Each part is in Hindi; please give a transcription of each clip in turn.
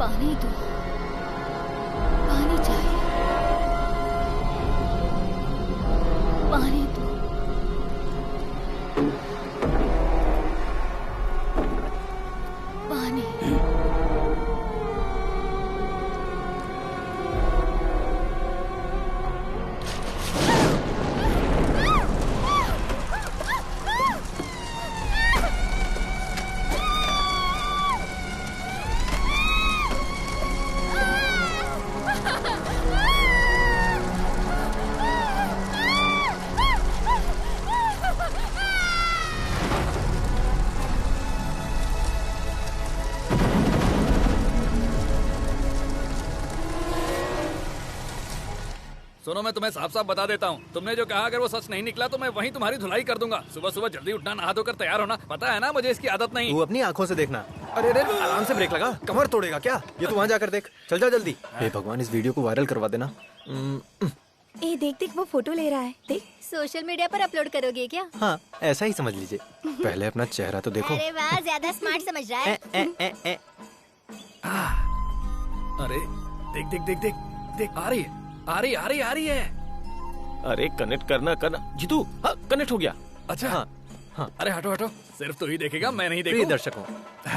पानी दो, पानी चाहिए, पानी दो। पानी। सुनो, मैं तुम्हें साफ साफ बता देता हूँ, तुमने जो कहा अगर वो सच नहीं निकला तो मैं वहीं तुम्हारी धुलाई कर दूंगा। सुबह सुबह जल्दी उठना, नहा धोकर तैयार होना। पता है ना मुझे इसकी आदत नहीं। तू अपनी आंखों से देखना। अरे अरे आराम से ब्रेक लगा, कमर तोड़ेगा क्या? ये तू वहाँ जाकर देख, चल जा जल्दी। हे भगवान, इस वीडियो को वायरल करवा देना। ए देख देख, वो फोटो ले रहा है, देख। सोशल मीडिया पर अपलोड करोगे क्या? हाँ, ऐसा ही समझ लीजिए। पहले अपना चेहरा तो देखो। अरे वाह, ज्यादा स्मार्ट समझ रहा है। अरे देख देख देख देख देख, आ रही है, आ रही आ रही आ रही है। अरे कनेक्ट करना जीतू। हाँ, कनेक्ट हो गया। अच्छा। हाँ हाँ। अरे हटो हटो, सिर्फ तू ही देखेगा, मैं नहीं प्रिय देखूं। दर्शकों,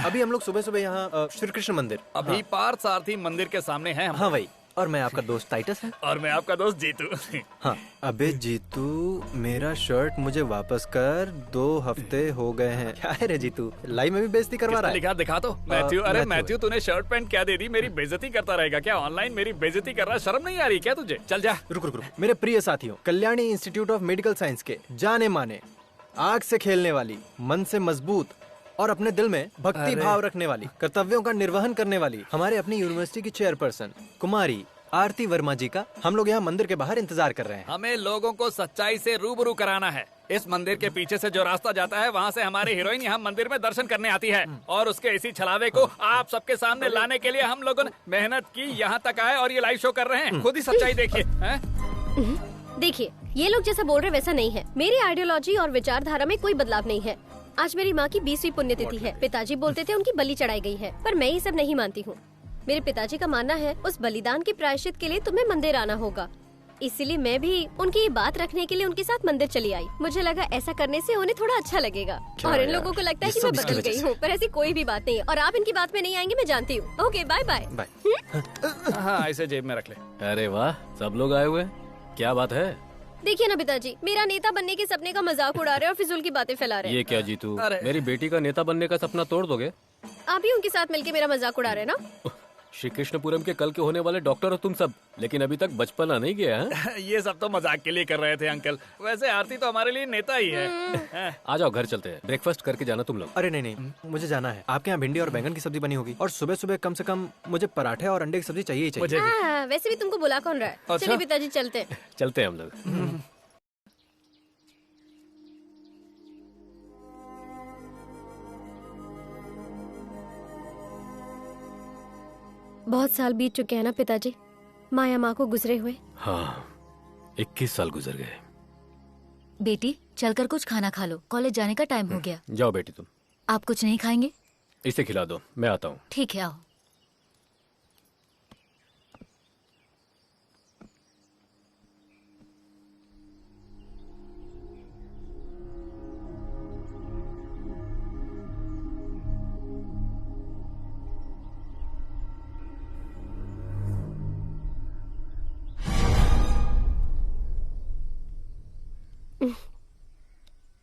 अभी हम लोग सुबह सुबह यहाँ श्री कृष्ण मंदिर, अभी पार्थ सारथी मंदिर के सामने हैं हम। हाँ वही। और मैं आपका दोस्त टाइटस है। और मैं आपका दोस्त जीतू। हाँ। अबे जीतू, मेरा शर्ट मुझे वापस कर, 2 हफ्ते हो गए हैं। क्या है रे जीतू, लाइव में भी बेइज्जती करवा रहा है? लिखा दिखा तो मैथ्यू। अरे मैथ्यू, है। तूने शर्ट पैंट क्या दे दी? मेरी बेइज्जती करता रहेगा क्या? ऑनलाइन मेरी बेइज्जती कर रहा, शर्म नहीं आ रही क्या तुझे? चल जा। रुक रुक रुक। मेरे प्रिय साथियों, Kalyani institute of medical science के जाने माने, आग से खेलने वाली, मन से मजबूत और अपने दिल में भक्ति भाव रखने वाली, कर्तव्यों का निर्वहन करने वाली हमारे अपनी यूनिवर्सिटी की चेयरपर्सन कुमारी आरती वर्मा जी का हम लोग यहाँ मंदिर के बाहर इंतजार कर रहे हैं। हमें लोगों को सच्चाई से रूबरू कराना है। इस मंदिर के पीछे से जो रास्ता जाता है, वहाँ से हमारी हीरोइन यहाँ मंदिर में दर्शन करने आती है। और उसके इसी छलावे को आप सबके सामने लाने के लिए हम लोगों ने मेहनत की, यहाँ तक आए और ये लाइव शो कर रहे हैं। खुद ही सच्चाई देखिए। देखिए, ये लोग जैसा बोल रहे वैसा नहीं है। मेरी आइडियोलॉजी और विचारधारा में कोई बदलाव नहीं है। आज मेरी माँ की 20वीं पुण्यतिथि है। पिताजी बोलते थे उनकी बलि चढ़ाई गई है, पर मैं ये सब नहीं मानती हूँ। मेरे पिताजी का मानना है उस बलिदान के प्रायश्चित के लिए तुम्हें मंदिर आना होगा। इसीलिए मैं भी उनकी ये बात रखने के लिए उनके साथ मंदिर चली आई। मुझे लगा ऐसा करने से उन्हें थोड़ा अच्छा लगेगा। और इन लोगों को लगता है कि मैं बदल गई हूँ, पर ऐसी कोई भी बात नहीं है। और आप इनकी बात में नहीं आएंगे, मैं जानती हूँ। Okay, bye bye. हाँ, इसे जेब में रख ले। अरे वाह, सब लोग आए हुए हैं, क्या बात है? देखिए ना पिताजी, मेरा नेता बनने के सपने का मजाक उड़ा रहे हैं और फिजूल की बातें फैला रहे हैं। ये क्या जीतू, मेरी बेटी का नेता बनने का सपना तोड़ दोगे? आप भी उनके साथ मिलके मेरा मजाक उड़ा रहे हैं ना? श्री कृष्णपुरम के कल के होने वाले डॉक्टर हो तुम सब, लेकिन अभी तक बचपना नहीं गया है। ये सब तो मजाक के लिए कर रहे थे अंकल। वैसे आरती तो हमारे लिए नेता ही है। आ जाओ, घर चलते हैं, ब्रेकफास्ट करके जाना तुम लोग। अरे नहीं नहीं, मुझे जाना है। आपके यहाँ भिंडी और बैंगन की सब्जी बनी होगी, और सुबह सुबह कम से कम मुझे पराठे और अंडे की सब्जी चाहिए ही चाहिए। वैसे भी तुमको बुला कौन रहा है? अच्छा? चलिए पिताजी, चलते हैं। चलते हैं हम लोग। बहुत साल बीत चुके हैं ना पिताजी, माया माँ को गुजरे हुए। हाँ, 21 साल गुजर गए। बेटी, चलकर कुछ खाना खा लो, कॉलेज जाने का टाइम हो गया। जाओ बेटी, तुम। आप कुछ नहीं खाएंगे? इसे खिला दो, मैं आता हूँ। ठीक है, आओ।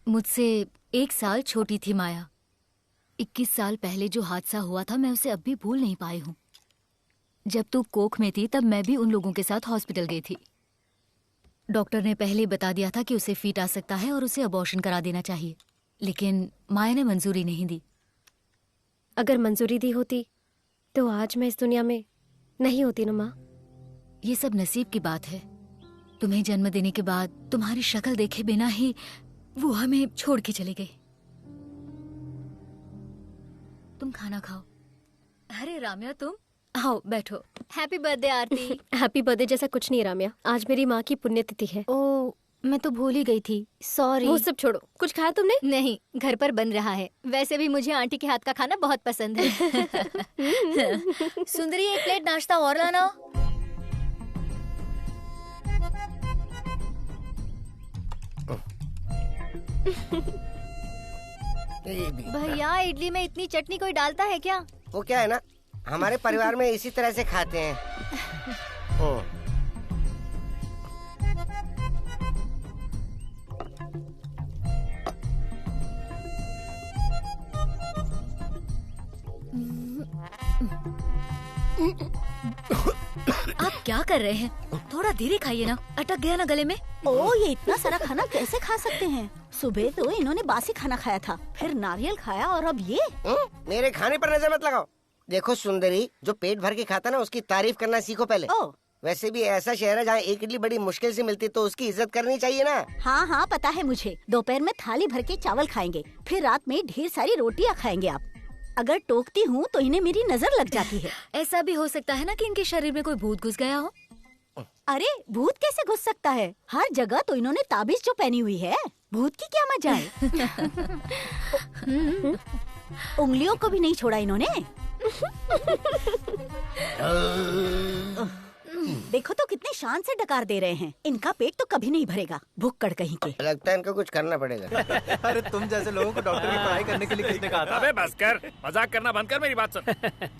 मुझसे 1 साल छोटी थी माया। 21 साल पहले जो हादसा हुआ था, मैं उसे अब भी भूल नहीं पाई हूँ। जब तू कोख में थी तब मैं भी उन लोगों के साथ हॉस्पिटल गई थी। डॉक्टर ने पहले बता दिया था कि उसे फीट आ सकता है और उसे अबॉर्शन करा देना चाहिए, लेकिन माया ने मंजूरी नहीं दी। अगर मंजूरी दी होती तो आज मैं इस दुनिया में नहीं होती ना माँ। ये सब नसीब की बात है। तुम्हें जन्म देने के बाद तुम्हारी शक्ल देखे बिना ही वो हमें छोड़ के चले गए। तुम खाना खाओ। अरे राम्या, तुम आओ, बैठो। हैप्पी बर्थडे आरती। हैप्पी बर्थडे जैसा कुछ नहीं राम्या, आज मेरी माँ की पुण्यतिथि है। ओ, मैं तो भूल ही गई थी, सॉरी। वो सब छोड़ो, कुछ खाया तुमने? नहीं, घर पर बन रहा है। वैसे भी मुझे आंटी के हाथ का खाना बहुत पसंद है। सुंदरी, एक प्लेट नाश्ता और लाना। भैया, इडली में इतनी चटनी कोई डालता है क्या? वो क्या है ना, हमारे परिवार में इसी तरह से खाते हैं। आप क्या कर रहे हैं? थोड़ा धीरे खाइए ना, अटक गया ना गले में। ओ, ये इतना सारा खाना कैसे खा सकते हैं? सुबह तो इन्होंने बासी खाना खाया था, फिर नारियल खाया और अब ये। मेरे खाने पर नजर मत लगाओ। देखो सुंदरी, जो पेट भर के खाता ना उसकी तारीफ करना सीखो पहले। ओ, वैसे भी ऐसा शहर है जहाँ एक इडली बड़ी मुश्किल से मिलती, तो उसकी इज्जत करनी चाहिए ना। हाँ हाँ पता है मुझे। दोपहर में थाली भर के चावल खाएंगे, फिर रात में ढेर सारी रोटियां खाएंगे आप। अगर टोकती हूँ तो इन्हें मेरी नजर लग जाती है। ऐसा भी हो सकता है ना कि इनके शरीर में कोई भूत घुस गया हो। अरे भूत कैसे घुस सकता है? हर जगह तो इन्होंने ताबीज जो पहनी हुई है, भूत की क्या मजा है। उंगलियों को भी नहीं छोड़ा इन्होंने। देखो तो कितने शान से डकार दे रहे हैं। इनका पेट तो कभी नहीं भरेगा, भुक्कड़ कहीं के। लगता है इनको कुछ करना पड़ेगा। अरे तुम जैसे लोगों को डॉक्टर की पढ़ाई करने के लिए किसने कहा था? अबे बस कर, मजाक करना बंद कर, मेरी बात सुन।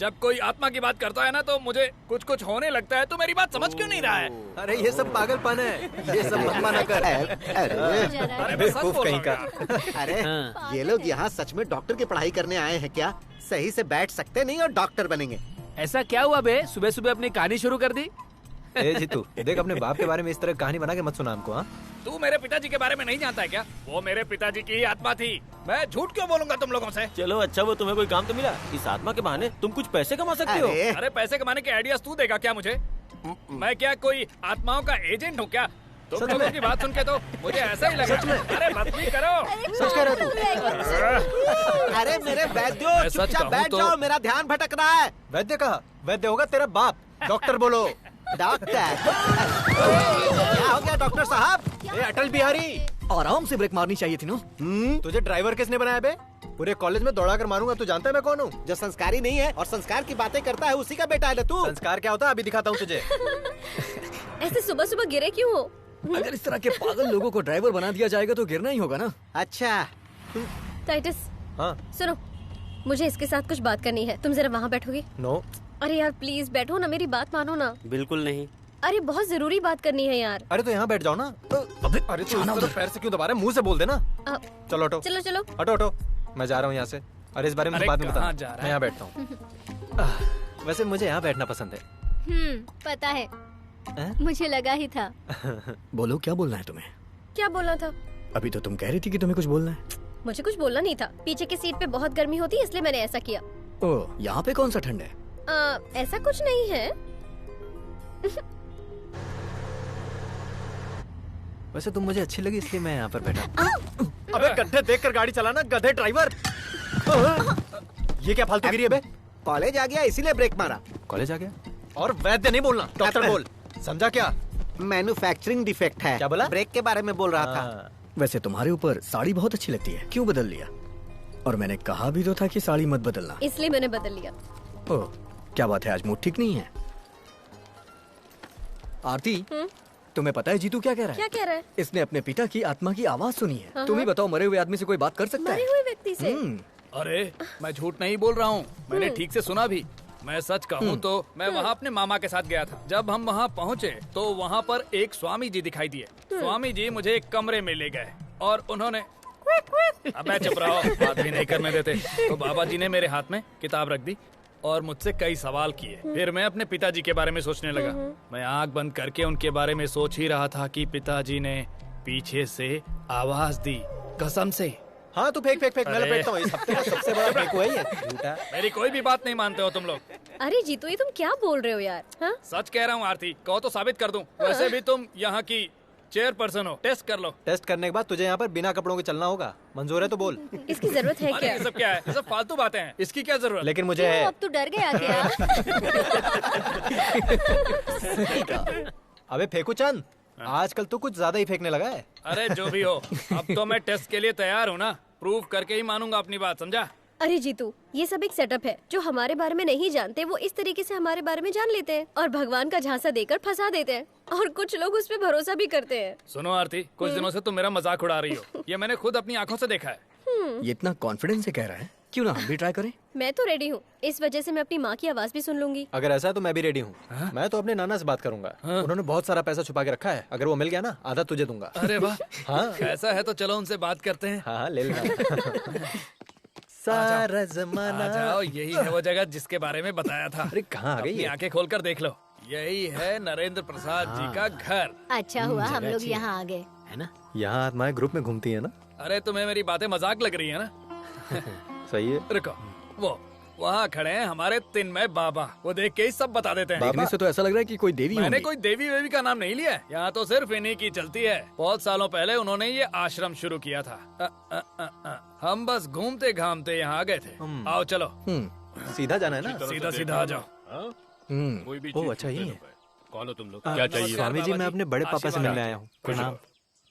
जब कोई आत्मा की बात करता है ना तो मुझे कुछ कुछ होने लगता है। तू मेरी बात समझ क्यों नहीं रहा है? अरे ये सब पागलपन है, ये सब मत माना कर। अरे मैं सच बोल कहीं रहा का। हूँ यार। अरे ये लोग यहाँ सच में डॉक्टर की पढ़ाई करने आए हैं क्या? सही से बैठ सकते नहीं और डॉक्टर बनेंगे। ऐसा क्या हुआ बे? सुबह सुबह अपनी कहानी शुरू कर दी। ए जीतू, देख अपने बाप के बारे में इस तरह कहानी बना के मत सुना हमको। हाँ, तू मेरे पिताजी के बारे में नहीं जानता है क्या? वो मेरे पिताजी की ही आत्मा थी। मैं झूठ क्यों बोलूंगा तुम लोगों से? चलो अच्छा, वो तुम्हें कोई काम तो मिला? इस आत्मा के बहाने तुम कुछ पैसे कमा सकते हो। अरे अरे पैसे कमाने के आइडियाज तू देगा क्या मुझे? मैं क्या कोई आत्माओं का एजेंट हूँ क्या? तुम लोगों की बात सुन के तो मुझे ऐसा ही लगा। अरे बदतमीजी करो। सच कह रहा तू? अरे मेरे वैद्यो, मैं सच चुपचाप कहूँ बैठ तो- जाओ, मेरा ध्यान भटक रहा है। वैद्य कहा? वैद्य होगा तेरा बाप। डॉक्टर बोलो। डॉक्टर क्या हो गया डॉक्टर साहब? ए अटल बिहारी, आराम से ब्रेक मारनी चाहिए थी ना। तुझे ड्राइवर किसने बनाया बे? पूरे कॉलेज में दौड़ा कर मारूंगा। तू जानता है मैं कौन हूँ? जो संस्कारी नहीं है और संस्कार की बातें करता है उसी का बेटा है ना तू। संस्कार क्या होता है अभी दिखाता हूँ तुझे। ऐसे सुबह सुबह गिरे क्यों हो? अगर इस तरह के पागल लोगों को ड्राइवर बना दिया जाएगा तो गिरना ही होगा ना। अच्छा टाइटस, हाँ, सुनो, मुझे इसके साथ कुछ बात करनी है। तुम जरा वहाँ बैठोगे? नो। अरे यार प्लीज बैठो ना, मेरी बात मानो ना। बिल्कुल नहीं। अरे बहुत जरूरी बात करनी है यार। अरे तो यहाँ बैठ जाओ ना। अरे तू उधर पैर से क्यों दबा रहा है? मुंह से बोल देना। अ, चलो हटो, चलो चलो। हटो हटो, मैं जा रहा हूँ यहाँ से। अरे इस बारे में तो अरे बाद में बता। कहाँ जा रहा है? मैं यहाँ बैठता हूँ। वैसे मुझे यहाँ बैठना पसंद है। पता है, हैं? मुझे लगा ही था। बोलो, क्या बोलना है तुम्हें? क्या बोलना था? अभी तो तुम कह रही थी कि तुम्हें कुछ बोलना है। मुझे कुछ बोलना नहीं था। पीछे की सीट पे बहुत गर्मी होती है इसलिए मैंने ऐसा किया। ओह, यहाँ पे कौन सा ठंड है? ऐसा कुछ नहीं है। वैसे तुम मुझे अच्छी लगी इसलिए मैं यहाँ पर बैठा। अबे गड्ढे देखकर गाड़ी चलाना, गधे ड्राइवर। ये क्या फालतूगिरी है बे? कॉलेज आ गया इसीलिए ब्रेक मारा। कॉलेज आ गया? और वैद्य नहीं बोलना, डॉक्टर बोल। समझा क्या? मैन्युफैक्चरिंग डिफेक्ट है। क्या बोला? ब्रेक के बारे में बोल रहा था। हाँ। वैसे तुम्हारे ऊपर साड़ी बहुत अच्छी लगती है, क्यों बदल लिया? और मैंने कहा भी तो था कि साड़ी मत बदलना। इसलिए मैंने बदल लिया। ओह, क्या बात है, आज मूड ठीक नहीं है? आरती, तुम्हें पता है जीतू क्या कह रहा है? क्या कह रहा है? इसने अपने पिता की आत्मा की आवाज सुनी है। हाँ, तुम ही हाँ। बताओ, मरे हुए आदमी से कोई बात कर सकता मरे है? हुए व्यक्ति से? अरे मैं झूठ नहीं बोल रहा हूँ, मैंने ठीक से सुना भी। मैं सच कहूँ तो मैं वहाँ अपने मामा के साथ गया था। जब हम वहाँ पहुँचे तो वहाँ पर एक स्वामी जी दिखाई दिए। स्वामी जी मुझे एक कमरे में ले गए और उन्होंने अबे चुप रहो, बात भी नहीं करने देते। तो बाबा जी ने मेरे हाथ में किताब रख दी और मुझसे कई सवाल किए। फिर मैं अपने पिताजी के बारे में सोचने लगा। मैं आंख बंद करके उनके बारे में सोच ही रहा था कि पिताजी ने पीछे से आवाज दी, कसम से। हाँ तू फेंक फेंक फेंक, मैं अरे। लपेटता हूँ। इस हफ्ते का सबसे बड़ा फेंक हुआ ही है। झूठा। मेरी कोई भी बात नहीं मानते हो तुम लोग। अरे जीतू, ये तुम क्या बोल रहे हो यार? हाँ? सच कह रहा हूँ आरती, कहो तो साबित कर दूं। वैसे भी तुम यहाँ की चेयरपर्सन हो, टेस्ट कर लो। टेस्ट करने के बाद तुझे यहाँ पर बिना कपड़ों के चलना होगा। मंजूर है तो बोल। इसकी जरूरत है अरे क्या? ये सब क्या है? ये सब फालतू बातें हैं, इसकी क्या जरूरत? लेकिन मुझे क्यों, है। अब तू डर गया क्या? अबे फेंकू चंद, आजकल तो कुछ ज्यादा ही फेंकने लगा है। अरे जो भी हो, अब तो मैं टेस्ट के लिए तैयार हूँ ना। प्रूव करके ही मानूंगा अपनी बात, समझा? अरे जीतू, ये सब एक सेटअप है। जो हमारे बारे में नहीं जानते वो इस तरीके से हमारे बारे में जान लेते हैं और भगवान का झांसा देकर फंसा देते हैं, और कुछ लोग उस पर भरोसा भी करते हैं। सुनो आरती, कुछ दिनों से तुम मेरा मजाक उड़ा रही हो। ये मैंने खुद अपनी आंखों से देखा है। ये इतना कॉन्फिडेंस से कह रहा है, क्यों ना हम भी ट्राई करें? मैं तो रेडी हूँ। इस वजह से मैं अपनी माँ की आवाज भी सुन लूंगी। अगर ऐसा है तो मैं भी रेडी हूँ। मैं तो अपने नाना से बात करूंगा। उन्होंने बहुत सारा पैसा छुपा के रखा है, अगर वो मिल गया ना आधा तुझे दूंगा। अरे वाह, हाँ ऐसा है तो चलो उनसे बात करते हैं। हाँ ले लेना। सारा जमाना। आ जाओ, यही है वो जगह जिसके बारे में बताया था। अरे कहाँ आ गई अपनी ये? आंखें खोलकर देख लो, यही है नरेंद्र प्रसाद जी का घर। अच्छा हुआ हम लोग यहाँ आ गए। है ना? यहाँ आत्माएं ग्रुप में घूमती है ना। अरे तुम्हें मेरी बातें मजाक लग रही है ना? सही है। रुको, वो वहाँ खड़े हैं हमारे तिन्मय बाबा। वो देख के ही सब बता देते हैं। देखने से तो ऐसा लग रहा है कि कोई देवी मैंने होंगी। कोई देवी वेवी का नाम नहीं लिया है। यहाँ तो सिर्फ इन्हीं की चलती है। बहुत सालों पहले उन्होंने ये आश्रम शुरू किया था। हम बस घूमते घामते यहाँ आ गए थे। आओ चलो, सीधा जाना है ना। सीधा सीधा आ जाओ। ओह अच्छा ही है। कौन हो तुम लोग? क्या चाहिए? स्वामी जी, मैं अपने बड़े पापा से मिलने आया हूँ। प्रणाम।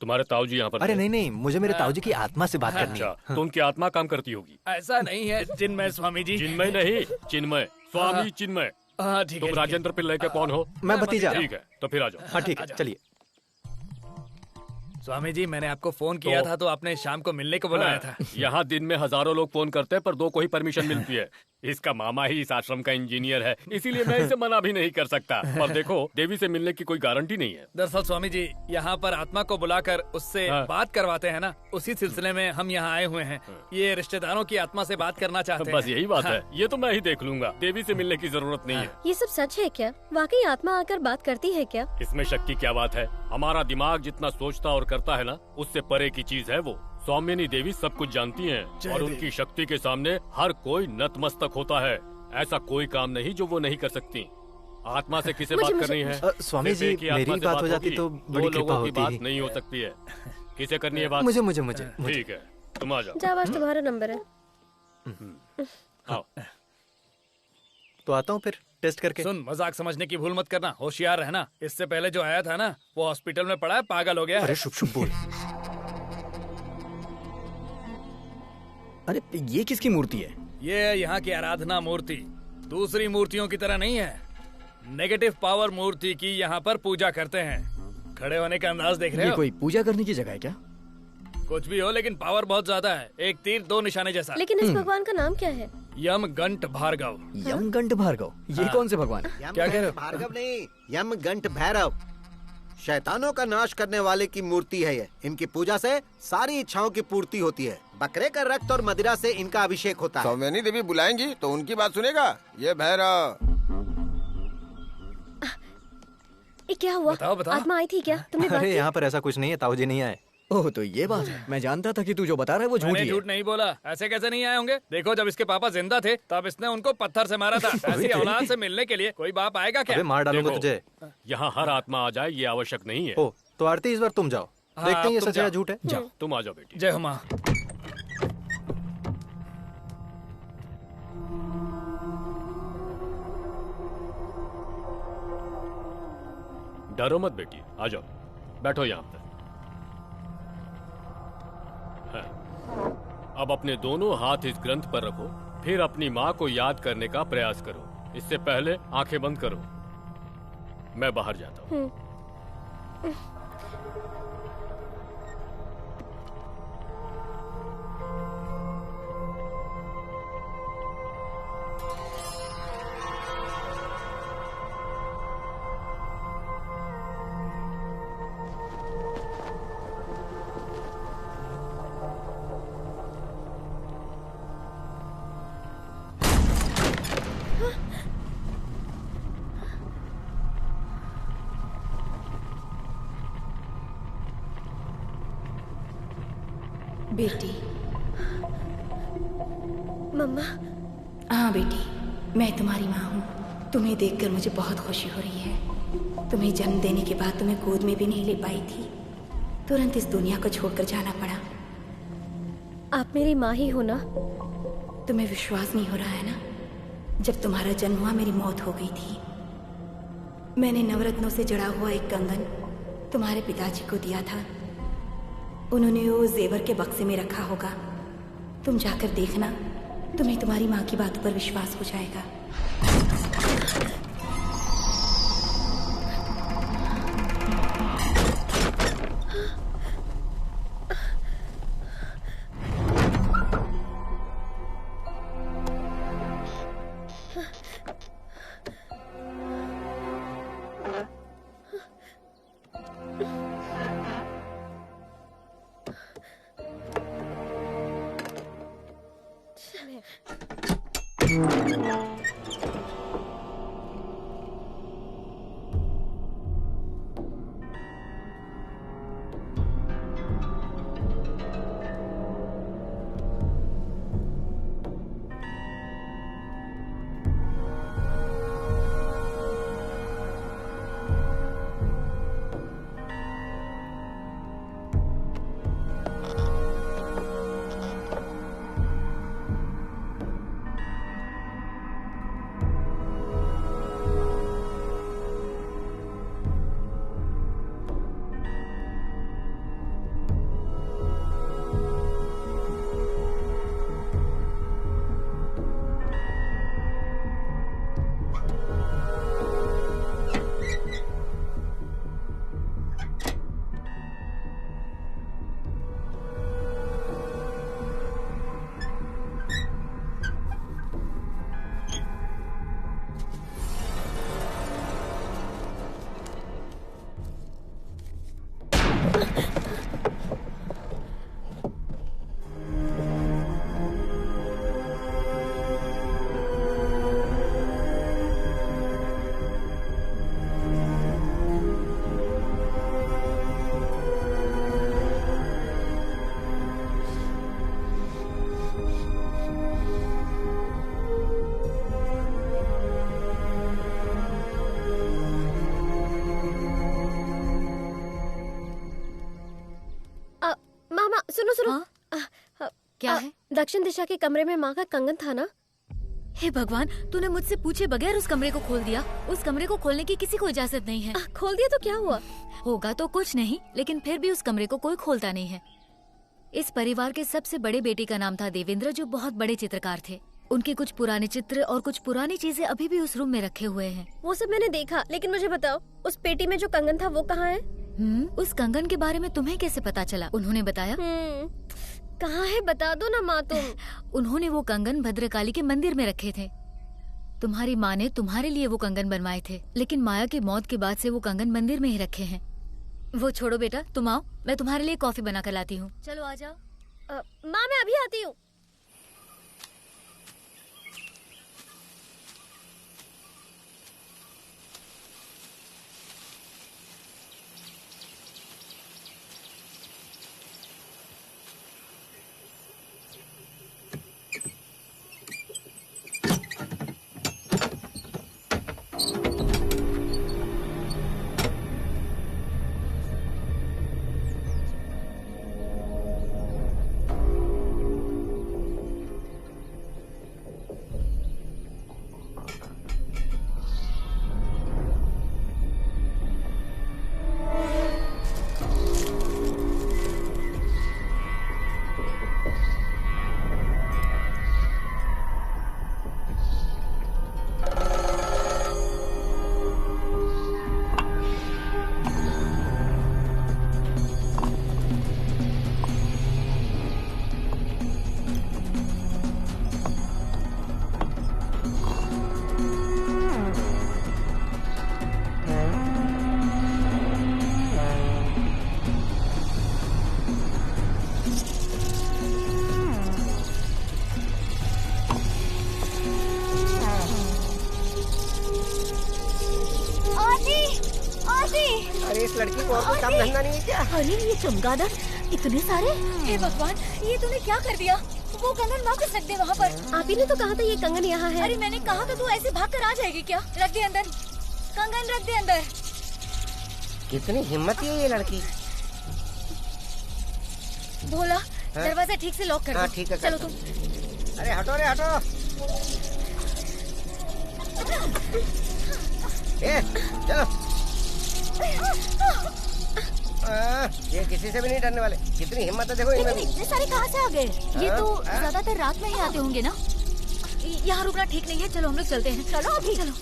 तुम्हारे ताऊ जी यहाँ पर अरे थे? नहीं नहीं, मुझे मेरे ताऊ जी की आत्मा से बात करनी है। अच्छा, तो उनकी आत्मा काम करती होगी। ऐसा नहीं है चिन्मय स्वामी जी। चिन्मय नहीं, चिन्मय स्वामी चिन्मय। हाँ ठीक है। तुम राजेंद्र पिल्लई के कौन हो? मैं भतीजा। ठीक है, तो फिर आ जाओ। हाँ ठीक है, चलिए। स्वामी जी, मैंने आपको फोन किया था तो आपने शाम को मिलने को बुलाया था। यहाँ दिन में हजारों लोग फोन करते हैं पर 2 को ही परमिशन मिलती है। इसका मामा ही इस आश्रम का इंजीनियर है, इसीलिए मैं इसे मना भी नहीं कर सकता। पर देखो, देवी से मिलने की कोई गारंटी नहीं है। दरअसल स्वामी जी, यहाँ पर आत्मा को बुलाकर उससे बात करवाते हैं ना, उसी सिलसिले में हम यहाँ आए हुए हैं। ये रिश्तेदारों की आत्मा से बात करना चाहते हैं। बस यही बात है। ये तो मैं ही देख लूंगा, देवी से मिलने की जरूरत नहीं है। ये सब सच है क्या? वाकई आत्मा आकर बात करती है क्या? इसमें शक की क्या बात है? हमारा दिमाग जितना सोचता और करता है ना, उससे परे की चीज है वो। सौम्यनी देवी सब कुछ जानती हैं और उनकी शक्ति के सामने हर कोई नतमस्तक होता है। ऐसा कोई काम नहीं जो वो नहीं कर सकती। आत्मा से किसे बात करनी है? स्वामी जी, सिर्फ एक ही मेरी आत्मा से बात हो जाती होगी। तो दो बड़ी कृपा लोगों की होती। बात नहीं हो सकती है। किसे करनी है बात? मुझे मुझे ठीक है, तुम आ जाओ। जावाज तुम्हारा नंबर है। आओ। तो आता हूँ फिर टेस्ट करके। सुन, मजाक समझने की भूल मत करना, होशियार रहना। इससे पहले जो आया था ना, वो हॉस्पिटल में पड़ा है, पागल हो गया है। अरे शुभ शुभ बोल। अरे ये किसकी मूर्ति है? ये यहाँ की आराधना मूर्ति दूसरी मूर्तियों की तरह नहीं है। नेगेटिव पावर मूर्ति की यहाँ पर पूजा करते हैं। खड़े होने का अंदाज देख रहे ये हो? कोई पूजा करने की जगह है क्या? कुछ भी हो, लेकिन पावर बहुत ज्यादा है। एक तीर 2 निशाने जैसा। लेकिन इस भगवान का नाम क्या है? यमगंट भार्गव। यमगंट भार्गव, ये कौन से भगवान है? क्या कह रहे हो? भार्गव नहीं, यमगंट भैरव, शैतानों का नाश करने वाले की मूर्ति है ये। इनकी पूजा से सारी इच्छाओं की पूर्ति होती है। बकरे का रक्त और मदिरा से इनका अभिषेक होता है। सौम्यनी देवी बुलाएंगी तो उनकी बात सुनेगा ये भैरव। क्या हुआ? बताओ, बताओ। आत्मा आई थी क्या? तुमने बात अरे की? यहाँ पर ऐसा कुछ नहीं है, ताऊ जी नहीं आए। ओह तो ये बात है। मैं जानता था कि तू जो बता रहा है वो झूठ मैंने ही है। झूठ नहीं बोला। ऐसे कैसे नहीं आए होंगे? देखो, जब इसके पापा जिंदा थे तब इसने उनको पत्थर से मारा था। ऐसी औलाद से मिलने के लिए कोई बाप आएगा क्या? अबे मार डालूंगा देखो, तुझे। यहाँ हर आत्मा आ जाए ये आवश्यक नहीं है। ओ तो आरती, इस बार तुम जाओ। हाँ, देखते हैं ये अब तुम सच है या जाओ। झूठ है। जाओ, तुम आ जाओ बेटी। जय हो माँ। डरो मत बेटी, आ जाओ, बैठो यहाँ पे। हाँ। अब अपने दोनों हाथ इस ग्रंथ पर रखो, फिर अपनी माँ को याद करने का प्रयास करो। इससे पहले आंखें बंद करो। मैं बाहर जाता हूँ। बेटी। मम्मा। हाँ बेटी, मैं तुम्हारी माँ हूँ। तुम्हें देखकर मुझे बहुत खुशी हो रही है। तुम्हें जन्म देने के बाद तुम्हें गोद में भी नहीं ले पाई थी, तुरंत इस दुनिया को छोड़कर जाना पड़ा। आप मेरी माँ ही हो ना? तुम्हें विश्वास नहीं हो रहा है ना? जब तुम्हारा जन्म हुआ मेरी मौत हो गई थी। मैंने नवरत्नों से जड़ा हुआ एक कंगन तुम्हारे पिताजी को दिया था। उन्होंने वो जेवर के बक्से में रखा होगा। तुम जाकर देखना, तुम्हें तुम्हारी माँ की बातों पर विश्वास हो जाएगा। क्या है? दक्षिण दिशा के कमरे में माँ का कंगन था ना? हे भगवान, तूने मुझसे पूछे बगैर उस कमरे को खोल दिया। उस कमरे को खोलने की किसी को इजाजत नहीं है। खोल दिया तो क्या हुआ? होगा तो कुछ नहीं, लेकिन फिर भी उस कमरे को कोई खोलता नहीं है। इस परिवार के सबसे बड़े बेटे का नाम था देवेंद्र, जो बहुत बड़े चित्रकार थे। उनके कुछ पुराने चित्र और कुछ पुरानी चीजें अभी भी उस रूम में रखे हुए हैं। वो सब मैंने देखा, लेकिन मुझे बताओ, उस पेटी में जो कंगन था वो कहाँ है? उस कंगन के बारे में तुम्हें कैसे पता चला? उन्होंने बताया? कहाँ है, बता दो ना माँ तुम। उन्होंने वो कंगन भद्रकाली के मंदिर में रखे थे। तुम्हारी माँ ने तुम्हारे लिए वो कंगन बनवाए थे, लेकिन माया की मौत के बाद से वो कंगन मंदिर में ही रखे हैं। वो छोड़ो बेटा, तुम आओ, मैं तुम्हारे लिए कॉफी बना कर लाती हूँ। चलो आ जाओ। माँ मैं अभी आती हूँ। अरे इस लड़की को और कोई काम धंधा नहीं है क्या? अरे ये चमगादड़, इतने सारे। हे भगवान, ये तूने क्या कर दिया? वो कंगन वापस रख दे वहाँ पर। आप ही ने तो कहा था ये कंगन यहाँ है। अरे मैंने कहा था, तू ऐसे भाग कर आ जाएगी क्या? रख दे अंदर, कंगन रख दे अंदर। कितनी हिम्मत है ये लड़की। भोला, दरवाजा ठीक से लॉक कर दो। ठीक है, चलो तुम। अरे हटो रे हटो। चलो किसी से भी नहीं डरने वाले। कितनी हिम्मत है देखो इनमें भी। इतने सारे कहाँ से आ गए? ये तो ज्यादातर रात में ही आते होंगे ना। यहाँ रुकना ठीक नहीं है, चलो हम लोग चलते हैं। चलो अभी चलो।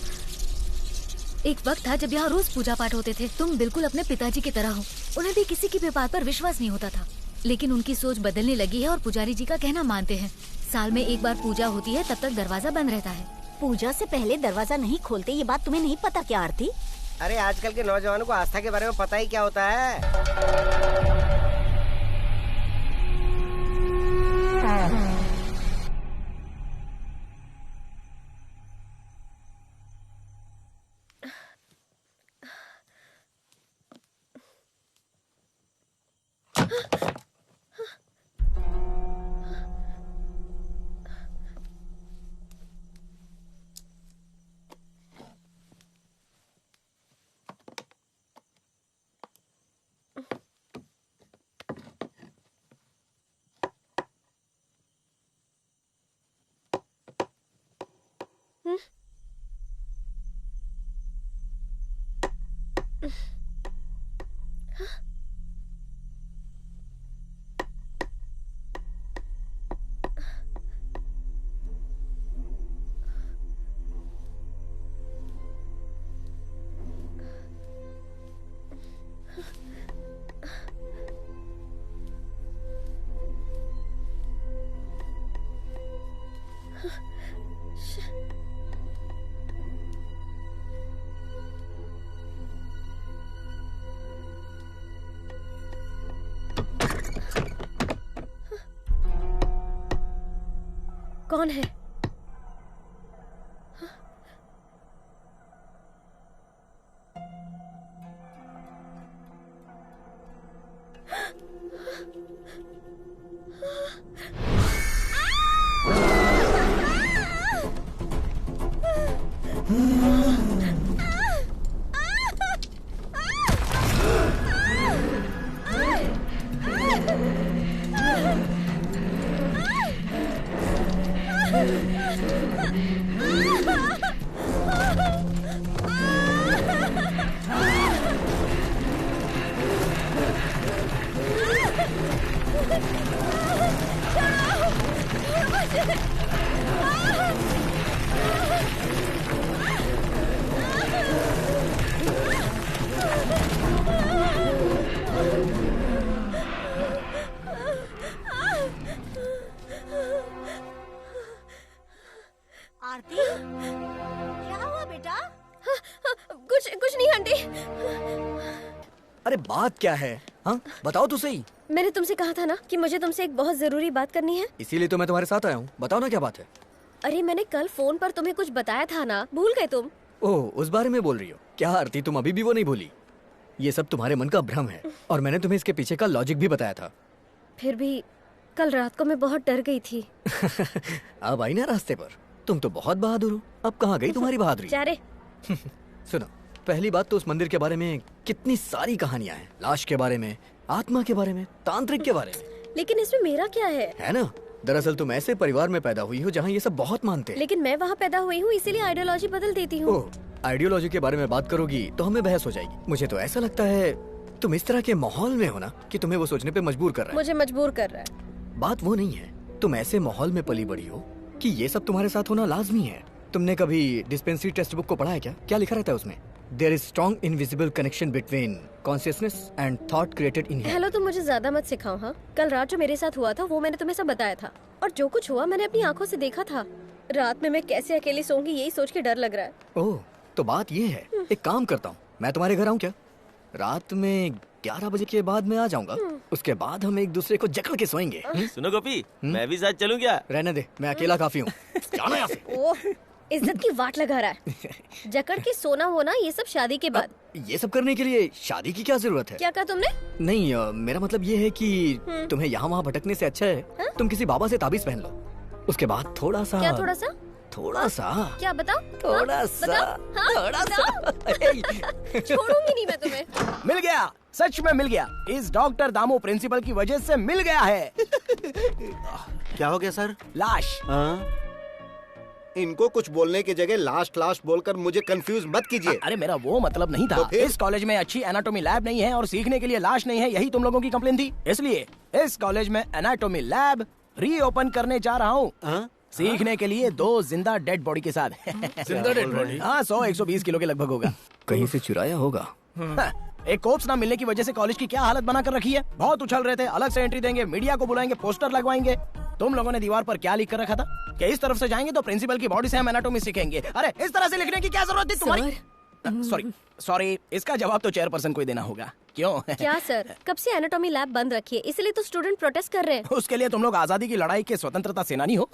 एक वक्त था जब यहाँ रोज पूजा पाठ होते थे। तुम बिल्कुल अपने पिताजी की तरह हो। उन्हें भी किसी की भी बात पर विश्वास नहीं होता था, लेकिन उनकी सोच बदलने लगी है और पुजारी जी का कहना मानते हैं। साल में एक बार पूजा होती है, तब तक दरवाजा बंद रहता है। पूजा से पहले दरवाजा नहीं खोलते, ये बात तुम्हें नहीं पता क्या आरती? अरे आजकल के नौजवानों को आस्था के बारे में पता ही क्या होता है। कौन है? आरती, क्या हुआ बेटा? कुछ नहीं आंटी। अरे बात क्या है? हाँ बताओ तो सही। मैंने तुमसे कहा था ना कि मुझे तुमसे एक बहुत जरूरी बात करनी है। इसीलिए तो मैं तुम्हारे साथ आया हूँ। बताओ ना क्या बात है। अरे मैंने कल फोन पर तुम्हें कुछ बताया था ना, भूल गए तुम? ओह, उस बारे में बोल रही हो क्या आरती? तुम अभी भी वो नहीं भूली? ये सब तुम्हारे मन का भ्रम है और मैंने तुम्हें इसके पीछे का लॉजिक भी बताया था। फिर भी कल रात को मैं बहुत डर गई थी। अब आई ना रास्ते पर। तुम तो बहुत बहादुर हो। अब कहाँ गई तुम्हारी बहादुरी? जा रे। सुनो, पहली बात तो उस मंदिर के बारे में कितनी सारी कहानियां हैं। लाश के बारे में, आत्मा के बारे में, तांत्रिक के बारे में। लेकिन इसमें मेरा क्या है ना? दरअसल तुम ऐसे परिवार में पैदा हुई हो जहाँ ये सब बहुत मानते हैं। लेकिन मैं वहाँ पैदा हुई हूँ, इसीलिए आइडियोलॉजी बदल देती हूँ। ओह, आइडियोलॉजी के बारे में बात करोगी तो हमें बहस हो जाएगी। मुझे तो ऐसा लगता है तुम इस तरह के माहौल में हो ना कि तुम्हें वो सोचने पे मजबूर कर रहा है। मुझे मजबूर कर रहा है। बात वो नहीं है, तुम ऐसे माहौल में पली बड़ी हो कि ये सब तुम्हारे साथ होना लाजमी है। तुमने कभी डिस्पेंसरी टेक्स्ट बुक को पढ़ा है क्या? क्या लिखा रहता है उसमें? There is strong invisible connection between consciousness and thought created in here. Hello, तुम मुझे ज्यादा मत सिखाओ। हाँ, कल रात जो मेरे साथ हुआ था वो मैंने तुम्हें सब बताया था, और जो कुछ हुआ मैंने अपनी आंखों से देखा था। रात में मैं कैसे अकेली सोऊंगी यही सोच के डर लग रहा है। ओह, तो बात ये है। एक काम करता हूँ, मैं तुम्हारे घर आऊँ क्या? रात में 11 बजे के बाद मैं आ जाऊंगा। उसके बाद हम एक दूसरे को जकड़ के सोएंगे। सुनो गोपी, मैं भी साथ चलूं क्या? रहने दे, मैं अकेला काफी हूँ। जाना यहाँ से। ओह, इज्जत की वाट लगा रहा है। जकड़ के सोना होना ये सब शादी के बाद। ये सब करने के लिए शादी की क्या जरूरत है? क्या कहा तुमने? नहीं, मेरा मतलब ये है कि तुम्हें यहाँ वहाँ भटकने से अच्छा है तुम किसी बाबा से ताबीज पहन लो। उसके बाद थोड़ा सा। क्या थोड़ा सा? थोड़ा सा क्या? बताओ। थोड़ा सा। थोड़ा सा। छोड़ूंगी नहीं मैं तुम्हें। मिल गया, सच में मिल गया। इस डॉक्टर दामू प्रिंसिपल की वजह से मिल गया है। क्या हो गया सर? लाश। इनको कुछ बोलने की जगह लास्ट बोलकर मुझे कंफ्यूज मत कीजिए। अरे मेरा वो मतलब नहीं था। तो फिर? इस कॉलेज में अच्छी एनाटॉमी लैब नहीं है और सीखने के लिए लाश नहीं है, यही तुम लोगों की कंप्लेन थी। इसलिए इस कॉलेज में एनाटॉमी लैब रीओपन करने जा रहा हूँ, सीखने के लिए 2 जिंदा डेड बॉडी के साथ। जिंदा डेड बॉडी? हाँ, 100-120 किलो के लगभग होगा। कहीं से चुराया होगा। एक कोप्स ना मिलने की वजह से कॉलेज की क्या हालत बना कर रखी है। बहुत उछल रहे थे, अलग से एंट्री देंगे, मीडिया को बुलाएंगे, पोस्टर लगवाएंगे। तुम लोगों ने दीवार पर क्या लिख कर रखा था कि इस तरफ से जाएंगे तो प्रिंसिपल की बॉडी से हम एनाटॉमी सीखेंगे। अरे इस तरह से लिखने की क्या जरूरत थी तुम्हारी? सॉरी, इसका जवाब तो चेयरपर्सन को ही देना होगा। क्यों? क्या सर, कब से एनाटॉमी लैब बंद रखी है, इसलिए तो स्टूडेंट प्रोटेस्ट कर रहे हैं। उसके लिए तुम लोग आजादी की लड़ाई के स्वतंत्रता सेनानी हो।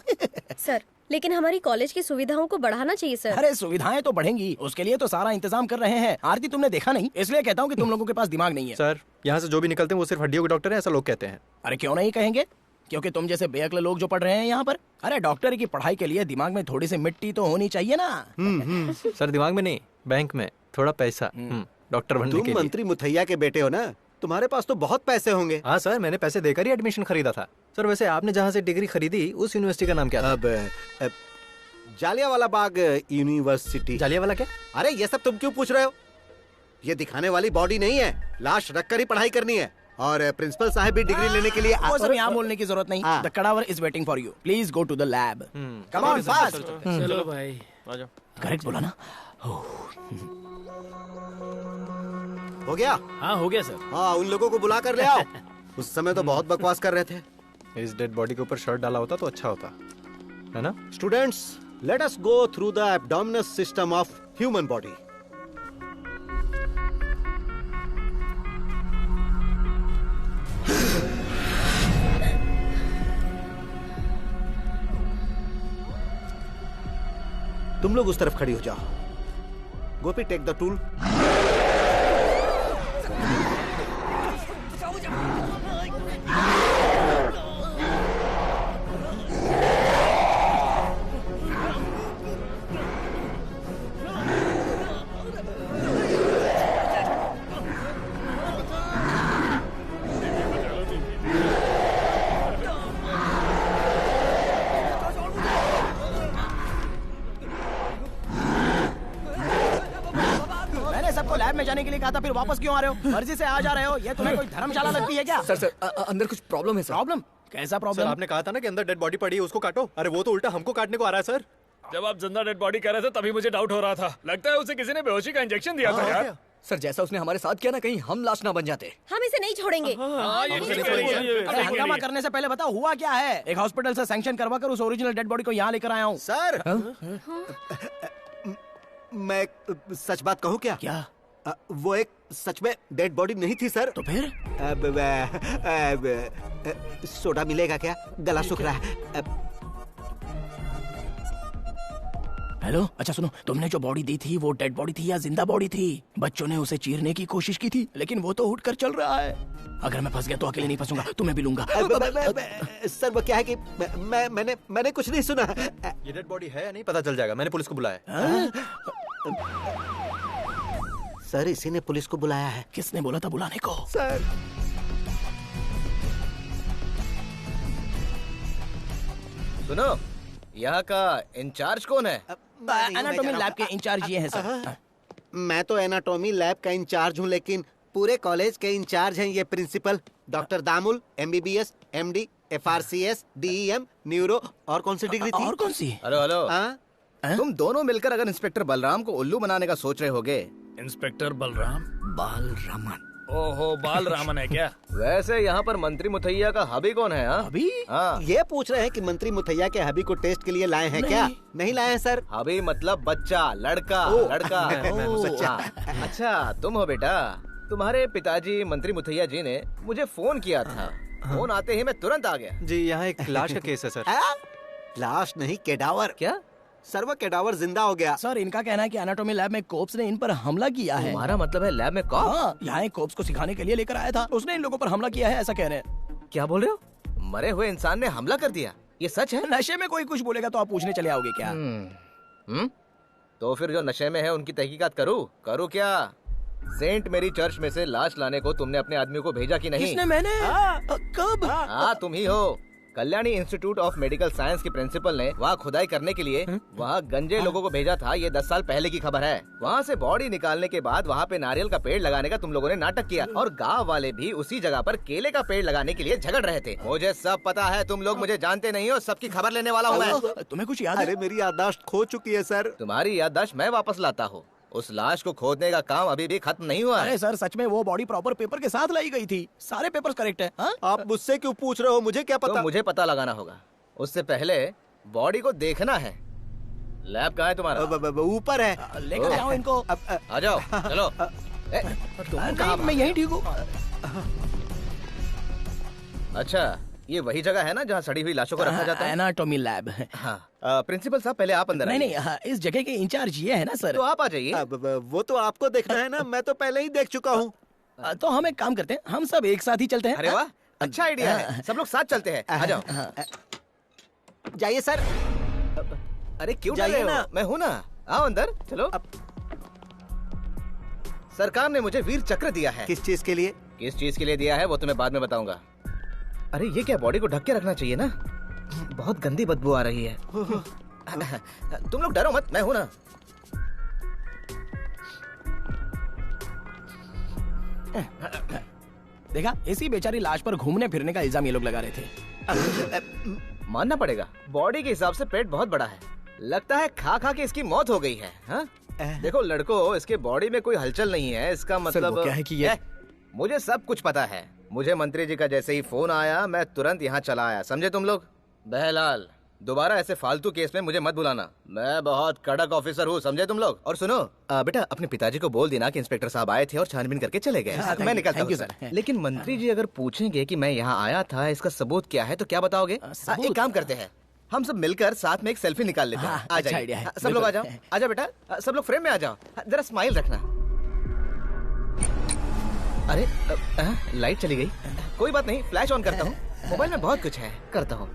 सर, लेकिन हमारी कॉलेज की सुविधाओं को बढ़ाना चाहिए सर। अरे सुविधाएं तो बढ़ेंगी, उसके लिए तो सारा इंतजाम कर रहे हैं। आरती तुमने देखा नहीं, इसलिए कहता हूँ कि तुम लोगों के पास दिमाग नहीं है। सर, यहाँ से जो भी निकलते हैं वो सिर्फ हड्डियों के डॉक्टर हैं, ऐसा लोग कहते हैं। अरे क्यों नहीं कहेंगे, क्योंकि तुम जैसे बेअक्ल लोग जो पढ़ रहे हैं यहाँ पर। अरे डॉक्टर की पढ़ाई के लिए दिमाग में थोड़ी सी मिट्टी तो होनी चाहिए ना। सर, दिमाग में नहीं, बैंक में थोड़ा पैसा डॉक्टर बनने के तुम लिए। मंत्री मुथैया के बेटे हो ना, तुम्हारे पास तो बहुत पैसे होंगे। हाँ सर, मैंने पैसे देकर ही एडमिशन खरीदा था। सर, वैसे आपने जहाँ से डिग्री खरीदी उस यूनिवर्सिटी का नाम क्या था? अब जालियावाला बाग यूनिवर्सिटी। जालियावाला क्या? अरे ये सब तुम क्यों पूछ रहे हो? ये दिखाने वाली बॉडी नहीं है, लाश रखकर ही पढ़ाई करनी है। और प्रिंसिपल साहब भी डिग्री लेने के लिए वो सब यहाँ बोलने की जरूरत नहीं। The cadaver is waiting for you, please go to the lab. Come on fast. चलो भाई, करेक्ट बोला ना? हो गया? हाँ हो गया सर। हाँ, उन लोगों को बुला कर ले आओ। उस समय तो बहुत बकवास कर रहे थे। इस डेड बॉडी के ऊपर शर्ट डाला होता तो अच्छा होता है ना? Students, let us go through the abdominis system of human body. तुम लोग उस तरफ खड़ी हो जाओ। गोपी, टेक द टूल। लैब में जाने के लिए कहा था, फिर वापस क्यों आ रहे हो? मर्जी से आ जा रहे हो, ये तुम्हें कोई धर्मशाला लगती है क्या? सर अंदर कुछ प्रॉब्लम है सर। प्रॉब्लम? कैसा प्रॉब्लम? सर, आपने कहा था ना कि अंदर डेड बॉडी पड़ी है, उसको काटो। अरे वो तो उल्टा हमको काटने को आ रहा है सर। जब आप जिंदा डेड बॉडी कह रहे थे तभी मुझे डाउट हो रहा था। लगता है उसे किसी ने बेहोशी का इंजेक्शन दिया था यार। सर, जैसा उसने हमारे साथ किया ना, कहीं हम लाश ना बन जाते। हम इसे नहीं छोड़ेंगे। अरे हंगामा करने से पहले बताओ हुआ क्या है? एक हॉस्पिटल से सैंक्शन करवा कर उस ओरिजिनल डेड बॉडी को यहाँ लेकर आया हूँ। सर, मैं सच बात कहूँ क्या? क्या? वो एक सच में डेड बॉडी नहीं थी सर। तो फिर? सोडा मिलेगा क्या? गला सूख रहा है। हेलो, अच्छा सुनो, तुमने जो बॉडी दी थी वो डेड बॉडी थी या जिंदा बॉडी थी? बच्चों ने उसे चीरने की कोशिश की थी, लेकिन वो तो उठकर चल रहा है। अगर मैं फंस गया तो अकेले नहीं फंसूंगा, तुम्हें भी लूंगा। सर, वो क्या है कि मैंने कुछ नहीं सुना। ये डेड बॉडी है या नहीं पता चल जाएगा, मैंने पुलिस को बुलाया। सर, इसी ने पुलिस को बुलाया है। किसने बोला था बुलाने को? सर, सुनो, यहाँ का इंचार्ज कौन है? एनाटॉमी लैब के इंचार्ज ये हैं सर। मैं तो एनाटॉमी लैब का इंचार्ज हूँ, लेकिन पूरे कॉलेज के इंचार्ज हैं ये principal doctor Damul, MBBS, MD, FRCS, DEM, neuro. और कौन सी डिग्री थी? और कौन सी? हेलो, तुम दोनों मिलकर अगर इंस्पेक्टर बलराम को उल्लू बनाने का सोच रहे होगे। इंस्पेक्टर बलराम? बालरामन? ओहो, बालरामन है क्या? वैसे यहाँ पर मंत्री मुथैया का हबी कौन है? हबी? हाँ। ये पूछ रहे हैं कि मंत्री मुथैया के हबी को टेस्ट के लिए लाए हैं क्या? नहीं लाए हैं सर। हबी मतलब बच्चा, लड़का, लड़का। अच्छा, तुम हो बेटा। तुम्हारे पिताजी मंत्री मुथैया जी ने मुझे फोन किया था। फोन आते ही मैं तुरंत आ गया। जी, यहाँ एक लाश का केस है सर। लाश नहीं, केडावर। क्या? सर, वो केडावर जिंदा हो गया। सर, इनका कहना है कि एनाटॉमी लैब में कोप्स ने इन पर हमला किया है। तुम्हारा मतलब है लैब में कॉप्स? हाँ, यहाँ एक कोप्स को सिखाने के लिए लेकर आया था, उसने इन लोगों पर हमला किया है, ऐसा कह रहे हैं। क्या बोल रहे हो? मरे हुए इंसान ने हमला कर दिया? ये सच है? नशे में कोई कुछ बोलेगा तो आप पूछने चले आओगे क्या? तो फिर जो नशे में है उनकी तहकीकात करूँ क्या? सेंट मेरी चर्च में से लाश लाने को तुमने अपने आदमी को भेजा कि नहीं? किसने? मैंने? कब? हाँ, तुम ही हो। Kalyani institute of medical science की प्रिंसिपल ने वहाँ खुदाई करने के लिए वहाँ गंजे लोगों को भेजा था। ये 10 साल पहले की खबर है। वहाँ से बॉडी निकालने के बाद वहाँ पे नारियल का पेड़ लगाने का तुम लोगों ने नाटक किया और गाँव वाले भी उसी जगह पर केले का पेड़ लगाने के लिए झगड़ रहे थे। मुझे सब पता है, तुम लोग मुझे जानते नहीं हो, सबकी खबर लेने वाला हूँ मैं। तुम्हें कुछ याद है? अरे मेरी याददाश्त खो चुकी है सर। तुम्हारी याददाश्त मैं वापस लाता हूँ। उस लाश को खोदने का काम अभी भी खत्म नहीं हुआ है। अरे सर, सच में वो बॉडी प्रॉपर पेपर के साथ लाई गई थी। सारे पेपर्स करेक्ट है। आप मुझसे क्यों पूछ रहे हो? मुझे क्या पता? तो मुझे पता लगाना होगा। उससे पहले बॉडी को देखना है। लैब कहाँ है तुम्हारा? ऊपर है। लेकर जाओ इनको। आ जाओ, चलो। तुम कहाँ? मैं यहीं ठीक हूँ। अच्छा, ये वही जगह है ना जहाँ सड़ी हुई लाशों को रखा जाता है? Anatomy lab. हाँ। प्रिंसिपल साहब, पहले आप अंदर नहीं नहीं, इस जगह के इंचार्ज ये है ना सर। तो आप आ जाइए। वो तो आपको देखना है ना, मैं तो पहले ही देख चुका हूँ। तो हम एक काम करते हैं, हम सब एक साथ ही चलते हैं। अरे वाह, अच्छा आइडिया है। सब लोग साथ चलते हैं। आ जाओ। जाइए सर। अरे क्यों जाइए ना, मैं हूँ ना। आओ अंदर, चलो। सरकार ने मुझे वीर चक्र दिया है। किस चीज के लिए? किस चीज के लिए दिया है वो तुम्हें बाद में बताऊंगा। अरे ये क्या, बॉडी को ढक के रखना चाहिए ना, बहुत गंदी बदबू आ रही है। तुम लोग डरो मत, मैं हूं ना। देखा, इसी बेचारी लाश पर घूमने फिरने का इल्जाम ये लोग लगा रहे थे। मानना पड़ेगा, बॉडी के हिसाब से पेट बहुत बड़ा है। लगता है खा खा के इसकी मौत हो गई है। हाँ? देखो लड़को, इसके बॉडी में कोई हलचल नहीं है। इसका मतलब क्या है कि ये... मुझे सब कुछ पता है। मुझे मंत्री जी का जैसे ही फोन आया, मैं तुरंत यहाँ चला आया। समझे तुम लोग? बहलाल, दोबारा ऐसे फालतू केस में मुझे मत बुलाना। मैं बहुत कड़क ऑफिसर हूँ, समझे तुम लोग? और सुनो बेटा, अपने पिताजी को बोल देना कि इंस्पेक्टर साहब आए थे और छानबीन करके चले गए। मैं निकलता हूँ सर। लेकिन मंत्री जी अगर पूछेंगे कि मैं यहाँ आया था, इसका सबूत क्या है, तो क्या बताओगे? एक काम करते हैं, हम सब मिलकर साथ में एक सेल्फी निकाल लेते हैं। आ जाइए सब लोग, आ जाओ। आजा बेटा, सब लोग फ्रेम में आ जाओ। जरा स्माइल रखना। अरे लाइट चली गई। कोई बात नहीं, फ्लैश ऑन करता हूँ। मोबाइल में बहुत कुछ है, करता हूँ।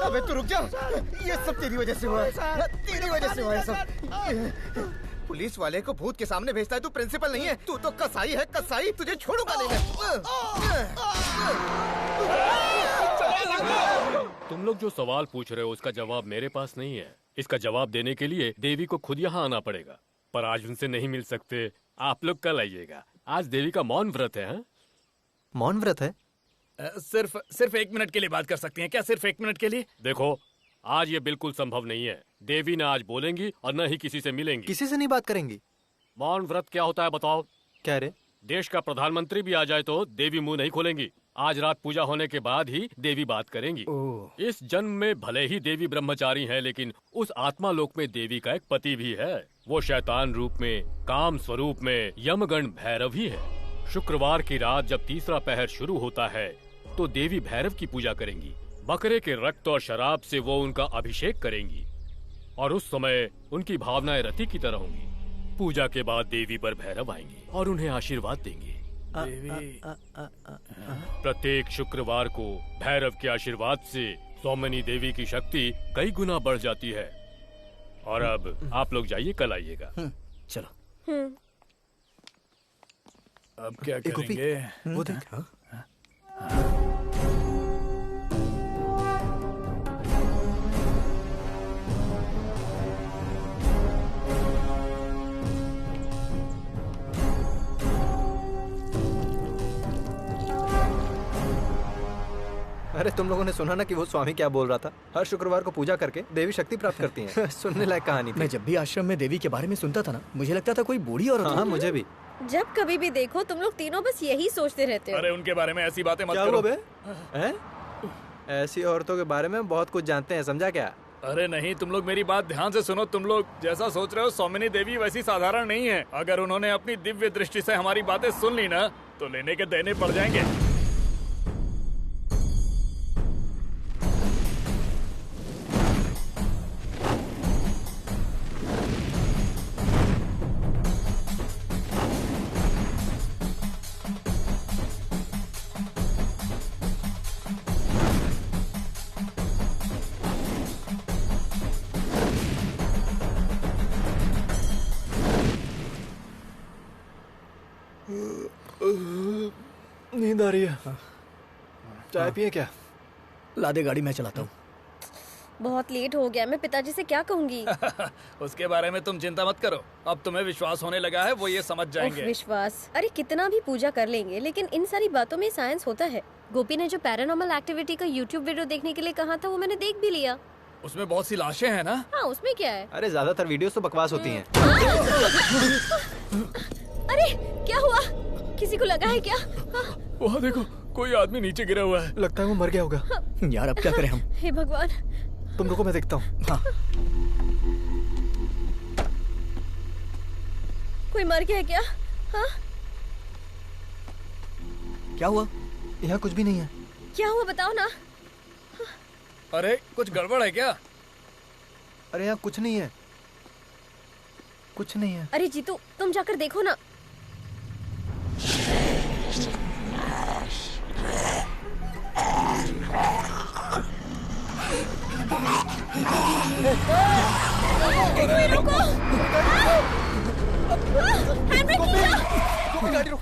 अबे तू रुक जा, ये सब तेरी वजह से हुआ है। तेरी वजह से हुआ है सब। पुलिस वाले को भूत के सामने भेजता है, तू प्रिंसिपल नहीं है। तू तो कसाई है, कसाई। तुझे छोड़ूंगा नहीं मैं। तुम लोग जो सवाल पूछ रहे हो उसका जवाब मेरे पास नहीं है। इसका जवाब देने के लिए देवी को खुद यहाँ आना पड़ेगा, पर आज उनसे नहीं मिल सकते। आप लोग कल आइएगा। आज देवी का मौन व्रत है। मौन व्रत है? सिर्फ 1 मिनट के लिए बात कर सकती हैं क्या? सिर्फ 1 मिनट के लिए? देखो, आज ये बिल्कुल संभव नहीं है। देवी न आज बोलेंगी और न ही किसी से मिलेंगी। किसी से नहीं बात करेंगी? मौन व्रत क्या होता है बताओ? क्या रे? देश का प्रधानमंत्री भी आ जाए तो देवी मुंह नहीं खोलेंगी। आज रात पूजा होने के बाद ही देवी बात करेंगी। इस जन्म में भले ही देवी ब्रह्मचारी हैं, लेकिन उस आत्मा लोक में देवी का एक पति भी है। वो शैतान रूप में, काम स्वरूप में यमगण भैरव ही है। शुक्रवार की रात जब तीसरा पहर शुरू होता है तो देवी भैरव की पूजा करेंगी। बकरे के रक्त और शराब से वो उनका अभिषेक करेंगी और उस समय उनकी भावनाएं रति की तरह होंगी। पूजा के बाद देवी पर भैरव आएंगे और उन्हें आशीर्वाद देंगे। प्रत्येक शुक्रवार को भैरव के आशीर्वाद से सौमनी देवी की शक्ति कई गुना बढ़ जाती है। और अब आप लोग जाइए, कल आइएगा। चलो। अब क्या करेंगे? वो देख। अरे तुम लोगों ने सुना ना कि वो स्वामी क्या बोल रहा था? हर शुक्रवार को पूजा करके देवी शक्ति प्राप्त करती हैं। सुनने लायक कहानी थी। मैं जब भी आश्रम में देवी के बारे में सुनता था ना, मुझे लगता था कोई बूढ़ी औरत। हाँ, मुझे भी। जब कभी भी देखो तुम लोग तीनों बस यही सोचते रहते हो। अरे उनके बारे में ऐसी बातें मत क्या करो। हुआ बे? हैं? ऐसी औरतों के बारे में बहुत कुछ जानते हैं, समझा क्या? अरे नहीं, तुम लोग मेरी बात ध्यान से सुनो। तुम लोग जैसा सोच रहे हो, सौमिनी देवी वैसी साधारण नहीं है। अगर उन्होंने अपनी दिव्य दृष्टि से हमारी बातें सुन ली ना, तो लेने के देने पड़ जाएंगे। नींद आ रही है। चाय पिए क्या? ला दे गाड़ी, मैं चलाता हूँ। बहुत लेट हो गया, मैं पिताजी से क्या कहूँगी? उसके बारे में तुम चिंता मत करो, अब तुम्हें विश्वास होने लगा है, वो ये समझ जाएंगे। विश्वास? अरे कितना भी पूजा कर लेंगे, लेकिन इन सारी बातों में साइंस होता है। गोपी ने जो पैरानॉर्मल एक्टिविटी का यूट्यूब वीडियो देखने के लिए कहा था, वो मैंने देख भी लिया। उसमें बहुत सी लाशें हैं ना? हाँ, उसमें क्या है? अरे ज्यादातर वीडियोस तो बकवास होती हैं। अरे क्या हुआ? किसी को लगा है क्या? वहाँ देखो, कोई आदमी नीचे गिरा हुआ है। लगता है वो मर गया होगा। यार अब क्या करें हम? हे भगवान। तुम रुको, मैं देखता हूँ। हाँ। कोई मर गया है क्या? हाँ? क्या हुआ? यहाँ कुछ भी नहीं है। क्या हुआ बताओ ना। अरे कुछ गड़बड़ है क्या? अरे यहाँ कुछ नहीं है, कुछ नहीं है। अरे जीतू, तुम जाकर देखो ना। रुको। हैंडब्रेक खींचो। गाड़ी रोक।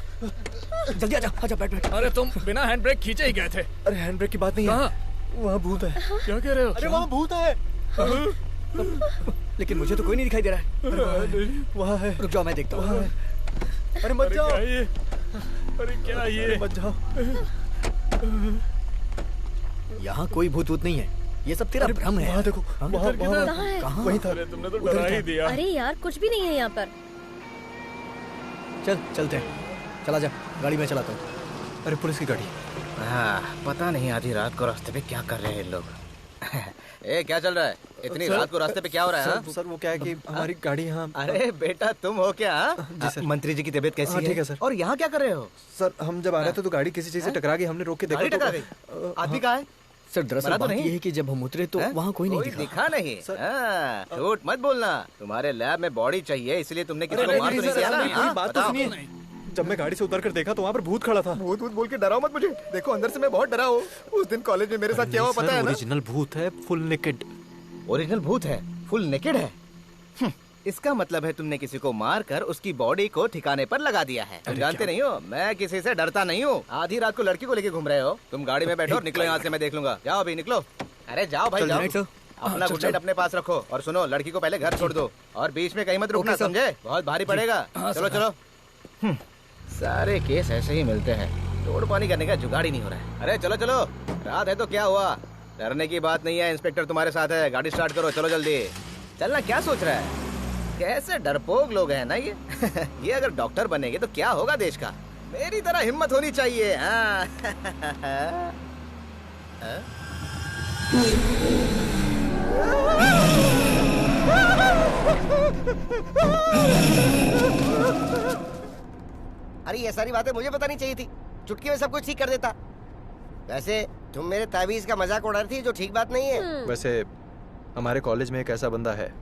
जल्दी आजा, आजा, बैठ बैठ। अरे तुम बिना हैंड ब्रेक खींचे ही गए थे। अरे हैंड ब्रेक की बात नहीं है, वहाँ भूत है। क्या कह रहे हो? अरे वहाँ भूत है। लेकिन मुझे तो कोई नहीं दिखाई दे रहा है। वहाँ है। रुक जाओ, मैं देखता हूँ। अरे मत जाओ। अरे क्या ये? मत जाओ। यहाँ कोई भूत वूत नहीं है, ये सब तेरा भ्रम है। वहाँ देखो, वहाँ कहाँ है? कहाँ? वहीं था। अरे तुमने तो डरा ही दिया। अरे यार, कुछ भी नहीं है यहाँ पर। चल चलते हैं, चला जा, गाड़ी में चलाता हूँ। अरे पुलिस की गाड़ी। हाँ, पता नहीं आधी रात को रास्ते पे क्या कर रहे हैं लोग। ए, क्या चल रहा है? इतनी रात को रास्ते पे क्या हो रहा है? सर वो क्या है कि हमारी गाड़ी यहाँ। अरे बेटा, तुम हो क्या? जी सर। मंत्री जी की तबीयत कैसी है? ठीक है सर। और यहाँ क्या कर रहे हो? सर हम जब आ रहे थे तो गाड़ी किसी चीज से टकरा गई, हमने रोक के देखा गाड़ी तो टकरा गई? आदमी कहाँ है? सर दरअसल बात ये है कि जब हम उतरे तो वहाँ कोई नहीं दिखा नहीं। झूठ मत बोलना, तुम्हारे लैब में बॉडी चाहिए, इसलिए तुमने किसी को मार तो नहीं दिया ना? बात तो सुनिए। जब मैं गाड़ी से उतर कर देखा तो वहाँ पर भूत खड़ा था। भूत भूत बोल के डराओ मत मुझे। देखो अंदर से मैं बहुत डरा हूँ। उस दिन कॉलेज में मेरे साथ क्या हुआ पता है ना? ओरिजिनल भूत है, फुल नेकेड। ओरिजिनल भूत है, फुल नेकेड है। इसका मतलब है तुमने किसी को मार कर उसकी बॉडी को ठिकाने पर लगा दिया है। तुम जानते नहीं हो, मैं किसी से डरता नहीं हूँ। आधी रात को लड़की को लेके घूम रहे हो। तुम गाड़ी में बैठो और निकलो यहाँ से, मैं देख लूंगा। जाओ अभी निकलो। अरे जाओ भाई जाओ। अपना गुड अपने पास रखो और सुनो, लड़की को पहले घर छोड़ दो और बीच में कहीं मत रुकना, समझे? बहुत भारी पड़ेगा। चलो चलो। सारे केस ऐसे ही मिलते हैं, तोड़ पानी करने का जुगाड़ ही नहीं हो रहा है। अरे चलो चलो, रात है तो क्या हुआ, डरने की बात नहीं है। इंस्पेक्टर तुम्हारे साथ है, गाड़ी स्टार्ट करो, चलो जल्दी। चलना, क्या सोच रहा है? कैसे डरपोक लोग हैं ना ये। ये अगर डॉक्टर बनेंगे तो क्या होगा देश का। मेरी तरह हिम्मत होनी चाहिए। हाँ। अरे ये सारी बातें मुझे पता नहीं चाहिए थी, चुटकी में सब कुछ ठीक कर देता। वैसे तुम मेरे ताबीज का मजाक उड़ा रही थी, जो ठीक बात नहीं है। वैसे हमारे कॉलेज में एक ऐसा बंदा है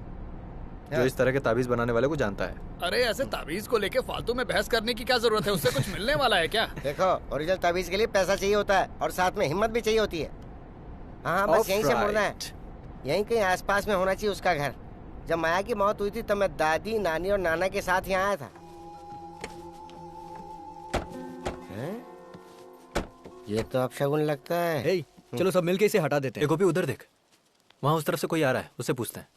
जो इस तरह के ताबीज बनाने वाले को जानता है। अरे ऐसे ताबीज को लेके फालतू में बहस करने की क्या जरूरत है? उससे कुछ मिलने वाला है क्या? देखो, ओरिजिनल ताबीज के लिए पैसा चाहिए होता है और साथ में हिम्मत भी चाहिए होती है। हाँ, बस यहीं से मुड़ना है। यहीं कहीं आसपास में होना चाहिए उसका घर। जब माया की मौत हुई थी तब मैं दादी, नानी और नाना के साथ यहाँ आया था। ये तो अपशगुन लगता है। चलो सब मिलके इसे हटा देते हैं। गोपी उधर देख, वहाँ उस तरफ से कोई आ रहा है, उससे पूछते हैं।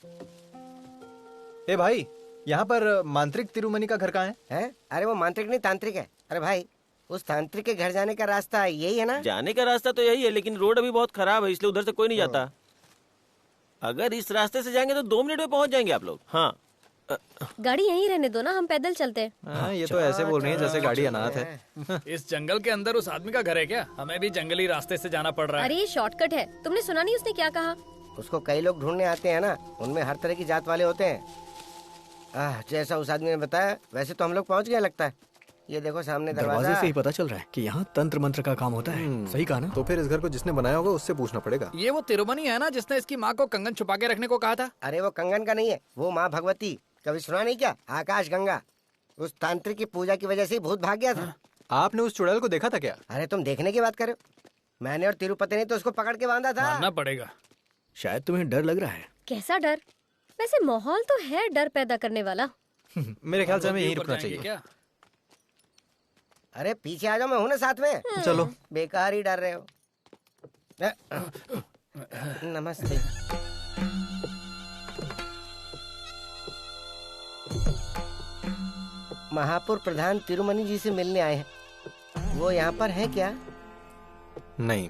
ए भाई, यहाँ पर मांत्रिक तिरुमनी का घर कहाँ है? अरे वो मांत्रिक नहीं, तांत्रिक है। अरे भाई, उस तांत्रिक के घर जाने का रास्ता यही है ना? जाने का रास्ता तो यही है, लेकिन रोड अभी बहुत खराब है, इसलिए उधर से कोई नहीं जाता। अगर इस रास्ते से जाएंगे तो 2 मिनट में पहुंच जाएंगे आप लोग। हाँ, गाड़ी यहीं रहने दो ना, हम पैदल चलते हैं। ये तो ऐसे बोल रही है जैसे गाड़ी अनाथ है। इस जंगल के अंदर उस आदमी का घर है क्या? हमें भी जंगली रास्ते से जाना पड़ रहा है। अरे ये शॉर्टकट है, तुमने सुना नहीं उसने क्या कहा? उसको कई लोग ढूंढने आते हैं ना, उनमें हर तरह की जात वाले होते हैं। जैसा उस आदमी ने बताया वैसे तो हम लोग पहुंच गए लगता है। ये देखो सामने दरवाजे से ही पता चल रहा है कि यहाँ तंत्र मंत्र का काम होता है। सही कहा ना? तो फिर इस घर को जिसने बनाया होगा उससे पूछना पड़ेगा। ये वो तिरुमनी है ना जिसने इसकी माँ को कंगन छुपा के रखने को कहा था? अरे वो कंगन का नहीं है, वो माँ भगवती। कभी सुना नहीं क्या? आकाश गंगा। उस तांत्रिक की पूजा की वजह से भूत भाग गया था। आपने उस चुड़ैल को देखा था क्या? अरे तुम देखने की बात करो, मैंने और तिरुपति ने तो उसको पकड़ के बांधा था। मानना पड़ेगा। शायद तुम्हें डर लग रहा है। कैसा डर? वैसे माहौल तो है डर पैदा करने वाला। मेरे ख्याल से हमें यहीं रुकना चाहिए। क्या? अरे पीछे आ जाओ, मैं हूं ना साथ में। चलो। बेकार ही डर रहे हो। नमस्ते। महापुर प्रधान तिरुमनी जी से मिलने आए हैं। वो यहाँ पर हैं क्या? नहीं,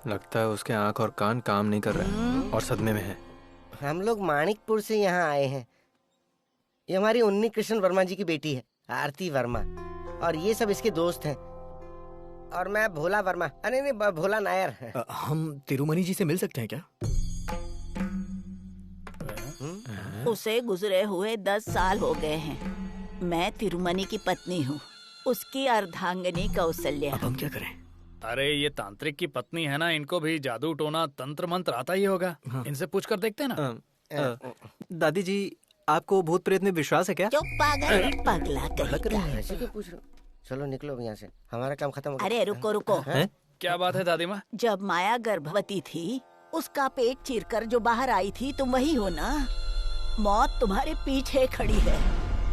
लगता है उसके आंख और कान काम नहीं कर रहे और सदमे में है। हम लोग माणिकपुर से यहाँ आए हैं। ये हमारी उन्नी कृष्ण वर्मा जी की बेटी है, आरती वर्मा, और ये सब इसके दोस्त हैं। और मैं भोला वर्मा, अरे नहीं, भोला नायर। हम तिरुमनी जी से मिल सकते हैं क्या? उसे गुजरे हुए 10 साल हो गए हैं। मैं तिरुमनी की पत्नी हूँ, उसकी अर्धांगिनी कौशल्या। अब हम क्या करें? अरे ये तांत्रिक की पत्नी है ना, इनको भी जादू टोना तंत्र मंत्र आता ही होगा। इनसे पूछ कर देखते हैं ना। दादी जी, आपको भूत प्रेत में विश्वास है क्या? चुप पागल, पगला ऐसे क्यों पूछ रहे हो? चलो निकलो अब यहाँ से, हमारा काम खत्म हो गया। अरे रुको रुको। क्या बात है दादी माँ? जब माया गर्भवती थी, उसका पेट चीरकर जो बाहर आई थी, तुम वही हो ना? मौत तुम्हारे पीछे खड़ी है।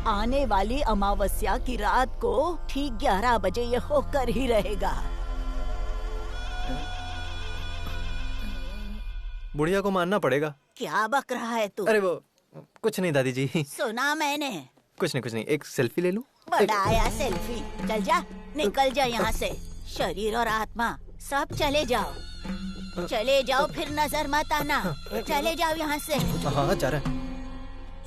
आने वाली अमावस्या की रात को ठीक 11 बजे ये होकर ही रहेगा। बुढ़िया को मानना पड़ेगा। क्या बक रहा है तू? अरे वो कुछ नहीं दादी जी। सुना मैंने। कुछ नहीं, एक सेल्फी ले लूं? बड़ा आया सेल्फी। चल जा, निकल जा यहाँ से। शरीर और आत्मा सब चले जाओ। चले जाओ, फिर नजर मत आना। चले जाओ यहाँ से। हाँ, जा रहा है।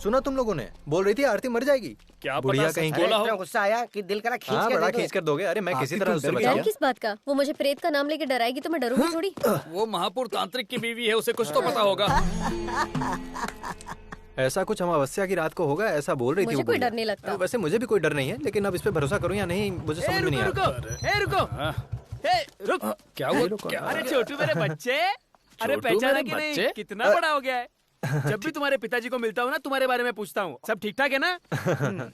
सुना तुम लोगों ने? बोल रही थी आरती मर जाएगी। क्या बुढ़िया कहीं इतना गुस्सा आया कि दिल करा खींच हाँ, कर बड़ा दे दूं। खींच कर दोगे। अरे मैं किसी तरह उससे डर किस बात का? वो मुझे प्रेत का नाम लेके डराएगी तो मैं डरूंगी थोड़ी। वो महापुर तांत्रिक की बीवी है, उसे कुछ तो पता होगा। ऐसा कुछ अमावस्या की रात को होगा, ऐसा बोल रही थी। मुझे कोई डर नहीं लगता। वैसे मुझे भी कोई डर नहीं है, लेकिन अब इस पे भरोसा करूं या नहीं मुझे समझ में नहीं आ रहा। रुको। क्या हुआ? अरे छोटू मेरे बच्चे, अरे पहचाना कि नहीं? कितना बड़ा हो गया है। जब भी तुम्हारे पिताजी को मिलता हूँ ना, तुम्हारे बारे में पूछता हूँ। सब ठीक ठाक है ना?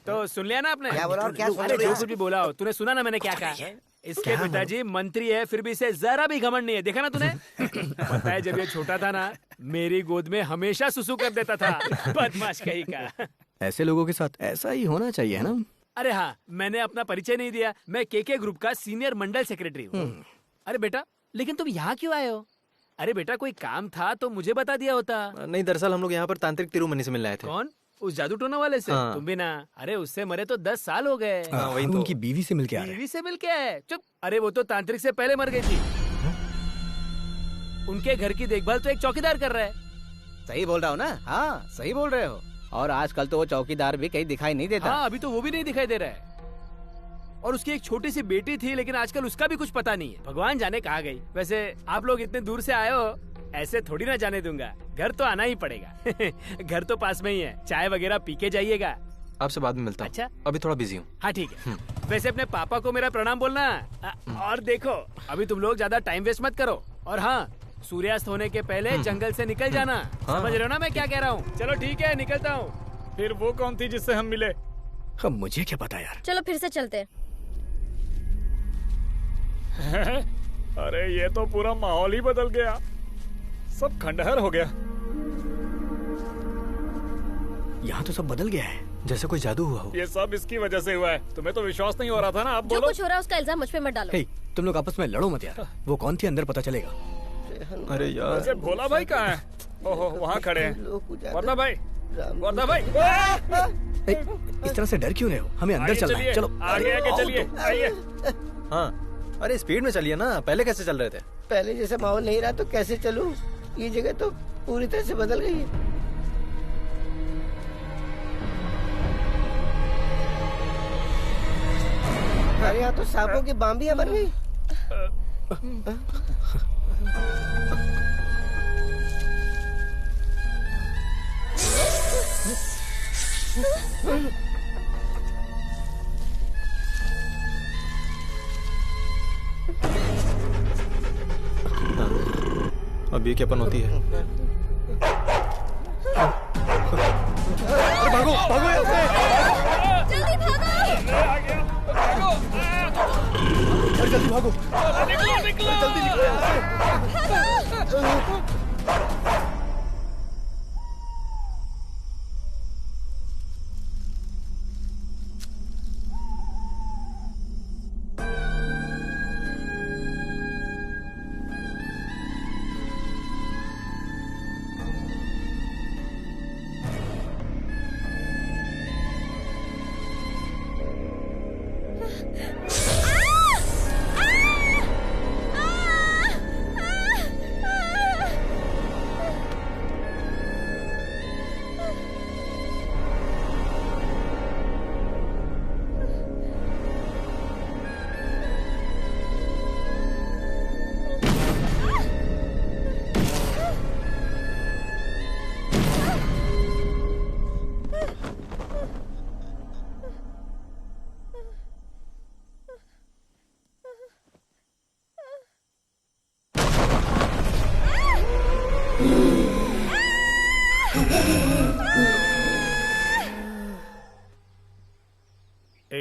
तो सुन लिया ना आपने? क्या बोला और क्या सुन अरे लिया? जो कुछ भी बोला हो, तूने सुना ना मैंने क्या कहा? इसके पिताजी मंत्री है, फिर भी इसे जरा भी घमंड नहीं है। देखा ना तूने? पता है जब ये छोटा था ना, मेरी गोद में हमेशा सुसु कर देता था। बदमाश कहीं का। ऐसे लोगों के साथ ऐसा ही होना चाहिए, है ना? अरे हाँ, मैंने अपना परिचय नहीं दिया। मैं केके ग्रुप का सीनियर मंडल सेक्रेटरी हूँ। अरे बेटा, लेकिन तुम यहाँ क्यों आए हो? अरे बेटा, कोई काम था तो मुझे बता दिया होता। नहीं, दरअसल हम लोग यहाँ पर तांत्रिक तिरुमनी से मिलने आए थे। कौन? उस जादू टोना वाले से? हाँ। तुम भी ना? अरे उससे मरे तो 10 साल हो गए। वही तो। उनकी बीवी से मिलके आ रहे हैं। बीवी से मिल के आए? चुप। अरे वो तो तांत्रिक से पहले मर गई थी। उनके घर की देखभाल तो एक चौकीदार कर रहा है। सही बोल रहा हूँ ना? हाँ, सही बोल रहे हो। और आजकल तो वो चौकीदार भी कहीं दिखाई नहीं देता। हाँ, अभी तो वो भी नहीं दिखाई दे रहा है। और उसकी एक छोटी सी बेटी थी, लेकिन आजकल उसका भी कुछ पता नहीं है। भगवान जाने कहाँ गई। वैसे आप लोग इतने दूर से आए हो, ऐसे थोड़ी ना जाने दूंगा। घर तो आना ही पड़ेगा। घर तो पास में ही है। चाय वगैरह पी के जाइएगा। आपसे बाद में मिलता हूँ। अच्छा, अभी थोड़ा बिजी हूँ। हाँ ठीक है। वैसे अपने पापा को मेरा प्रणाम बोलना। और देखो, अभी तुम लोग ज्यादा टाइम वेस्ट मत करो। और हाँ, सूर्यास्त होने के पहले जंगल से निकल जाना। समझ रहे हो ना मैं क्या कह रहा हूँ? चलो ठीक है, निकलता हूँ। फिर वो कौन थी जिससे हम मिले? अब मुझे क्या पता यार। चलो फिर से चलते हैं। अरे ये तो पूरा माहौल ही बदल गया, सब खंडहर हो गया। यहाँ तो सब बदल गया है, जैसे कोई जादू हुआ हो। ये सब इसकी वजह से हुआ है। तुम्हें तो विश्वास नहीं हो रहा था ना? आप जो बोलो। कुछ हो रहा है उसका इल्जाम मुझ पे मत डालो। हे, तुम लोग आपस में लड़ो मत यार। वो कौन थी अंदर पता चलेगा। अरे यार, वैसे भोला भाई कहाँ है? ओहो, वहाँ खड़े हैं। वर्धा भाई, वर्धा भाई। इस तरह से डर क्यों रहे हो? हमें अंदर चलना है। चलो आगे आगे चलिए, आइए। हाँ, अरे स्पीड में चलिए ना। पहले कैसे चल रहे थे? पहले जैसा माहौल नहीं रहा तो कैसे चलूं? ये जगह तो पूरी तरह से बदल गई है। अरे यहाँ तो सांपों की बाम्बियां बन गई। अब ये क्या पनौती है? भागो भागो यहाँ से! जल्दी भागो! अरे जल्दी भागो! निकलो निकलो! जल्दी निकलो यहाँ से!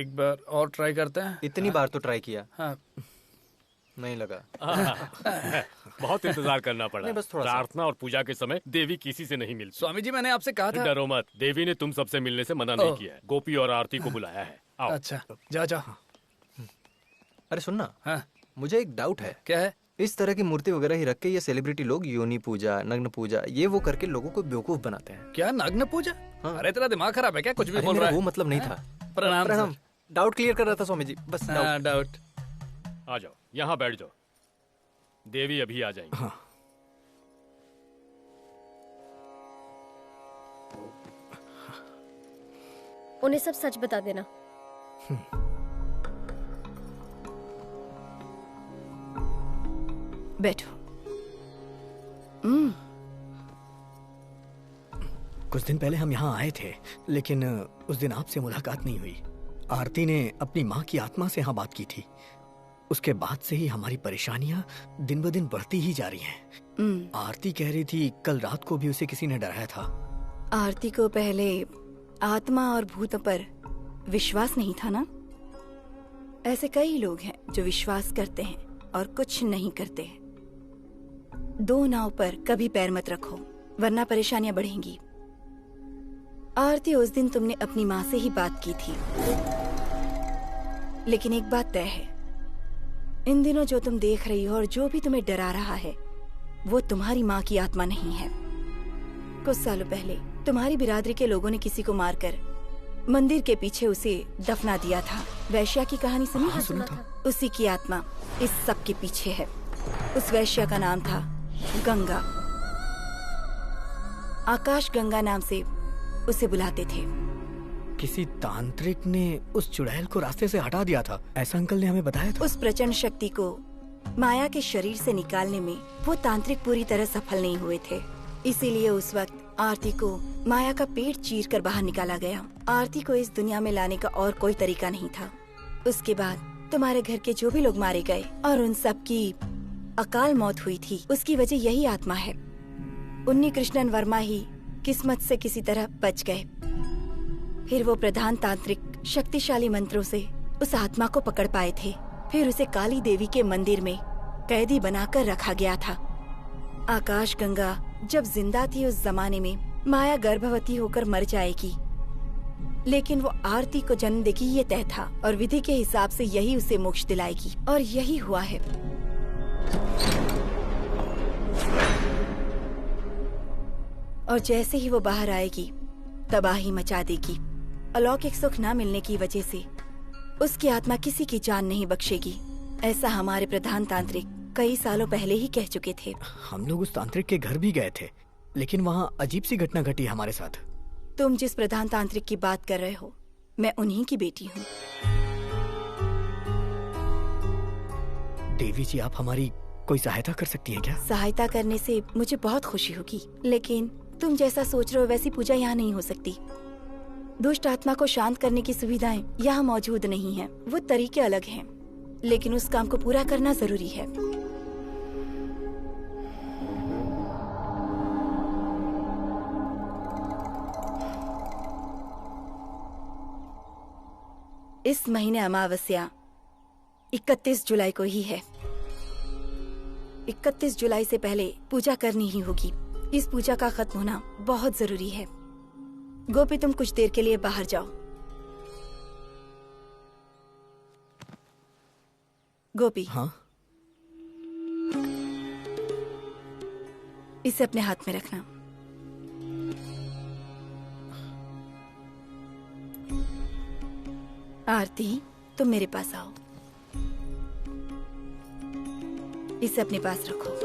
एक बार और ट्राई करते हैं। इतनी बार तो ट्राई किया, हाँ। नहीं लगा। बहुत इंतजार करना पड़ा। नहीं, बस थोड़ा सा। प्रार्थना और पूजा के समय देवी किसी से नहीं मिलती। स्वामी जी, मैंने आपसे कहा था। डरो मत, देवी ने तुम सबसे मिलने से मना नहीं किया है। गोपी और आरती को बुलाया है। आओ। अच्छा, जा जा। अरे सुनना, हाँ? मुझे एक डाउट है। क्या है? इस तरह की मूर्ति वगैरह ही रख के ये सेलिब्रिटी लोग योनि पूजा, नग्न पूजा, ये वो करके लोगों को बेवकूफ बनाते हैं। क्या नग्न पूजा? हाँ। अरे तेरा दिमाग खराब है क्या? कुछ भी अरे बोल रहा है। वो मतलब नहीं था। प्रणाम प्रणाम। डाउट क्लियर कर रहा था स्वामी जी, बस डाउट। आ जाओ, यहाँ बैठ जाओ। देवी अभी आ जाएंगी। हाँ। उन्हें सब सच बता देना। बैठो। कुछ दिन पहले हम यहाँ आए थे, लेकिन उस दिन आपसे मुलाकात नहीं हुई। आरती ने अपनी माँ की आत्मा से यहाँ बात की थी। उसके बाद से ही हमारी परेशानियां दिन ब दिन बढ़ती ही जा रही हैं। आरती कह रही थी कल रात को भी उसे किसी ने डराया था। आरती को पहले आत्मा और भूतों पर विश्वास नहीं था ना? ऐसे कई लोग हैं जो विश्वास करते हैं और कुछ नहीं करते। दो नाव पर कभी पैर मत रखो, वरना परेशानियां बढ़ेंगी। आरती, उस दिन तुमने अपनी माँ से ही बात की थी, लेकिन एक बात तय है, इन दिनों जो तुम देख रही हो और जो भी तुम्हें डरा रहा है, वो तुम्हारी माँ की आत्मा नहीं है। कुछ सालों पहले तुम्हारी बिरादरी के लोगों ने किसी को मारकर मंदिर के पीछे उसे दफना दिया था। वैश्या की कहानी सुनी? हाँ, सुना था। उसी की आत्मा इस सब के पीछे है। उस वैश्या का नाम था गंगा। आकाश गंगा नाम से उसे बुलाते थे। किसी तांत्रिक ने उस चुड़ैल को रास्ते से हटा दिया था, ऐसा अंकल ने हमें बताया था। उस प्रचंड शक्ति को माया के शरीर से निकालने में वो तांत्रिक पूरी तरह सफल नहीं हुए थे। इसीलिए उस वक्त आरती को माया का पेट चीर कर बाहर निकाला गया। आरती को इस दुनिया में लाने का और कोई तरीका नहीं था। उसके बाद तुम्हारे घर के जो भी लोग मारे गए और उन सब की अकाल मौत हुई थी, उसकी वजह यही आत्मा है। उन्नी कृष्णन वर्मा ही किस्मत से किसी तरह बच गए। फिर वो प्रधान तांत्रिक शक्तिशाली मंत्रों से उस आत्मा को पकड़ पाए थे। फिर उसे काली देवी के मंदिर में कैदी बनाकर रखा गया था। आकाश गंगा जब जिंदा थी उस जमाने में माया गर्भवती होकर मर जाएगी, लेकिन वो आरती को जन्म देगी ये तय था और विधि के हिसाब से यही उसे मोक्ष दिलाएगी, और यही हुआ है। और जैसे ही वो बाहर आएगी तबाही मचा देगी। अलौकिक सुख न मिलने की वजह से उसकी आत्मा किसी की जान नहीं बख्शेगी। ऐसा हमारे प्रधान तांत्रिक कई सालों पहले ही कह चुके थे। हम लोग उस तांत्रिक के घर भी गए थे, लेकिन वहाँ अजीब सी घटना घटी हमारे साथ। तुम जिस प्रधान तांत्रिक की बात कर रहे हो, मैं उन्हीं की बेटी हूँ। देवी जी, आप हमारी कोई सहायता कर सकती हैं क्या? सहायता करने से मुझे बहुत खुशी होगी, लेकिन तुम जैसा सोच रहे हो वैसी पूजा यहाँ नहीं हो सकती। दुष्ट आत्मा को शांत करने की सुविधाएं यहाँ मौजूद नहीं हैं। वो तरीके अलग हैं, लेकिन उस काम को पूरा करना जरूरी है। इस महीने अमावस्या 31 जुलाई को ही है। 31 जुलाई से पहले पूजा करनी ही होगी। इस पूजा का खत्म होना बहुत जरूरी है। गोपी, तुम कुछ देर के लिए बाहर जाओ। गोपी। हाँ? इसे अपने हाथ में रखना। आरती, तुम मेरे पास आओ। इसे अपने पास रखो।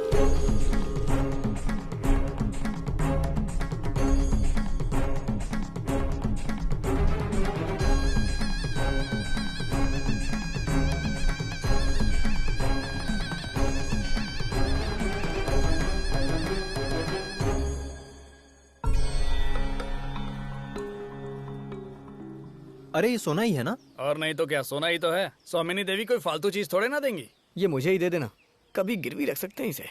अरे ये सोना ही है ना? और नहीं तो क्या, सोना ही तो है। स्वामिनी देवी कोई फालतू चीज थोड़े ना देंगी। ये मुझे ही दे देना, कभी गिरवी रख सकते हैं इसे।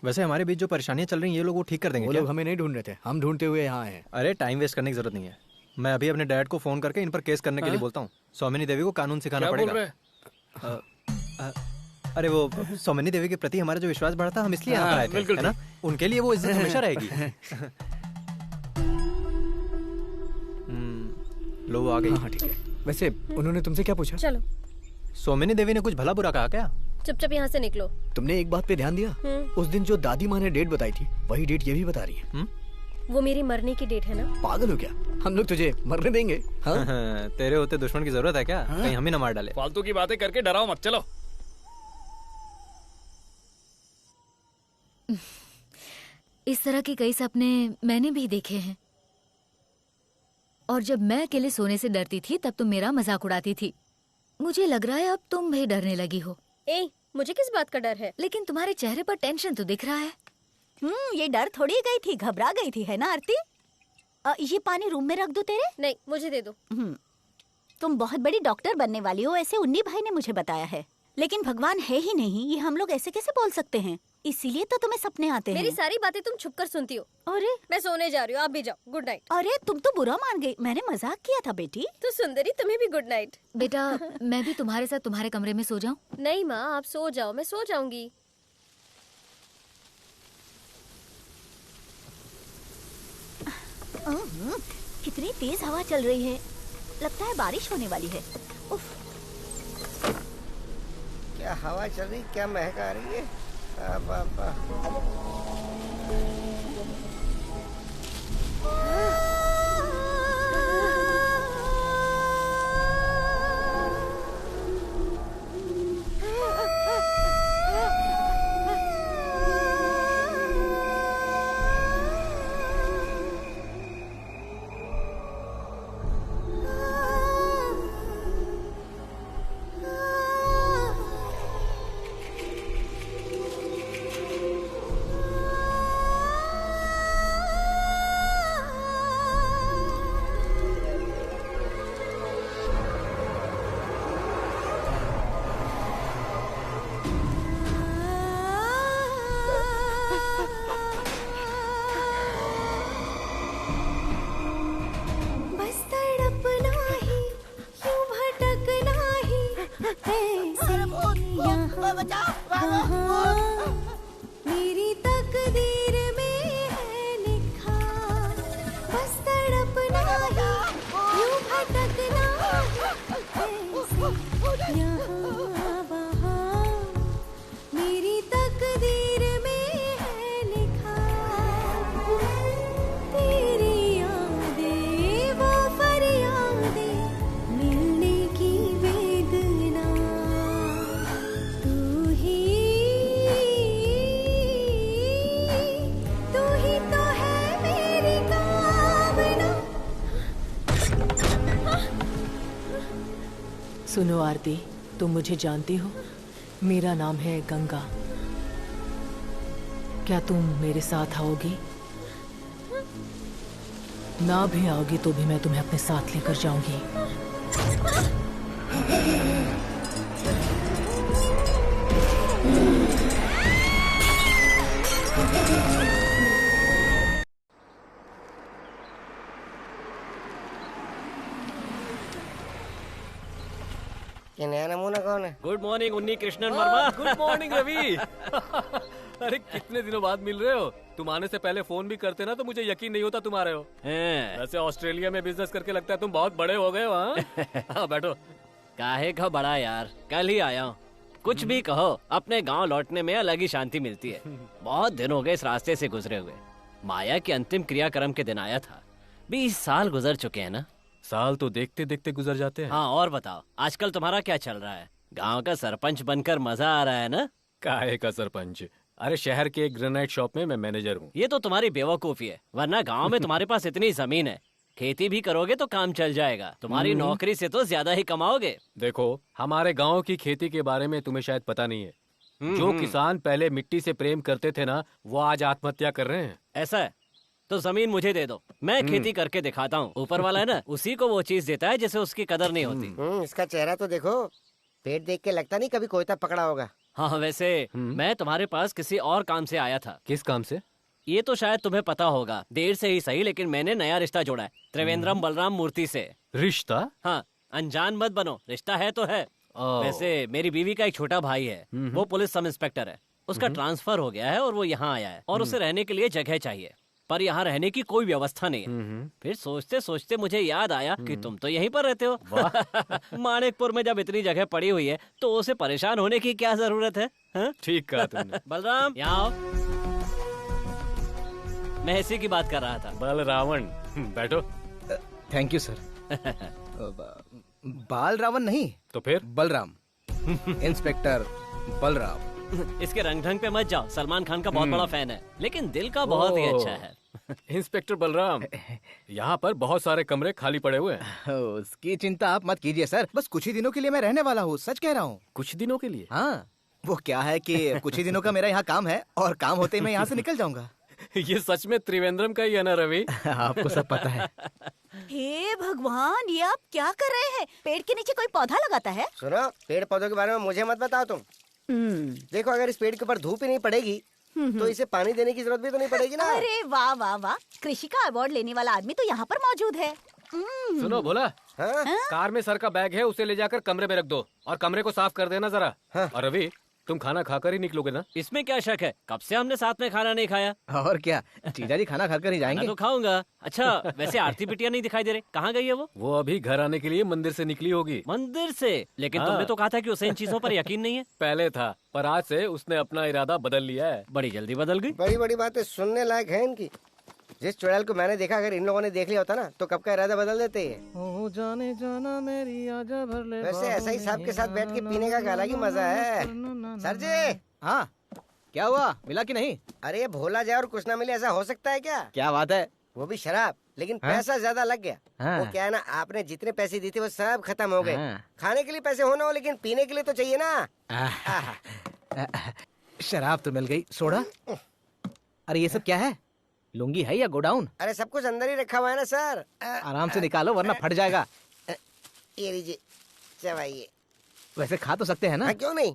वैसे हमारे बीच जो परेशानियां चल रही हैं ये लोग वो ठीक कर देंगे वो क्या? लोग हमें नहीं ढूंढ रहे थे, हम ढूंढते हुए यहाँ आए हैं। अरे टाइम वेस्ट करने की जरूरत नहीं है। मैं अभी अपने डैड को फोन करके इन पर केस करने के लिए बोलता हूँ। सौमिनी देवी को कानून सिखाना क्या बोल पड़ेगा। रहे? अरे वो सौमिनी देवी के प्रति हमारा जो विश्वास बढ़ा था, हम इसलिए यहाँ पर आए थे, बिल्कुल है ना? उनके लिए वो इज्जत हमेशा रहेगी। लो वो आ गई। हाँ ठीक है। वैसे उन्होंने तुमसे क्या पूछा? चलो सौमिनी देवी ने कुछ भला बुरा कहा क्या? चुपचाप यहाँ से निकलो। तुमने एक बात पे ध्यान दिया? उस दिन जो दादी माँ ने डेट बताई थी, वही डेट ये भी बता रही है। वो मेरी मरने की डेट है ना। पागल हो क्या? हम लोग तुझे मरने देंगे? हाँ? तेरे होते दुश्मन की जरूरत है क्या? कहीं हम ही न मार डाले। फालतू की बातें करके डराओ मत, चलो। इस तरह के कई सपने मैंने भी देखे हैं, और जब मैं अकेले सोने से डरती थी तब तुम मेरा मजाक उड़ाती थी। मुझे लग रहा है अब तुम भी डरने लगी हो। मुझे किस बात का डर है? लेकिन तुम्हारे चेहरे पर टेंशन तो दिख रहा है। ये डर थोड़ी गई थी, घबरा गई थी, है ना आरती? ये पानी रूम में रख दो तेरे? नहीं, मुझे दे दो। तुम बहुत बड़ी डॉक्टर बनने वाली हो, ऐसे उन्नी भाई ने मुझे बताया है। लेकिन भगवान है ही नहीं, ये हम लोग ऐसे कैसे बोल सकते हैं? इसीलिए तो तुम्हें सपने आते हैं। मेरी सारी बातें तुम छुप कर सुनती हो। अरे मैं सोने जा रही हूँ, आप भी जाओ। Good night. अरे तुम तो बुरा मान गई, मैंने मजाक किया था बेटी। तो सुंदरी, तुम्हें भी गुड नाइट। बेटा मैं भी तुम्हारे साथ तुम्हारे कमरे में सो जाऊं? नहीं माँ, आप सो जाओ, मैं सो जाऊंगी। कितनी तेज हवा चल रही है, लगता है बारिश होने वाली है। उफ। क्या हवा चल रही, क्या महक आ रही है। बाबा। मेरी तकदीर में है लिखा, बस तड़पना ही, यूं भटकना ऐसे यहाँ वहाँ। मेरी तकदीर में है लिखा, तेरी यादें वो फरियादें, मिलने की वेदना। तू ही तो है मेरी कामना। सुनो आरती, तुम मुझे जानती हो, मेरा नाम है गंगा। क्या तुम मेरे साथ आओगी? ना भी आओगी तो भी मैं तुम्हें अपने साथ लेकर जाऊंगी। ये नया नमूना कौन है? Good morning Unni Krishnan Varma. Good morning Ravi. अरे कितने दिनों बाद मिल रहे हो? तुम आने से पहले फोन भी करते ना तो मुझे यकीन नहीं होता तुम आ रहे हो। वैसे ऑस्ट्रेलिया में बिजनेस करके लगता है तुम बहुत बड़े हो गए हो। हाँ बैठो। काहे का बड़ा यार, कल ही आया हूँ। कुछ भी कहो, अपने गांव लौटने में अलग ही शांति मिलती है। बहुत दिन हो गए इस रास्ते से गुजरे हुए। माया के अंतिम क्रियाक्रम के दिन आया था। 20 साल गुजर चुके हैं ना। साल तो देखते देखते गुजर जाते हैं। हाँ और बताओ, आजकल तुम्हारा क्या चल रहा है? गांव का सरपंच बनकर मजा आ रहा है ना? काहे का सरपंच? अरे शहर के एक ग्रेनाइट शॉप में मैं मैनेजर हूँ। ये तो तुम्हारी बेवकूफी है, वरना गांव में तुम्हारे पास इतनी जमीन है, खेती भी करोगे तो काम चल जाएगा। तुम्हारी नौकरी से तो ज्यादा ही कमाओगे। देखो, हमारे गांव की खेती के बारे में तुम्हें शायद पता नहीं है। जो किसान पहले मिट्टी से प्रेम करते थे ना, वो आज आत्महत्या कर रहे हैं। ऐसा है तो जमीन मुझे दे दो, मैं खेती करके दिखाता हूँ। ऊपर वाला है ना, उसी को वो चीज देता है जिसे उसकी कदर नहीं होती। इसका चेहरा तो देखो, पेट देख के लगता नहीं कभी कोयता पकड़ा होगा। हाँ वैसे मैं तुम्हारे पास किसी और काम से आया था। किस काम से? ये तो शायद तुम्हें पता होगा, देर से ही सही, लेकिन मैंने नया रिश्ता जोड़ा है त्रिवेंद्रम बलराम मूर्ति से। रिश्ता? हाँ, अनजान मत बनो, रिश्ता है तो है। वैसे मेरी बीवी का एक छोटा भाई है, वो पुलिस सब इंस्पेक्टर है। उसका ट्रांसफर हो गया है और वो यहाँ आया है और उसे रहने के लिए जगह चाहिए, पर यहाँ रहने की कोई व्यवस्था नहीं है। फिर सोचते सोचते मुझे याद आया कि तुम तो यहीं पर रहते हो। मानिकपुर में जब इतनी जगह पड़ी हुई है तो उसे परेशान होने की क्या जरूरत है? ठीक कहा तुमने। बलराम यहाँ आओ, मैं इसी की बात कर रहा था। बलरावण, बैठो। Thank you sir. बाल रावण नहीं तो फिर बलराम। इंस्पेक्टर बलराम। इसके रंग ढंग पे मत जाओ, सलमान खान का बहुत बड़ा फैन है, लेकिन दिल का बहुत ही अच्छा है। इंस्पेक्टर बलराम, यहाँ पर बहुत सारे कमरे खाली पड़े हुए हैं। उसकी चिंता आप मत कीजिए सर, बस कुछ ही दिनों के लिए मैं रहने वाला हूँ, सच कह रहा हूँ। कुछ दिनों के लिए? हाँ, वो क्या है कि कुछ ही दिनों का मेरा यहाँ काम है और काम होते ही मैं यहाँ से निकल जाऊंगा। ये सच में त्रिवेंद्रम का ही है ना रवि? आपको सब पता है। हे भगवान, ये आप क्या कर रहे हैं? पेड़ के नीचे कोई पौधा लगाता है? सुनो, पेड़ पौधों के बारे में मुझे मत बताओ तुम। देखो, अगर इस पेड़ के ऊपर धूप ही नहीं पड़ेगी तो इसे पानी देने की जरूरत भी तो नहीं पड़ेगी ना। अरे वाह वाह वाह, कृषि का अवार्ड लेने वाला आदमी तो यहाँ पर मौजूद है। सुनो भोला, कार में सर का बैग है, उसे ले जाकर कमरे में रख दो और कमरे को साफ कर देना जरा। और रवि, तुम खाना खाकर ही निकलोगे ना? इसमें क्या शक है, कब से हमने साथ में खाना नहीं खाया। और क्या, जीजा जी खाना खाकर ही जाएंगे। मैं तो खाऊंगा। अच्छा, वैसे आरती बिटिया नहीं दिखाई दे रही, कहाँ गई है वो? वो अभी घर आने के लिए मंदिर से निकली होगी। मंदिर से? लेकिन तुमने तो कहा था कि उसे इन चीजों पर यकीन नहीं है। पहले था, पर आज से उसने अपना इरादा बदल लिया है। बड़ी जल्दी बदल गई। बड़ी बड़ी बातें सुनने लायक है इनकी। जिस चुड़ैल को मैंने देखा, अगर इन लोगों ने देख लिया होता ना तो कब का इरादा बदल देते हैं। जाने जाना मेरी आजा भर ले। वैसे ऐसा ही साहब के साथ बैठ के पीने का अलग ही मजा है। सर जी। हाँ, क्या हुआ, मिला कि नहीं? अरे भोला जाए और कुछ ना मिले, ऐसा हो सकता है क्या? क्या बात है? वो भी शराब, लेकिन पैसा ज्यादा लग गया। वो क्या है ना, आपने जितने पैसे दिए थे वो सब खत्म हो गए। खाने के लिए पैसे होना हो, लेकिन पीने के लिए तो चाहिए ना। शराब तो मिल गई, सोडा? अरे ये सब क्या है, लुंगी है या गोडाउन? अरे सब कुछ अंदर ही रखा हुआ है ना सर। आराम से निकालो वरना फट जाएगा। ये लीजिए, चबाइए। वैसे खा तो सकते हैं ना? क्यों नहीं,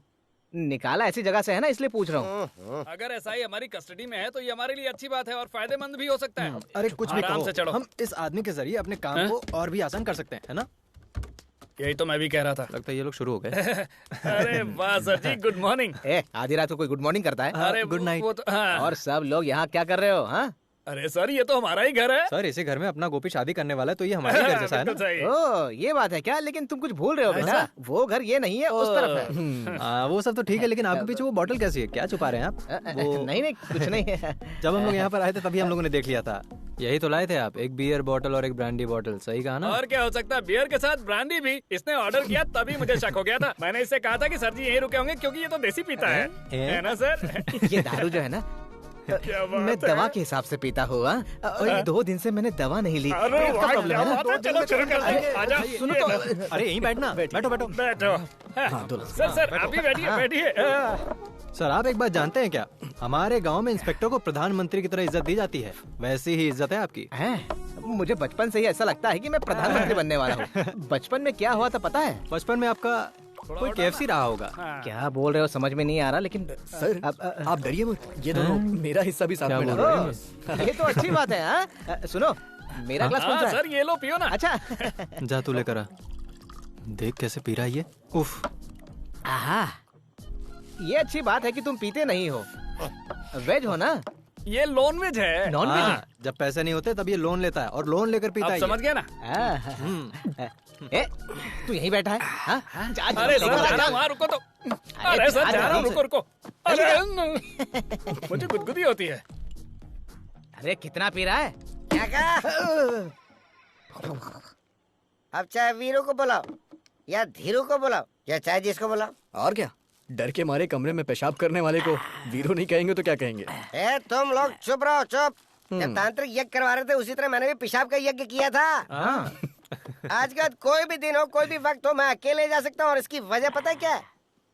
निकाला ऐसी जगह से है ना, इसलिए पूछ रहा हूँ। अगर ऐसा ही हमारी कस्टडी में है तो ये हमारे लिए अच्छी बात है और फायदेमंद भी हो सकता है। अरे कुछ भी आराम से चढ़ो। हम इस आदमी के जरिए अपने काम को और भी आसान कर सकते हैं, है ना? यही तो मैं भी कह रहा था। लगता है ये लोग शुरू हो गए। अरे वाह सर जी, गुड मॉर्निंग। आधी रात को कोई गुड मॉर्निंग करता है? अरे गुड नाइट। और सब लोग यहाँ क्या कर रहे हो? हाँ, अरे सर, ये तो हमारा ही घर है। सर, इसी घर में अपना गोपी शादी करने वाला है तो ये हमारे घर जैसा है ना। ओ, ये बात है क्या? लेकिन तुम कुछ भूल रहे हो बेटा, वो घर ये नहीं है, उस तरफ है। वो सब तो ठीक है, लेकिन आपके पीछे वो बॉटल कैसी है? क्या छुपा रहे हैं आप? नहीं कुछ नहीं है। जब हम लोग यहाँ पर आए थे तभी हम लोगों ने देख लिया था। यही तो लाए थे आप, एक बियर बॉटल और एक ब्रांडी बॉटल, सही कहा ना? और क्या हो सकता है, बियर के साथ ब्रांडी भी। इसने ऑर्डर किया तभी मुझे शक हो गया था। मैंने इससे कहा था कि सर जी यहीं रुके होंगे क्योंकि ये तो देसी पीता है ना सर? ये दारू जो है ना, मैं दवा के हिसाब से पीता हुआ, और ये 2 दिन से मैंने दवा नहीं ली। अरे चलो शुरू कर देंगे। आजा। सुनो तो, अरे यहीं बैठना, बैठो बैठो बैठो। सर आप भी बैठिए बैठिए। सर, आप एक बात जानते हैं क्या, हमारे गांव में इंस्पेक्टर को प्रधानमंत्री की तरह इज्जत दी जाती है, वैसी ही इज्जत है आपकी। मुझे बचपन से ही ऐसा लगता है कि मैं प्रधानमंत्री बनने वाला हूँ। बचपन में क्या हुआ था पता है? बचपन में आपका कोई KFC रहा होगा। क्या बोल रहे हो, समझ में नहीं आ रहा। लेकिन सर, आप डरिए मत, ये दोनों मेरा हिस्सा भी साथ में डाल रहे हैं। ये तो अच्छी बात है। हाँ, सुनो, मेरा ग्लास कौन सा है? सर ये लो, पियो ना। अच्छा जा तू लेकर आ, देख कैसे पी रहा है ये। उफ। आहा, ये अच्छी बात है कि तुम पीते नहीं हो, वेज हो ना? ये लोन वेज है। नॉन वेज है? जब पैसे नहीं होते तब ये लोन लेता है और लोन लेकर पीता है। समझ गया ना? तू यहीं बैठा है? हाँ? अरे सर जाना वहाँ, रुको तो। अरे सर जा रहा हूँ, रुको रुको। अरे मुझे गुदगुदी होती है। अरे कितना पी रहा है? क्या कहा? अब चाहे वीरू को बुलाओ या धीरू को बुलाओ या चाहे जिसको बुलाओ। और क्या, डर के मारे कमरे में पेशाब करने वाले को वीरू नहीं कहेंगे तो क्या कहेंगे? तुम लोग चुप रहो, चुप। जब तांत्रिक यज्ञ करवा रहे थे उसी तरह मैंने भी पेशाब का यज्ञ किया था। आज का कोई भी दिन हो, कोई भी वक्त हो, मैं अकेले जा सकता हूँ। और इसकी वजह पता है क्या है?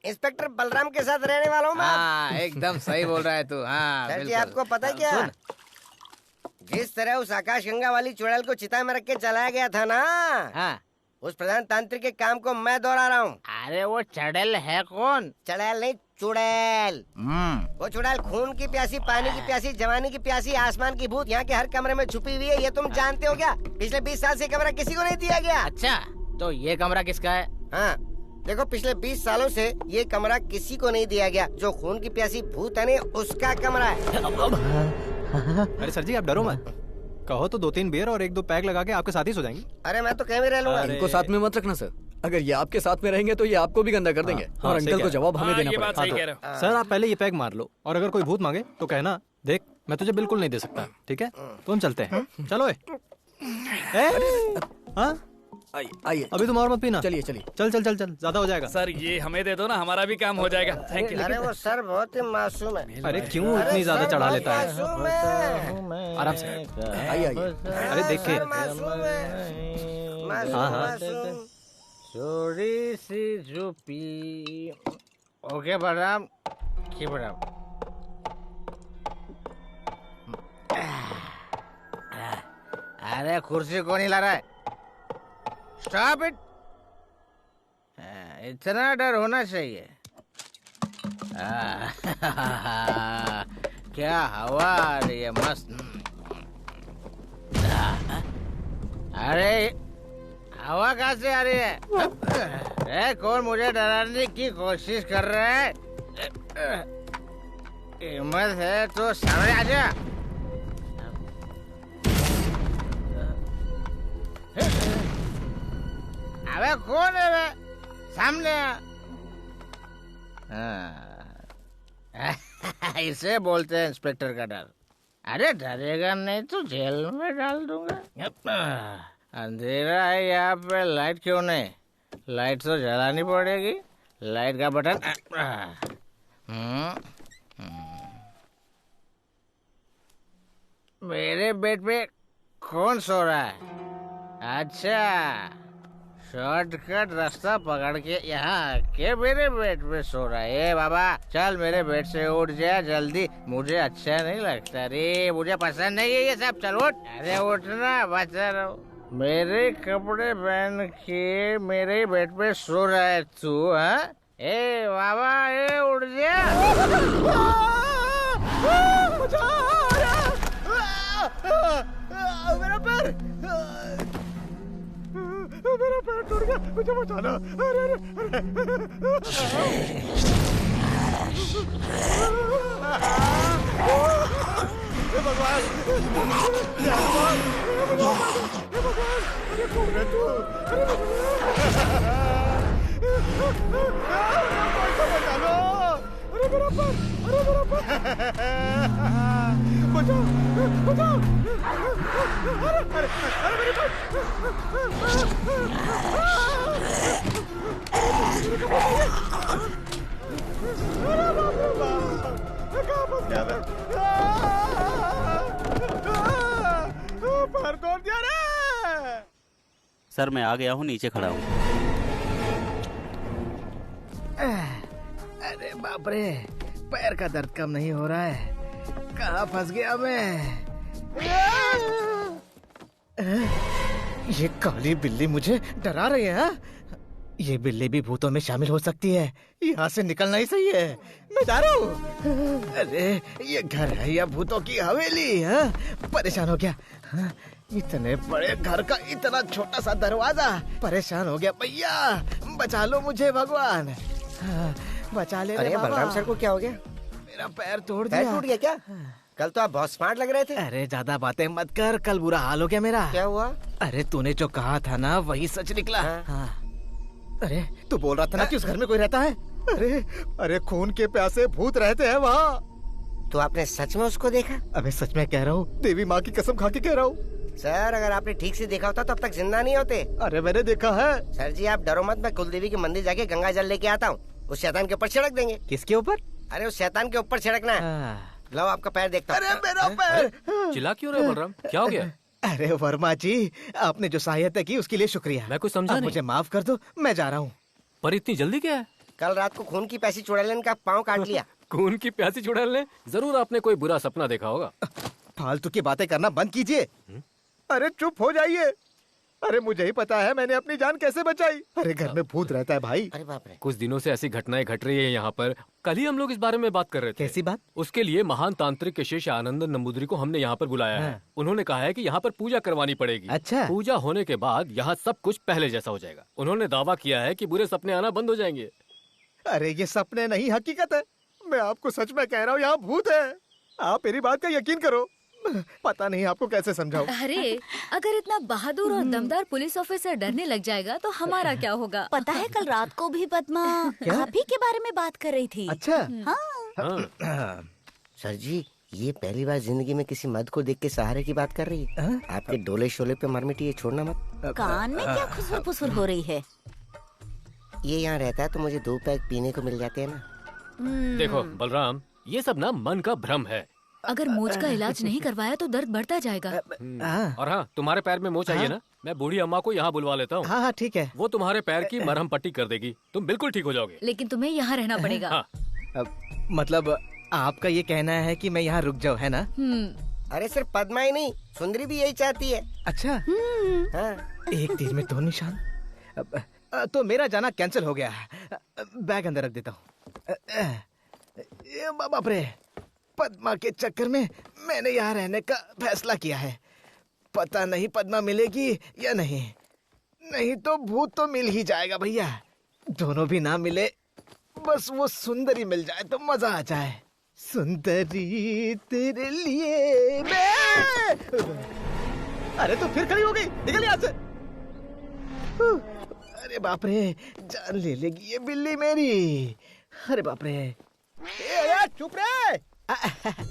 इंस्पेक्टर बलराम के साथ रहने वाला हूँ मैं। एकदम सही बोल रहा है तू। हाँ, सर जी, आपको पता है क्या, जिस तरह उस आकाश गंगा वाली चुड़ैल को चिता में रख के चलाया गया था ना, उस प्रधान तांत्रिक के काम को मैं दोहरा रहा हूँ। अरे वो चुड़ैल है कौन? चुड़ैल नहीं, चुड़ैल। वो चुड़ैल खून की प्यासी, पानी की प्यासी, जवानी की प्यासी, आसमान की भूत यहाँ के हर कमरे में छुपी हुई है। ये तुम जानते हो क्या? पिछले 20 साल से कमरा किसी को नहीं दिया गया। अच्छा, तो ये कमरा किसका है? हाँ देखो, पिछले 20 सालों से ये कमरा किसी को नहीं दिया गया। जो खून की प्यासी भूत है ना, उसका कमरा है। अरे सर जी आप डरो मत, कहो तो 2-3 बियर और 1-2 पैक लगा के आपके साथ ही सो जाएंगे। अरे मैं तो कहीं भी रह लूंगा। इनको साथ में मत रखना सर, अगर ये आपके साथ में रहेंगे तो ये आपको भी गंदा कर देंगे और अंकल को जवाब हमें देना पड़ेगा। सर आप पहले ये पैक मार लो और अगर कोई भूत मांगे तो कहना, देख मैं तुझे बिल्कुल नहीं दे सकता, ठीक है? तो हम चलते हैं, चलो। हाँ आइए, अभी तुम और मत पीना। चलिए चलिए, चल चल चल चल, ज्यादा हो जाएगा। सर ये हमें दे दो ना, हमारा भी काम हो जाएगा। Thank you. अरे वो सर बहुत ही मासूम है। अरे क्यों इतनी ज्यादा चढ़ा लेता है? मासूम है। आराम से आइए आइए। अरे देखिए, हाँ हाँ थोड़ी सी झुपी। ओके बलराम, की बलराम। अरे कुर्सी कौन हिला रहा है? Stop it. इतना डर होना चाहिए। क्या हवा आ रही है, मस्त। अरे हवा कहाँ से आ रही है? कौन मुझे डराने की कोशिश कर रहा है? हिम्मत है तो सामने आ जा। अबे कौन है बे? सामने आ। इसे बोलते हैं इंस्पेक्टर का डर। अरे डरेगा नहीं तो जेल में डाल दूंगा। अंधेरा है यहाँ पे, लाइट क्यों नहीं? लाइट तो जलानी पड़ेगी। लाइट का बटन। मेरे बेड पे कौन सो रहा है? अच्छा, शॉर्टकट रास्ता पकड़ के यहाँ के मेरे बेड पे सो रहा है। बाबा चल मेरे बेड से उठ जा जल्दी, मुझे अच्छा नहीं लगता रे, मुझे पसंद नहीं है ये सब। चल उठ। अरे उठना, बचा रहो। मेरे कपड़े पहन के मेरे बेड पे सो रहा है तू? हाँ ए बाबा, ए उठ जा। मेरा पैर, मेरा पैर टूट गया, मुझे बचाना। सर मैं आ गया हूँ, नीचे खड़ा हूँ। अरे बाप रे, पैर का दर्द कम नहीं हो रहा है। कहाँ फंस गया मैं? ये काली बिल्ली मुझे डरा रही है। ये बिल्ली भी भूतों में शामिल हो सकती है। यहाँ से निकलना ही सही है। मैं जा रहा हूँ। अरे ये घर है या भूतों की हवेली है? परेशान हो गया। इतने बड़े घर का इतना छोटा सा दरवाजा। परेशान हो गया भैया, बचा लो मुझे भगवान, बचा ले। अरे बलराम सर को क्या हो गया? मेरा पैर तोड़ पैर दिया। टूट गया क्या? कल तो आप बहुत स्मार्ट लग रहे थे। अरे ज्यादा बातें मत कर, कल बुरा हाल हो गया मेरा। क्या हुआ? अरे तूने जो कहा था ना वही सच निकला। हाँ। अरे तू बोल रहा था ना कि उस घर में कोई रहता है। अरे खून के प्यासे भूत रहते हैं वहाँ। तो आपने सच में उसको देखा? अबे सच में कह रहा हूँ, देवी माँ की कसम खा के कह रहा हूँ। सर अगर आपने ठीक से देखा होता तो अब तक जिंदा नहीं होते। अरे मैंने देखा है। सर जी आप डरो मत, मैं कुलदेवी के मंदिर जाके गंगा जल लेके आता हूँ। उस शैतान के ऊपर छिड़क देंगे। किसके ऊपर? अरे उस शैतान के ऊपर छिड़कना है। लो आपका पैर देखता हूँ। अरे मेरा पैर। चिल्ला क्यों रहे हो बलराम? क्या हो गया? अरे वर्मा जी, आपने जो सहायता की उसके लिए शुक्रिया। मैं कुछ समझा नहीं। मुझे माफ कर दो, मैं जा रहा हूँ। पर इतनी जल्दी क्या है? कल रात को खून की प्यासी चुड़ैल का पाँव काट लिया। खून की प्यासी चुड़ैल ने? जरूर आपने कोई बुरा सपना देखा होगा। फालतू की बातें करना बंद कीजिए। अरे चुप हो जाइए। अरे मुझे ही पता है मैंने अपनी जान कैसे बचाई। अरे घर में भूत रहता है भाई। अरे बाप रे। कुछ दिनों से ऐसी घटनाएं घट रही है यहाँ पर। कल ही हम लोग इस बारे में बात कर रहे थे। कैसी बात? उसके लिए महान तांत्रिक केशेश आनंद नंबूदरी को हमने यहाँ पर बुलाया है। उन्होंने कहा है कि यहाँ पर पूजा करवानी पड़ेगी। अच्छा। पूजा होने के बाद यहाँ सब कुछ पहले जैसा हो जाएगा। उन्होंने दावा किया है कि बुरे सपने आना बंद हो जाएंगे। अरे ये सपने नहीं हकीकत है। मैं आपको सच में कह रहा हूँ, यहाँ भूत है। आप मेरी बात का यकीन करो। पता नहीं आपको कैसे समझाऊं। अरे अगर इतना बहादुर और दमदार पुलिस ऑफिसर डरने लग जाएगा तो हमारा क्या होगा? पता है कल रात को भी पद्मा आप ही के बारे में बात कर रही थी। अच्छा। हाँ। सर जी, ये पहली बार जिंदगी में किसी मर्द को देख के सहारे की बात कर रही है। आपके डोले शोले पे मरमिटी ये छोड़ना मत। कान में क्या खुसुर फुसुर हो रही है? ये यहाँ रहता है तो मुझे 2 पैक पीने को मिल जाते हैं ना। देखो बलराम, ये सब ना मन का भ्रम है। अगर मोच का इलाज नहीं करवाया तो दर्द बढ़ता जाएगा। और हाँ, तुम्हारे पैर में मोच चाहिए ना, मैं बूढ़ी अम्मा को यहाँ बुलवा लेता हूँ। हाँ ठीक है। वो तुम्हारे पैर की मरहम पट्टी कर देगी, तुम बिल्कुल ठीक हो जाओगे। लेकिन तुम्हें यहाँ रहना पड़ेगा। हाँ। मतलब आपका ये कहना है कि मैं यहाँ रुक जाऊँ, है ना? अरे सिर्फ पद्मा ही नहीं, सुंदरी भी यही चाहती है। अच्छा। हाँ। एक तीर में 2 निशान। तो मेरा जाना कैंसिल हो गया। बैग अंदर रख देता हूँ। बाप रे, पद्मा के चक्कर में मैंने यहाँ रहने का फैसला किया है। पता नहीं पद्मा मिलेगी या नहीं। नहीं तो भूत तो मिल ही जाएगा भैया। दोनों भी ना मिले, बस वो सुंदरी मिल जाए तो मजा आ जाए। सुंदरी तेरे लिए मैं। अरे तो फिर खड़ी हो गई, निकल यहाँ से। अरे बाप रे, जान ले लेगी ये बिल्ली मेरी। अरे बाप रे। यार चुप रे।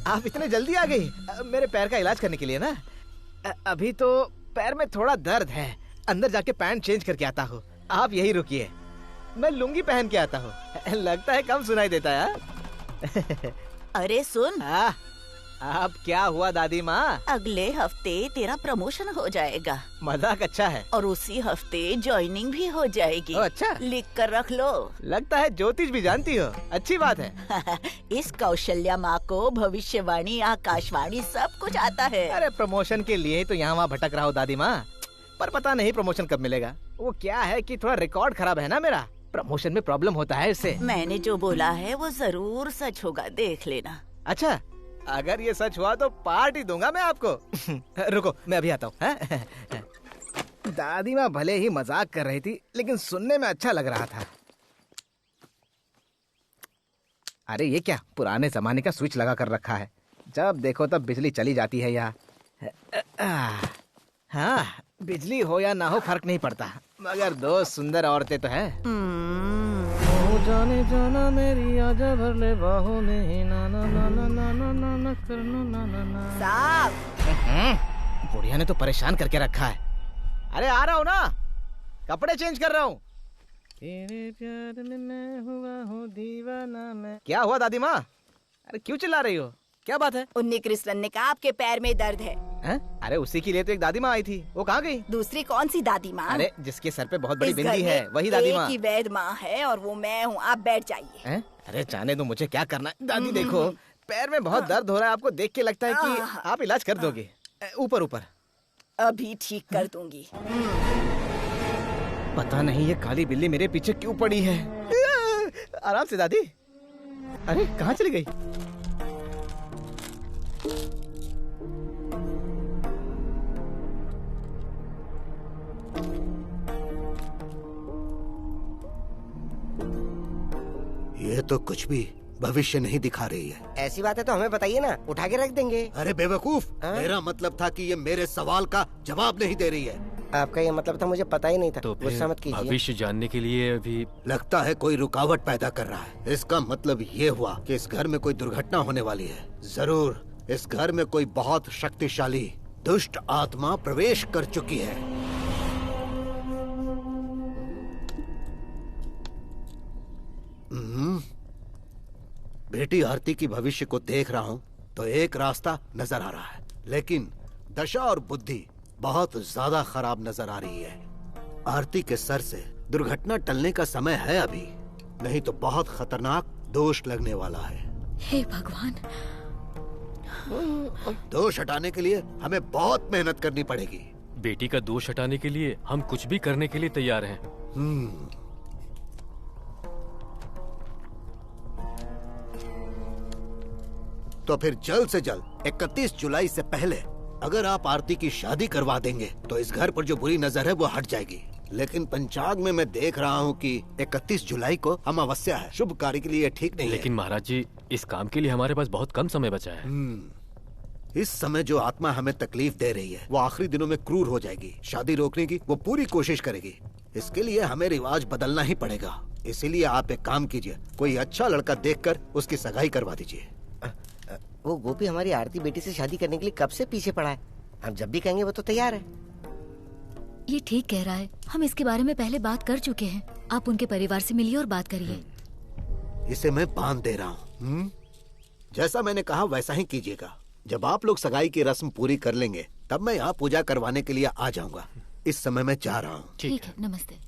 आप इतने जल्दी आ गई मेरे पैर का इलाज करने के लिए ना? अभी तो पैर में थोड़ा दर्द है, अंदर जाके पैंट चेंज करके आता हूँ। आप यही रुकिए, मैं लुंगी पहन के आता हूँ। लगता है कम सुनाई देता है। अरे सुन। आप क्या हुआ दादी माँ? अगले हफ्ते तेरा प्रमोशन हो जाएगा। मजाक अच्छा है। और उसी हफ्ते ज्वाइनिंग भी हो जाएगी। अच्छा। लिख कर रख लो। लगता है ज्योतिष भी जानती हो, अच्छी बात है। इस कौशल्या माँ को भविष्यवाणी, आकाशवाणी सब कुछ आता है। अरे प्रमोशन के लिए ही तो यहाँ वहाँ भटक रहा हूँ दादी माँ, पर पता नहीं प्रमोशन कब मिलेगा। वो क्या है कि थोड़ा रिकॉर्ड खराब है ना मेरा, प्रमोशन में प्रॉब्लम होता है इससे। मैंने जो बोला है वो जरूर सच होगा, देख लेना। अच्छा, अगर ये सच हुआ तो पार्टी दूंगा मैं आपको। रुको मैं अभी आता हूँ। दादी माँ भले ही मजाक कर रही थी, लेकिन सुनने में अच्छा लग रहा था। अरे ये क्या पुराने जमाने का स्विच लगा कर रखा है, जब देखो तब बिजली चली जाती है यहाँ। हाँ, बिजली हो या ना हो फर्क नहीं पड़ता, मगर 2 सुंदर औरतें तो है। जाने जाना मेरी आजा भर ले बाहों में, ना ना ना ना ना ना ना ना करना ना ना ना। साहब, बुढ़िया ने तो परेशान करके रखा है। अरे आ रहा हूँ ना, कपड़े चेंज कर रहा हूँ। तेरे प्यार में मैं हुआ हूँ दीवाना मैं। क्या हुआ दादी माँ? अरे क्यों चिल्ला रही हो, क्या बात है? उन्नी कृष्णन ने कहा आपके पैर में दर्द है। अरे उसी के लिए तो एक दादी माँ आई थी, वो कहाँ गई? दूसरी कौन सी दादी माँ? अरे जिसके सर पे बहुत बड़ी इस घर बिंदी है, में वही दादी माँ। एक ही वैद माँ है और वो मैं हूँ, आप बैठ जाइए। अरे जाने दो, मुझे क्या करना है। दादी देखो, पैर में बहुत दर्द हो रहा है, आपको देख के लगता है कि आप इलाज कर दोगे। ऊपर ऊपर अभी ठीक कर दूंगी। पता नहीं ये काली बिल्ली मेरे पीछे क्यों पड़ी है। आराम से दादी। अरे कहाँ चली गई? ये तो कुछ भी भविष्य नहीं दिखा रही है। ऐसी बात है तो हमें बताइए ना, उठा के रख देंगे। अरे बेवकूफ, मेरा मतलब था कि ये मेरे सवाल का जवाब नहीं दे रही है। आपका ये मतलब था, मुझे पता ही नहीं था। तो गुस्सा मत कीजिए। भविष्य जानने के लिए अभी लगता है कोई रुकावट पैदा कर रहा है। इसका मतलब ये हुआ कि इस घर में कोई दुर्घटना होने वाली है। जरूर इस घर में कोई बहुत शक्तिशाली दुष्ट आत्मा प्रवेश कर चुकी है। बेटी आरती की भविष्य को देख रहा हूँ तो एक रास्ता नजर आ रहा है, लेकिन दशा और बुद्धि बहुत ज्यादा खराब नजर आ रही है। आरती के सर से दुर्घटना टलने का समय है अभी, नहीं तो बहुत खतरनाक दोष लगने वाला है। हे भगवान, दोष हटाने के लिए हमें बहुत मेहनत करनी पड़ेगी। बेटी का दोष हटाने के लिए हम कुछ भी करने के लिए तैयार हैं। तो फिर जल्द से जल्द 31 जुलाई से पहले अगर आप आरती की शादी करवा देंगे तो इस घर पर जो बुरी नजर है वो हट जाएगी। लेकिन पंचांग में मैं देख रहा हूँ कि 31 जुलाई को अमावस्या है, शुभ कार्य के लिए ठीक नहीं लेकिन महाराज जी, इस काम के लिए हमारे पास बहुत कम समय बचा है। इस समय जो आत्मा हमें तकलीफ दे रही है वो आखिरी दिनों में क्रूर हो जाएगी। शादी रोकने की वो पूरी कोशिश करेगी। इसके लिए हमें रिवाज बदलना ही पड़ेगा। इसीलिए आप एक काम कीजिए, कोई अच्छा लड़का देखकर उसकी सगाई करवा दीजिए। वो गोपी हमारी आरती बेटी से शादी करने के लिए कब से पीछे पड़ा है। हम जब भी कहेंगे वो तो तैयार है। ये ठीक कह रहा है, हम इसके बारे में पहले बात कर चुके हैं। आप उनके परिवार से मिलिए और बात करिए। इसे मैं बांध दे रहा हूँ। जैसा मैंने कहा वैसा ही कीजिएगा। जब आप लोग सगाई की रस्म पूरी कर लेंगे तब मैं यहाँ पूजा करवाने के लिए आ जाऊंगा। इस समय मैं जा रहा हूँ। ठीक है, नमस्ते।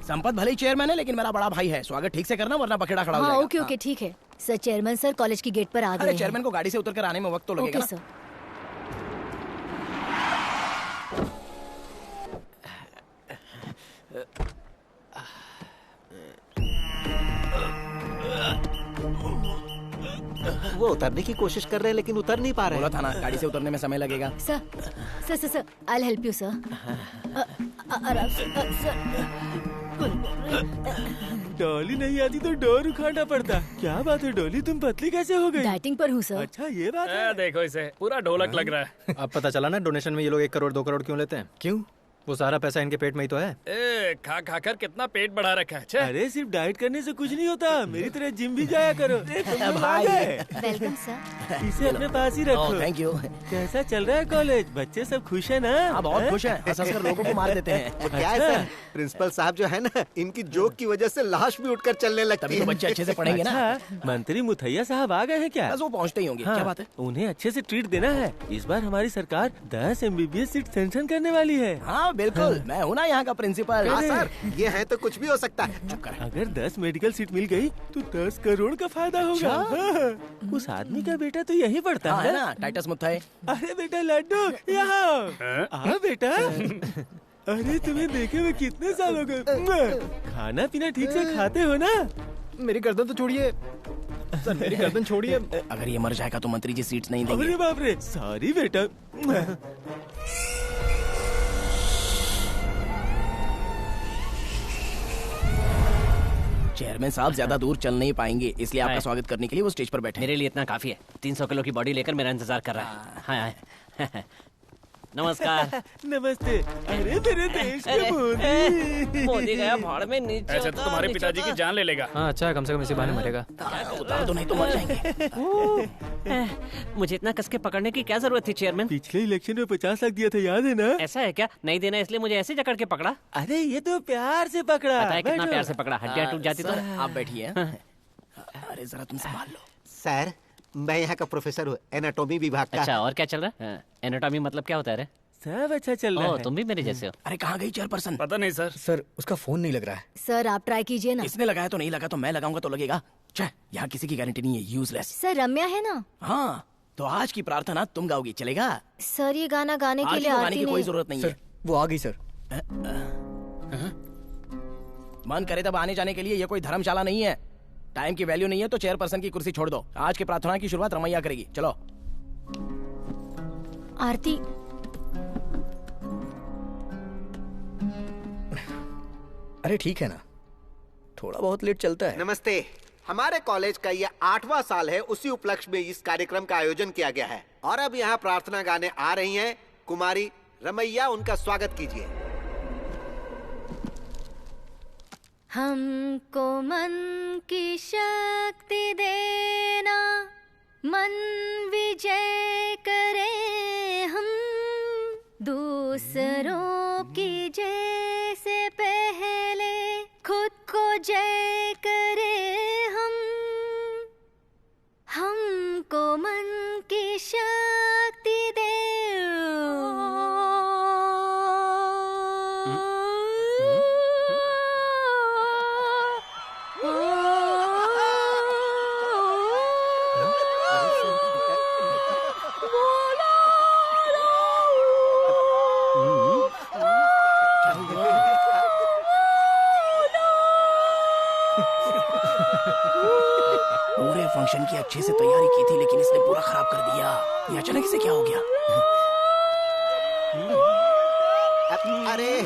संपत भले ही चेयरमैन है लेकिन मेरा बड़ा भाई है। स्वागत ठीक से करना वरना बखेड़ा खड़ा हो हाँ, जाएगा। ओके ओके ठीक है सर। चेयरमैन सर कॉलेज की गेट पर आ गए अरे हैं। चेयरमैन को गाड़ी से उतरकर आने में वक्त तो लगेगा ओके ना। सर। वो उतरने की कोशिश कर रहे हैं लेकिन उतर नहीं पा रहे। बोला था ना गाड़ी से उतरने में समय लगेगा। Sir sir sir sir I help you sir. आराम से सर। डॉली नहीं आती तो डोर उखाड़ना पड़ता। क्या बात है डॉली, तुम पतली कैसे हो गई? डाइटिंग पर हूँ सर। अच्छा ये बात है। देखो इसे पूरा ढोलक लग रहा है। अब पता चला ना डोनेशन में ये लोग 1 करोड़ 2 करोड़ क्यों लेते हैं। क्यों? वो सारा पैसा इनके पेट में ही तो है। ए, खा खा कर कितना पेट बढ़ा रखा है। छे। अरे सिर्फ डाइट करने से कुछ नहीं होता, मेरी तरह जिम भी जाया करो। Welcome sir. इसे अपने पास ही रखो। Thank you. कैसा चल रहा है कॉलेज? बच्चे सब खुश है ना? हाँ बहुत खुश है। हंसकर लोगों को मार देते हैं। वो क्या है सर, प्रिंसिपल साहब जो है ना, इनकी जोक की वजह से लाश भी उठकर चलने लगती तभी है। तो बच्चे अच्छे से पढ़ेंगे ना। मंत्री मुथैया साहब आ गए हैं क्या? बस वो पहुंचते ही होंगे। क्या बात है? उन्हें अच्छे से ट्रीट देना है। इस बार हमारी सरकार 10 MBBS सीट सैंक्शन करने वाली है। हाँ बिल्कुल, मैं हूँ ना यहाँ का प्रिंसिपल। हाँ सर, ये है तो कुछ भी हो सकता है। चुप कर। अगर 10 मेडिकल सीट मिल गई तो 10 करोड़ का फायदा होगा। हाँ। उस आदमी का बेटा तो यही पढ़ता हाँ, है है ना, टाइटस मुथाई। अरे बेटा लड्डू यहाँ आ बेटा। अरे तुम्हें देखे हुए कितने साल हो गए। खाना पीना ठीक से खाते हो ना? मेरी गर्दन तो छोड़िए सर, मेरी गर्दन छोड़िए। अगर ये मर जाएगा तो मंत्री जी सीट्स नहीं देंगे। अरे बाप रे, सॉरी बेटा। चेयरमैन साहब ज्यादा दूर चल नहीं पाएंगे, इसलिए आपका हाय। स्वागत करने के लिए वो स्टेज पर बैठे हैं। मेरे लिए इतना काफी है। 300 किलो की बॉडी लेकर मेरा इंतजार कर रहा है। हाँ हाँ। नमस्कार। नमस्ते। अरे मेरे देश के अरे, मोदी। मोदी गया भाड़ में नीचे। ऐसे तो तुम्हारे पिताजी की जान ले लेगा। हाँ अच्छा है, कम से कम इसी बहाने मरेगा। उतार दो नहीं तो मर जाएंगे। मुझे इतना कसके पकड़ने की क्या जरूरत थी चेयरमैन? पिछले इलेक्शन में 50 लाख दिया था, याद है ना? ऐसा है क्या? नहीं देना इसलिए मुझे ऐसे जकड़ के पकड़ा? अरे ये तो प्यार से पकड़ा। पता है कितना बैठो। प्यार से पकड़ा, हड्डियां टूट जाती तो। आप बैठिए। अरे जरा तुम संभाल लो। सर, मैं यहाँ का प्रोफेसर हूँ, एनाटॉमी विभाग का। अच्छा, और क्या चल रहा है? एनाटॉमी मतलब क्या होता है रे? सब अच्छा चल रहा ओह, है। तुम भी मेरे जैसे हो। अरे कहाँ गई चेयरपर्सन? पता नहीं सर। सर उसका फोन नहीं लग रहा है। सर आप ट्राई कीजिए ना। इसने लगाया तो नहीं लगा तो मैं लगाऊंगा तो लगेगा। छह, यहाँ किसी की गारंटी नहीं है, यूजलेस। सर रम्या है ना? हाँ, तो आज की प्रार्थना तुम गाओगी, चलेगा? सर ये गाना गाने के आज लिए को गाने आरती की कोई नहीं। जरूरत नहीं सर है। वो आ गई सर। मन करे तब आने जाने के लिए, ये कोई धर्मशाला नहीं है। टाइम की वैल्यू नहीं है तो चेयरपर्सन की कुर्सी छोड़ दो। आज की प्रार्थना की शुरुआत रमैया करेगी, चलो। आरती अरे ठीक है ना, थोड़ा बहुत लेट चलता है। नमस्ते। हमारे कॉलेज का ये 8वां साल है, उसी उपलक्ष्य में इस कार्यक्रम का आयोजन किया गया है। और अब यहाँ प्रार्थना गाने आ रही हैं कुमारी रमैया, उनका स्वागत कीजिए। हमको मन की शक्ति देना, मन विजय करे हम दूसरों की जय से पहले खुद को जय करे हमको मन की शक्ति दे। पूरे फंक्शन की अच्छे से तैयारी की थी लेकिन इसने पूरा खराब कर दिया। ये अचानक से क्या हो गया? अरे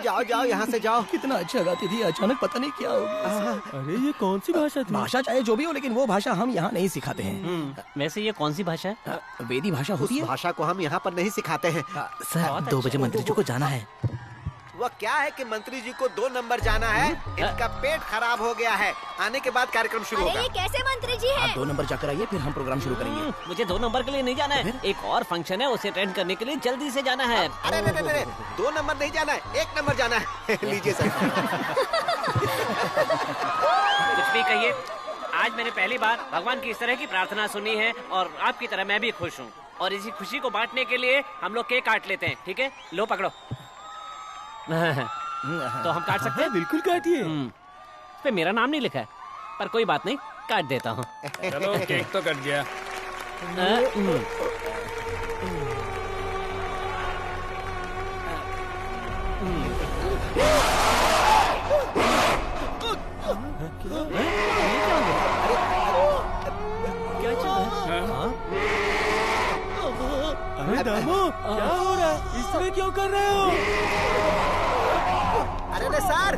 जाओ जाओ यहाँ से जाओ। कितना अच्छा गाती थी, अचानक पता नहीं क्या हो गया। अरे ये कौन सी भाषा थी? भाषा चाहे जो भी हो लेकिन वो भाषा हम यहाँ नहीं सिखाते हैं। वैसे ये कौन सी भाषा है? वेदी भाषा होती है। भाषा को हम यहाँ पर नहीं सिखाते हैं। सर 2 बजे मंत्री जी को जाना है। वो क्या है कि मंत्री जी को 2 नंबर जाना है। इनका पेट खराब हो गया है। आने के बाद कार्यक्रम शुरू होगा। ये कैसे मंत्री जी हैं? आप 2 नंबर जाकर आइए, फिर हम प्रोग्राम शुरू करेंगे। मुझे 2 नंबर के लिए नहीं जाना है, एक और फंक्शन है उसे अटेंड करने के लिए जल्दी से जाना है। अरे 2 नंबर नहीं जाना है, 1 नंबर जाना है। लीजिए सर। कुछ भी कहिए, आज मैंने पहली बार भगवान की इस तरह की प्रार्थना सुनी है और आपकी तरह मैं भी खुश हूँ। और इसी खुशी को बांटने के लिए हम लोग केक काट लेते हैं, ठीक है? लो पकड़ो। तो हम काट सकते हैं? बिल्कुल काटिए। इस पे मेरा नाम नहीं लिखा है, पर कोई बात नहीं, काट देता हूँ। चलो केक तो कट गया। अरे दामो, क्या हो रहा है? इस तरह क्यों कर रहे हो? अरे सर,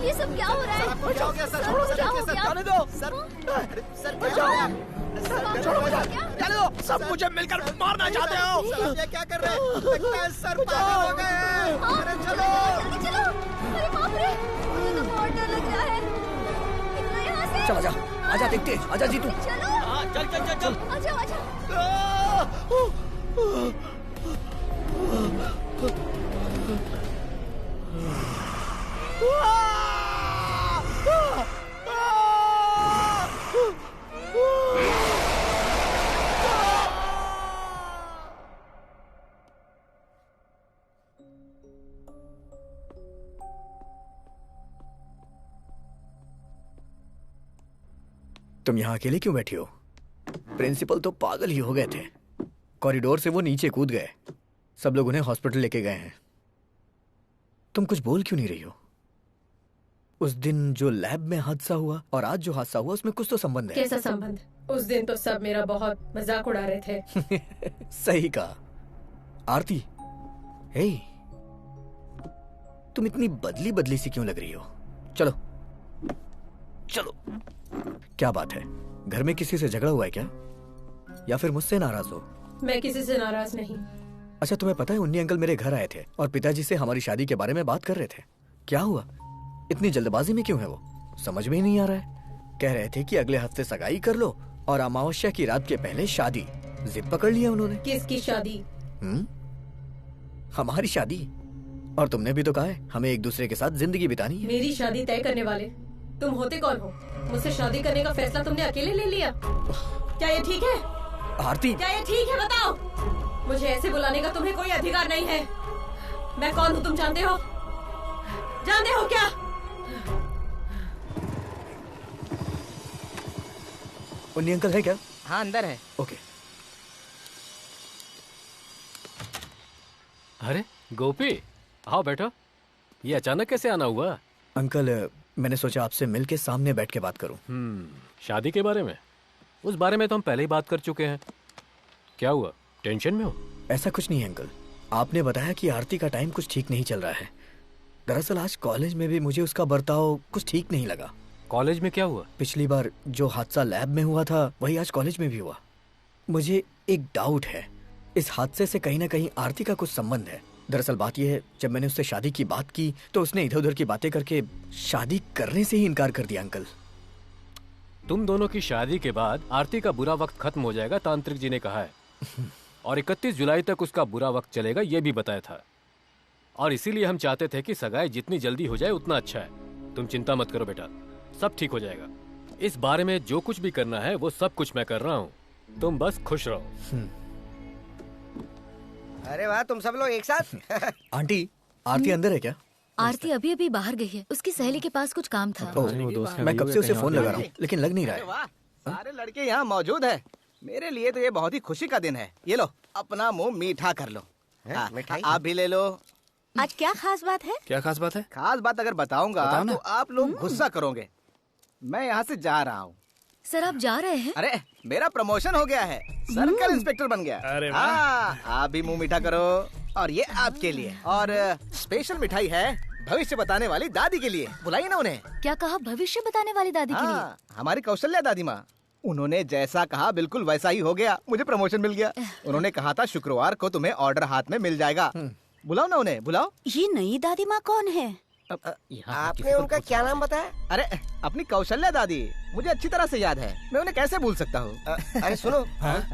ये सब क्या हो रहा है? क्या हो गया सर? क्या हो गया? जाने दो सर, सर क्या हो गया? छोड़ो मुझे, जाने दो। सब मुझे मिलकर मारना चाहते हो। सर ये क्या कर रहे हैं? लगता है सर पागल हो गए हैं। अरे चलो जल्दी चलो। अरे बाप रे, मुझे तो बहुत डर लग रहा है। निकलो यहाँ से। चल आजा, आजा देखते, आजा जीतू। चलो। चल चल चल चल। आजा आजा। तुम यहाँ अकेले क्यों बैठी हो? प्रिंसिपल तो पागल ही हो गए थे। कॉरिडोर से वो नीचे कूद गए। सब लोग उन्हें हॉस्पिटल लेके गए हैं। तुम कुछ बोल क्यों नहीं रही हो? उस दिन जो लैब में हादसा हुआ और आज जो हादसा हुआ उसमें कुछ तो संबंध है। कैसा संबंध? उस दिन तो सब मेरा बहुत मजाक उड़ा रहे थे। सही कहा। आरती, हे, तुम इतनी बदली बदली सी क्यों लग रही हो? चलो चलो। क्या बात है? घर में किसी से झगड़ा हुआ है क्या? या फिर मुझसे नाराज हो? मैं किसी से नाराज नहीं। अच्छा, तुम्हें पता है उन्नी अंकल मेरे घर आए थे और पिताजी से हमारी शादी के बारे में बात कर रहे थे। क्या हुआ? इतनी जल्दबाजी में क्यों है वो? समझ में ही नहीं आ रहा है। कह रहे थे कि अगले हफ्ते सगाई कर लो और अमावस्या की रात के पहले शादी। जिद पकड़ लिया उन्होंने। किसकी शादी? हमारी शादी। और तुमने भी तो कहा है हमें एक दूसरे के साथ जिंदगी बितानी है। मेरी शादी तय करने वाले तुम होते कौन हो? मुझसे शादी करने का फैसला तुमने अकेले ले लिया। क्या ये ठीक है? आरती, क्या ये ठीक है? बताओ। मुझे ऐसे बुलाने का तुम्हें कोई अधिकार नहीं है। मैं कौन हूँ तुम जानते हो? जानते हो क्या? उन्नी अंकल है क्या? हाँ अंदर है। ओके। अरे गोपी, आओ बैठो। ये अचानक कैसे आना हुआ? अंकल, मैंने सोचा आपसे मिलके सामने बैठ के बात करूं। शादी के बारे में? उस बारे में तो हम पहले ही बात कर चुके हैं। क्या हुआ, टेंशन में हो? ऐसा कुछ नहीं है अंकल। आपने बताया कि आरती का टाइम कुछ ठीक नहीं चल रहा है। दरअसल आज कॉलेज में भी मुझे उसका बर्ताव कुछ ठीक नहीं लगा। कॉलेज में क्या हुआ? पिछली बार जो हादसा लैब में हुआ था वही आज कॉलेज में भी हुआ। मुझे एक डाउट है, इस हादसे से कहीं ना कहीं आरती का कुछ संबंध है। दरअसल बात यह है, जब मैंने उससे शादी की बात की तो उसने इधर उधर की बातें करके शादी करने से ही इनकार कर दिया। अंकल, तुम दोनों की शादी के बाद आरती का बुरा वक्त खत्म हो जाएगा, तांत्रिक जी ने कहा है। और 31 जुलाई तक उसका बुरा वक्त चलेगा, ये भी बताया था। और इसीलिए हम चाहते थे कि सगाई जितनी जल्दी हो जाए उतना अच्छा है। तुम चिंता मत करो बेटा, सब ठीक हो जाएगा। इस बारे में जो कुछ भी करना है वो सब कुछ मैं कर रहा हूँ, तुम बस खुश रहो। अरे वाह, तुम सब लोग एक साथ। आंटी, आरती अंदर है क्या? आरती अभी अभी बाहर गई है, उसकी सहेली के पास कुछ काम था। मैं कब से उसे फोन लगा रहा हूँ लेकिन लग नहीं रहा है। वाह, सारे लड़के यहाँ मौजूद है। मेरे लिए तो ये बहुत ही खुशी का दिन है। ये लो, अपना मुंह मीठा कर लो। मिठाई? आप भी ले लो। आज क्या खास बात है? क्या खास बात है? खास बात अगर बताऊंगा बताओ ना। तो आप लोग गुस्सा करोगे। मैं यहाँ से जा रहा हूँ। सर आप जा रहे हैं? अरे मेरा प्रमोशन हो गया है, सर्कल इंस्पेक्टर बन गया। अरे वाह। हाँ, आप भी मुंह मीठा करो। और ये आपके लिए, और स्पेशल मिठाई है भविष्य बताने वाली दादी के लिए। बुलाइए ना उन्हें। क्या कहा? भविष्य बताने वाली दादी के लिए? हमारी कौशल्या दादी माँ, उन्होंने जैसा कहा बिल्कुल वैसा ही हो गया। मुझे प्रमोशन मिल गया। उन्होंने कहा था शुक्रवार को तुम्हें ऑर्डर हाथ में मिल जाएगा। बुलाओ ना उन्हें, बुलाओ। ये नई दादी माँ कौन है? आपने उनका क्या नाम बताया? अरे अपनी कौशल्या दादी, मुझे अच्छी तरह से याद है, मैं उन्हें कैसे भूल सकता हूँ। अरे सुनो,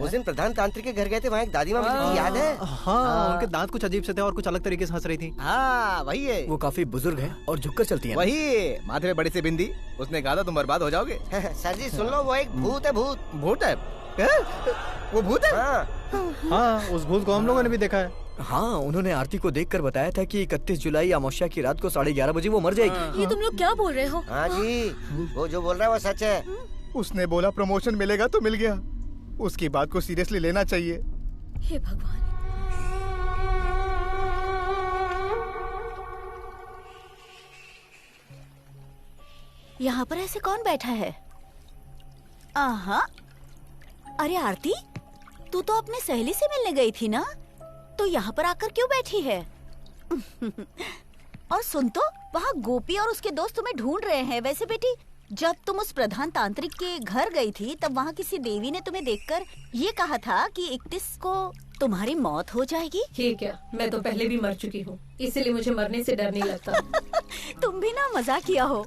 उस दिन प्रधान तांत्रिक के घर गए थे, वहाँ एक दादी माँ मिली थी, याद है? हाँ, उनके दांत कुछ अजीब से थे और कुछ अलग तरीके से हंस रही थी। हाँ वही है। वो काफी बुजुर्ग है और झुककर चलती है। वही माथे में बड़ी सी बिंदी। उसने कहा था तुम बर्बाद हो जाओगे। सर जी सुन लो, वो एक भूत है। भूत? भूत है? वो भूत है? हाँ, उस भूत को हम लोगों ने भी देखा है। हाँ, उन्होंने आरती को देखकर बताया था कि 31 जुलाई अमावस्या की रात को 11:30 बजे वो मर जाएगी। ये तुम लोग क्या बोल रहे हो? हाँ जी, वो जो बोल रहा है वो सच है। उसने बोला प्रमोशन मिलेगा तो मिल गया। उसकी बात को सीरियसली लेना चाहिए। हे भगवान। यहाँ पर ऐसे कौन बैठा है? आहा, अरे आरती, तू तो अपनी सहेली से मिलने गई थी ना, तो यहाँ पर आकर क्यों बैठी है? और सुन तो, वहाँ गोपी और उसके दोस्त तुम्हें ढूंढ रहे हैं। वैसे बेटी, जब तुम उस प्रधान तांत्रिक के घर गई थी तब वहाँ किसी देवी ने तुम्हें देखकर ये कहा था कि 31 को तुम्हारी मौत हो जाएगी। ठीक क्या, मैं तो पहले भी मर चुकी हूँ, इसीलिए मुझे मरने से डर नहीं लगता। तुम भी ना मजाक किया हो।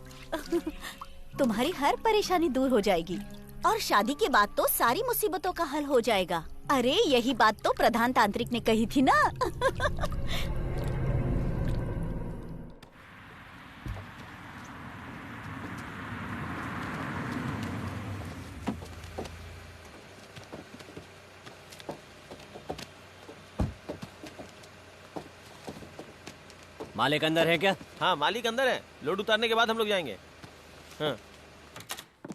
तुम्हारी हर परेशानी दूर हो जाएगी और शादी के बाद तो सारी मुसीबतों का हल हो जाएगा। अरे यही बात तो प्रधान तांत्रिक ने कही थी ना। मालिक अंदर है क्या? हाँ मालिक अंदर है, लोड उतारने के बाद हम लोग जाएंगे। हाँ।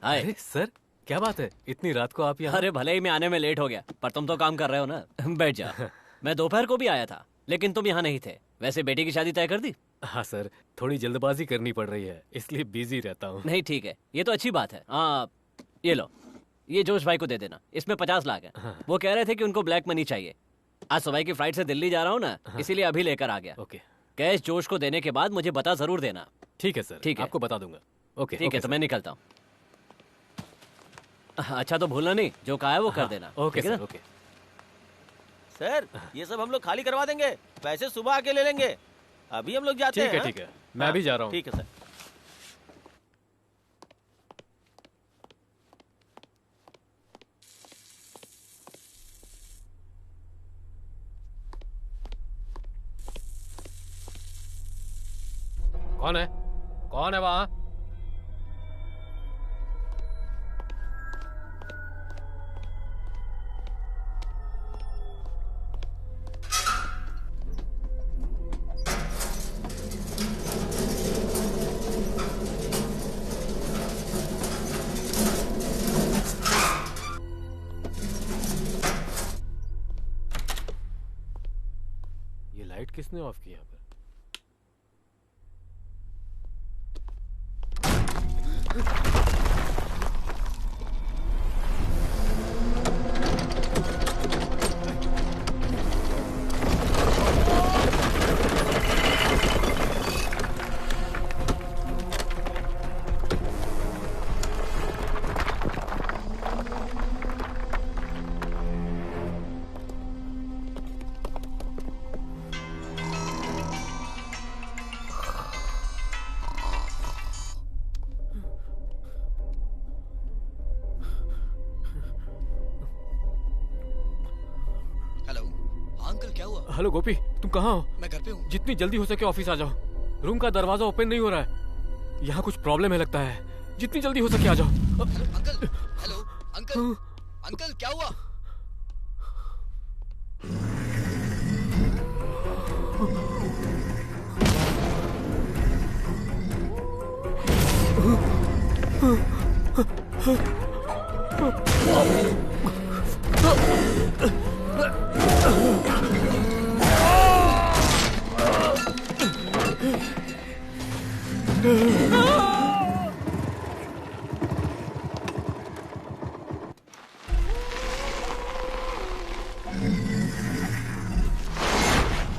अरे सर, क्या बात है, इतनी रात को आप यहाँ? अरे भले ही मैं आने में लेट हो गया, पर तुम तो काम कर रहे हो ना। बैठ जा। मैं दोपहर को भी आया था लेकिन तुम यहाँ नहीं थे। वैसे बेटी की शादी तय कर दी? हाँ सर, थोड़ी जल्दबाजी करनी पड़ रही है, इसलिए बिजी रहता हूँ। नहीं ठीक है, ये तो अच्छी बात है। ये लो, ये जोश भाई को दे देना, इसमें 50 लाख है। हाँ। वो कह रहे थे कि उनको ब्लैक मनी चाहिए। आज सुबह की फ्लाइट से दिल्ली जा रहा हूँ ना, इसीलिए अभी लेकर आ गया। ओके। कैश जोश को देने के बाद मुझे बता जरूर देना। ठीक है सर, ठीक है, आपको बता दूंगा। ओके ठीक है, तो मैं निकलता हूँ। अच्छा तो भूलना नहीं, जो कहा है वो कर देना। ओके ठीक है सर, ना? ओके। सर ये सब हम लोग खाली करवा देंगे, पैसे सुबह आके ले लेंगे। अभी हम लोग जाते हैं। ठीक है, मैं भी जा रहा हूँ। ठीक है सर। कौन है? कौन है वहाँ? ये लाइट किसने ऑफ की यहाँ पर? हेलो गोपी, तुम कहाँ हो? मैं घर पे हूँ। जितनी जल्दी हो सके ऑफिस आ जाओ। रूम का दरवाजा ओपन नहीं हो रहा है। यहाँ कुछ प्रॉब्लम है लगता है। जितनी जल्दी हो सके आ जाओ। अंकल, हेलो अंकल, अंकल क्या हुआ?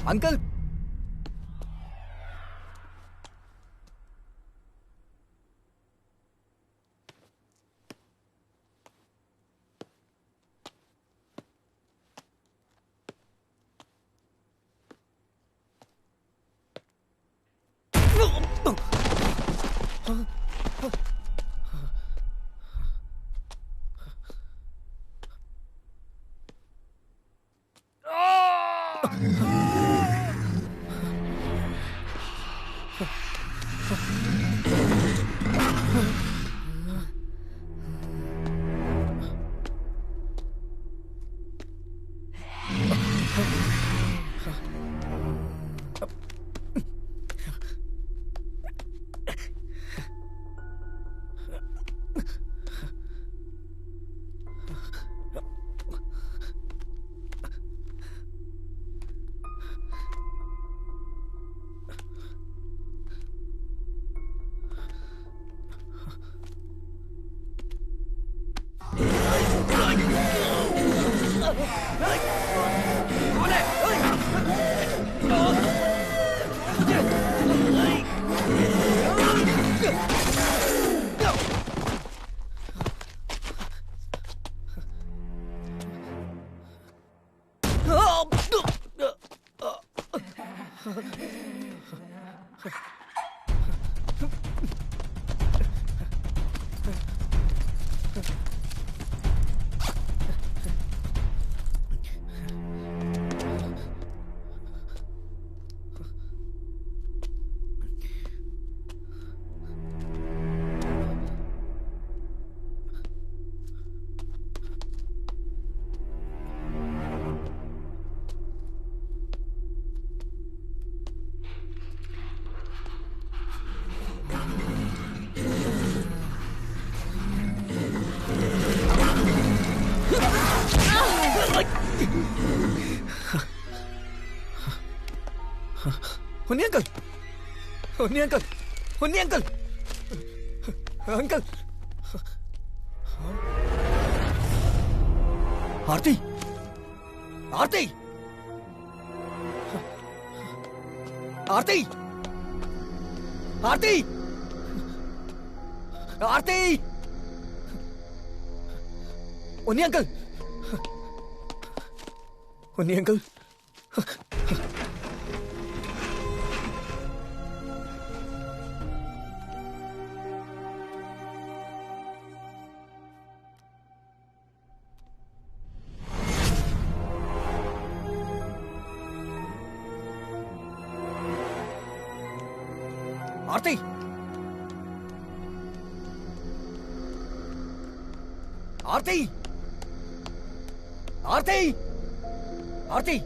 Uncle, Hunni uncle, Hunni uncle, Hunni uncle, uncle, Aarti, Aarti, Aarti, Aarti, Aarti, Hunni uncle, Hunni uncle, Aarti, Aarti, Aarti, Aarti,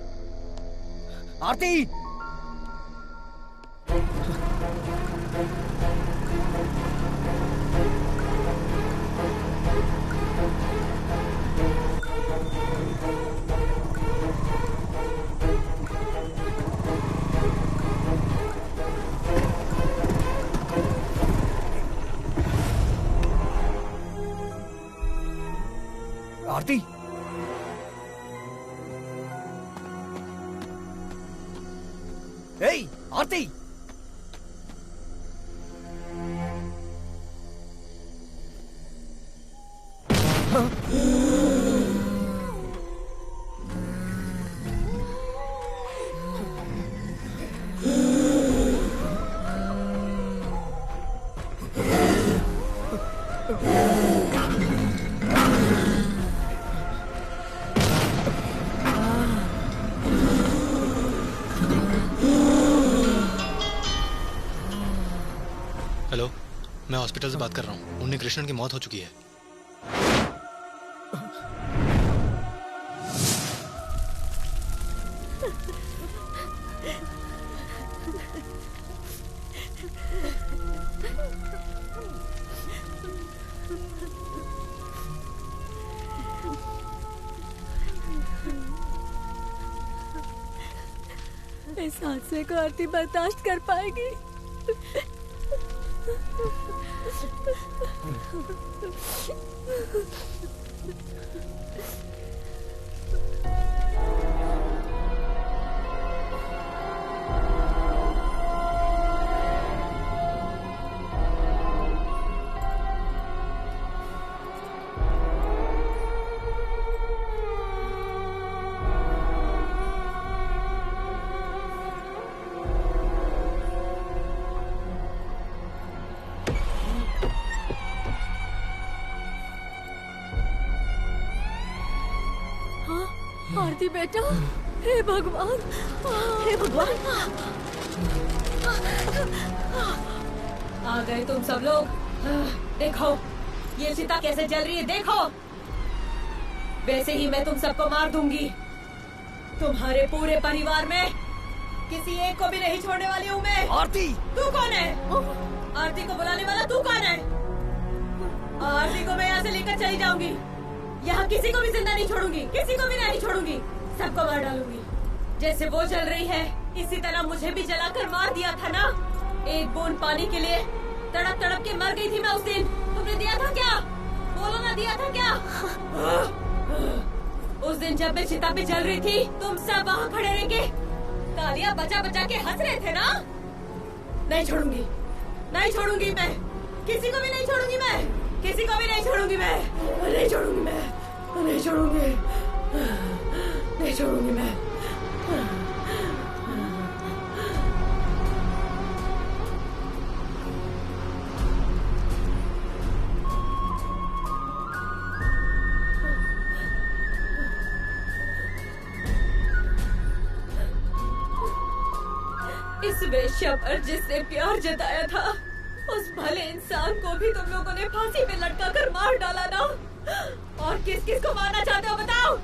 Aarti, Aarti, ए आरती, मैं हॉस्पिटल से बात कर रहा हूँ। उन्हें कृष्णन की मौत हो चुकी है। इस हादसे को आरती बर्दाश्त कर पाएगी? आरती बेटा, हे भगवान, हे भगवान। आ गए तुम सब लोग। देखो ये चिता कैसे जल रही है, देखो। वैसे ही मैं तुम सबको मार दूंगी। तुम्हारे पूरे परिवार में किसी एक को भी नहीं छोड़ने वाली हूँ मैं। आरती, तू कौन है? आरती को बुलाने वाला तू कौन है? आरती को मैं यहाँ से लेकर चली जाऊंगी। यहाँ किसी को भी जिंदा नहीं छोड़ूंगी, किसी को भी नहीं छोड़ूंगी। सबको मार डालूंगी। जैसे वो जल रही है इसी तरह मुझे भी जलाकर मार दिया था ना। एक बूंद पानी के लिए तड़प तड़प के मर गई थी मैं उस दिन। तुमने दिया था क्या? बोलो ना, दिया था क्या? उस दिन जब मैं चिता पे जल रही थी तुम सब वहाँ खड़े रह के तालियां बजा बजा के हंस रहे थे ना। नहीं छोड़ूंगी, नहीं छोड़ूंगी मैं। किसी को भी नहीं छोड़ूंगी मैं। किसी को भी नहीं छोड़ूंगी मैं। नहीं छोड़ूंगी मैं। नहीं छोड़ूंगी। नहीं छोड़ूंगी मैं। इस वेश्या पर जिसने प्यार जताया था उस भले इंसान को भी तुम लोगों ने फांसी पे लटका कर मार डाला ना। और किस किस को मारना चाहते हो बताओ?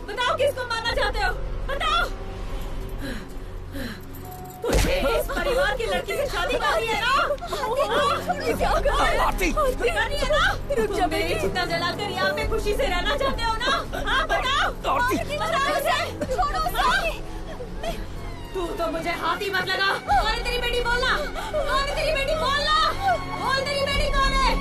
बताओ किसको मारना चाहते हो? बताओ। तुझे इस परिवार की लड़की से शादी करनी है ना? क्या कर रही है? आरती करनी है ना? तुम मेरी चिता जलाकर यहाँ पे खुशी से रहना चाहते हो ना? हाँ बताओ। बताओ उसे। छोड़ो उसे। तू तो मुझे हाथी मत लगा। कौन है तेरी बेटी? बोलना। कौन है तेरी बेटी? बोलना। बोल तेरी बेटी कौन है?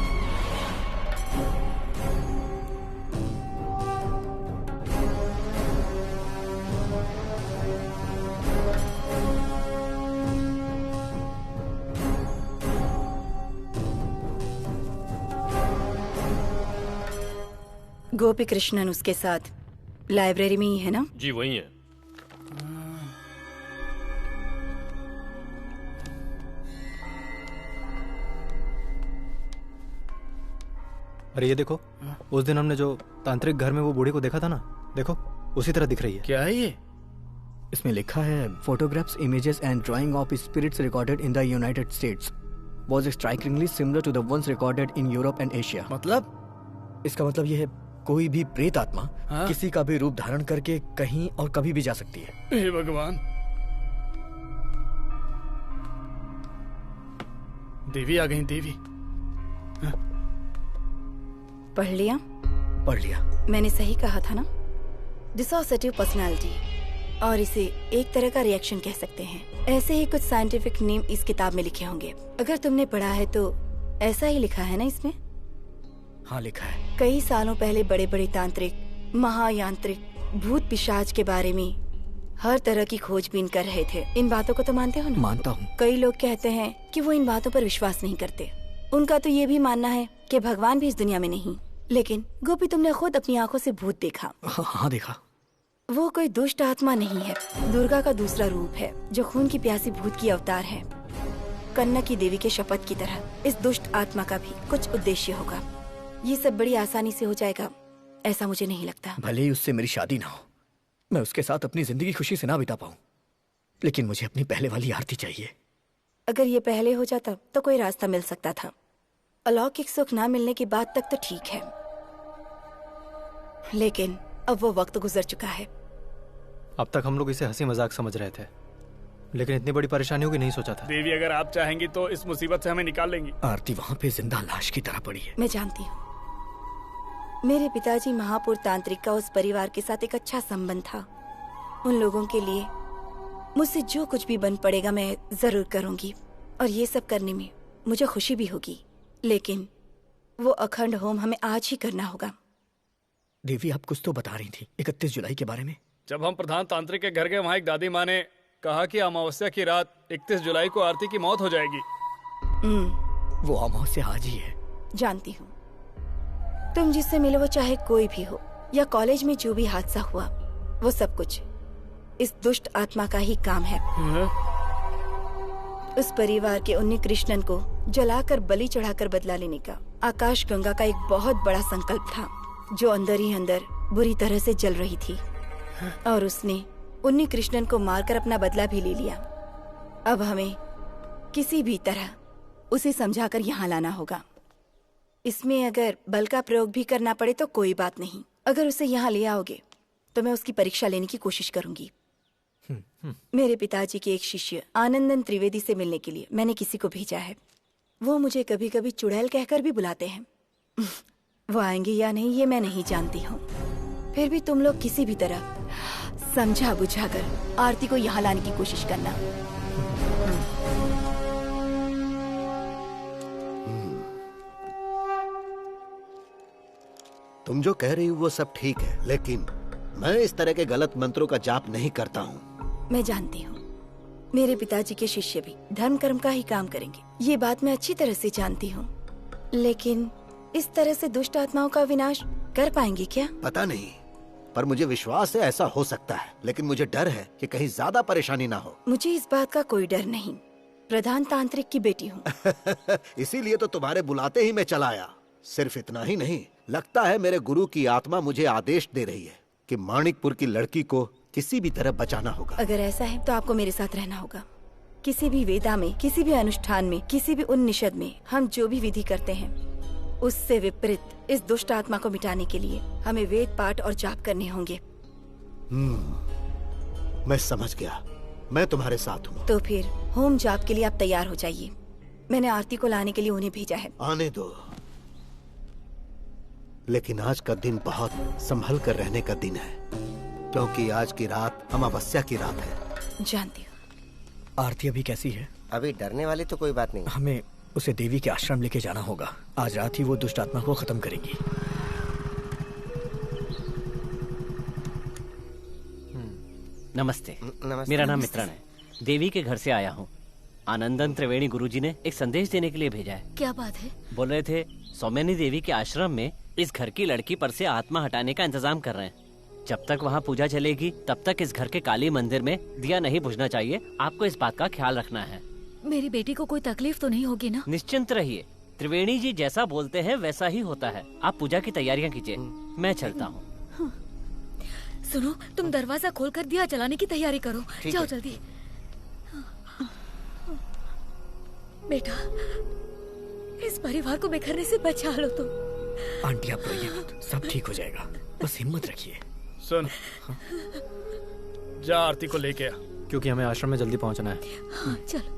गोपी कृष्णन उसके साथ लाइब्रेरी में ही है ना? जी वही है। अरे ये देखो, उस दिन हमने जो तांत्रिक घर में वो बूढ़ी को देखा था ना, देखो उसी तरह दिख रही है। क्या है ये? इसमें लिखा है photographs, images and drawing of spirits recorded in the United States was strikingly similar to the ones recorded in Europe and Asia. मतलब इसका मतलब ये है कोई भी प्रेत आत्मा किसी का भी रूप धारण करके कहीं और कभी भी जा सकती है। हे भगवान, देवी आ गई। देवी पढ़ लिया? पढ़ लिया। मैंने सही कहा था ना? डिसोसिएटिव पर्सनालिटी, और इसे एक तरह का रिएक्शन कह सकते हैं। ऐसे ही कुछ साइंटिफिक नेम इस किताब में लिखे होंगे। अगर तुमने पढ़ा है तो ऐसा ही लिखा है ना इसमें? हाँ लिखा है। कई सालों पहले बड़े बड़े तांत्रिक, महायांत्रिक, भूत पिशाच के बारे में हर तरह की खोजबीन कर रहे थे। इन बातों को तो मानते हो ना? मानता हूँ। कई लोग कहते हैं कि वो इन बातों पर विश्वास नहीं करते। उनका तो ये भी मानना है कि भगवान भी इस दुनिया में नहीं। लेकिन गोपी, तुमने खुद अपनी आंखों से भूत देखा। हाँ देखा। वो कोई दुष्ट आत्मा नहीं है, दुर्गा का दूसरा रूप है जो खून की प्यासी भूत की अवतार है। कन्ना की देवी के शपथ की तरह इस दुष्ट आत्मा का भी कुछ उद्देश्य होगा। ये सब बड़ी आसानी से हो जाएगा ऐसा मुझे नहीं लगता। भले ही उससे मेरी शादी ना हो, मैं उसके साथ अपनी जिंदगी खुशी से ना बिता पाऊं, लेकिन मुझे अपनी पहले वाली आरती चाहिए। अगर ये पहले हो जाता तो कोई रास्ता मिल सकता था। अलौकिक सुख ना मिलने की बात तक तो ठीक है, लेकिन अब वो वक्त गुजर चुका है। अब तक हम लोग इसे हंसी मजाक समझ रहे थे, लेकिन इतनी बड़ी परेशानियों की नहीं सोचा था। देवी, अगर आप चाहेंगी तो इस मुसीबत से हमें निकाल लेंगी। आरती वहाँ पे जिंदा लाश की तरह पड़ी है। मैं जानती हूँ, मेरे पिताजी महापुर तांत्रिक का उस परिवार के साथ एक अच्छा संबंध था। उन लोगों के लिए मुझसे जो कुछ भी बन पड़ेगा मैं जरूर करूंगी, और ये सब करने में मुझे खुशी भी होगी। लेकिन वो अखंड होम हमें आज ही करना होगा। देवी, आप कुछ तो बता रही थी 31 जुलाई के बारे में। जब हम प्रधान तांत्रिक के घर गए, वहाँ एक दादी माँ ने कहा कि अमावस्या की रात 31 जुलाई को आरती की मौत हो जाएगी। वो अमावस्या आज ही है। जानती हूँ, तुम जिससे मिले वो चाहे कोई भी हो, या कॉलेज में जो भी हादसा हुआ, वो सब कुछ इस दुष्ट आत्मा का ही काम है। उस परिवार के उन्नी कृष्णन को जलाकर बलि चढ़ाकर बदला लेने का आकाश गंगा का एक बहुत बड़ा संकल्प था, जो अंदर ही अंदर बुरी तरह से जल रही थी, और उसने उन्नी कृष्णन को मारकर अपना बदला भी ले लिया। अब हमें किसी भी तरह उसे समझाकर यहाँ लाना होगा। इसमें अगर बल का प्रयोग भी करना पड़े तो कोई बात नहीं। अगर उसे यहाँ ले आओगे तो मैं उसकी परीक्षा लेने की कोशिश करूंगी। मेरे पिताजी के एक शिष्य आनंदन त्रिवेदी से मिलने के लिए मैंने किसी को भेजा है। वो मुझे कभी कभी चुड़ैल कहकर भी बुलाते हैं। वो आएंगे या नहीं ये मैं नहीं जानती हूँ। फिर भी तुम लोग किसी भी तरह समझा बुझाकर आरती को यहाँ लाने की कोशिश करना। तुम जो कह रही हो वो सब ठीक है, लेकिन मैं इस तरह के गलत मंत्रों का जाप नहीं करता हूँ। मैं जानती हूँ, मेरे पिताजी के शिष्य भी धर्म कर्म का ही काम करेंगे, ये बात मैं अच्छी तरह से जानती हूँ। लेकिन इस तरह से दुष्ट आत्माओं का विनाश कर पाएंगे क्या? पता नहीं, पर मुझे विश्वास है ऐसा हो सकता है। लेकिन मुझे डर है कि कहीं ज्यादा परेशानी ना हो। मुझे इस बात का कोई डर नहीं, प्रधान तांत्रिक की बेटी हूँ। इसीलिए तो तुम्हारे बुलाते ही मैं चला आया। सिर्फ इतना ही नहीं, लगता है मेरे गुरु की आत्मा मुझे आदेश दे रही है कि माणिकपुर की लड़की को किसी भी तरह बचाना होगा। अगर ऐसा है तो आपको मेरे साथ रहना होगा। किसी भी वेदा में, किसी भी अनुष्ठान में, किसी भी उन्निषद में हम जो भी विधि करते हैं, उससे विपरीत इस दुष्ट आत्मा को मिटाने के लिए हमें वेद पाठ और जाप करने होंगे। मैं समझ गया, मैं तुम्हारे साथ हूँ। तो फिर होम जाप के लिए आप तैयार हो जाइए। मैंने आरती को लाने के लिए उन्हें भेजा है। आने दो, लेकिन आज का दिन बहुत संभल कर रहने का दिन है, क्योंकि आज की रात अमावस्या की रात है। जानती हूँ। आरती अभी कैसी है? अभी डरने वाली तो कोई बात नहीं। हमें उसे देवी के आश्रम लेके जाना होगा। आज रात ही वो दुष्ट आत्मा को खत्म करेंगी। नमस्ते। मेरा नाम मित्रण है। देवी के घर से आया हूँ। आनंदन त्रिवेणी गुरुजी ने एक संदेश देने के लिए भेजा है। क्या बात है? बोल रहे थे सौम्यनी देवी के आश्रम में इस घर की लड़की पर से आत्मा हटाने का इंतजाम कर रहे हैं। जब तक वहाँ पूजा चलेगी तब तक इस घर के काली मंदिर में दिया नहीं बुझना चाहिए। आपको इस बात का ख्याल रखना है। मेरी बेटी को कोई तकलीफ तो नहीं होगी ना? निश्चिंत रहिए, त्रिवेणी जी जैसा बोलते हैं वैसा ही होता है। आप पूजा की तैयारियां कीजिए, मैं चलता हूँ। सुनो, तुम दरवाजा खोलकर दिया जलाने की तैयारी करो। जाओ जल्दी। बेटा, इस परिवार को बिखरने से बचा लो तुम। आंटी आप रोइए मत, सब ठीक हो जाएगा, बस हिम्मत रखिए। सुन, जा आरती को लेके आ, क्योंकि हमें आश्रम में जल्दी पहुंचना है। हाँ, चलो।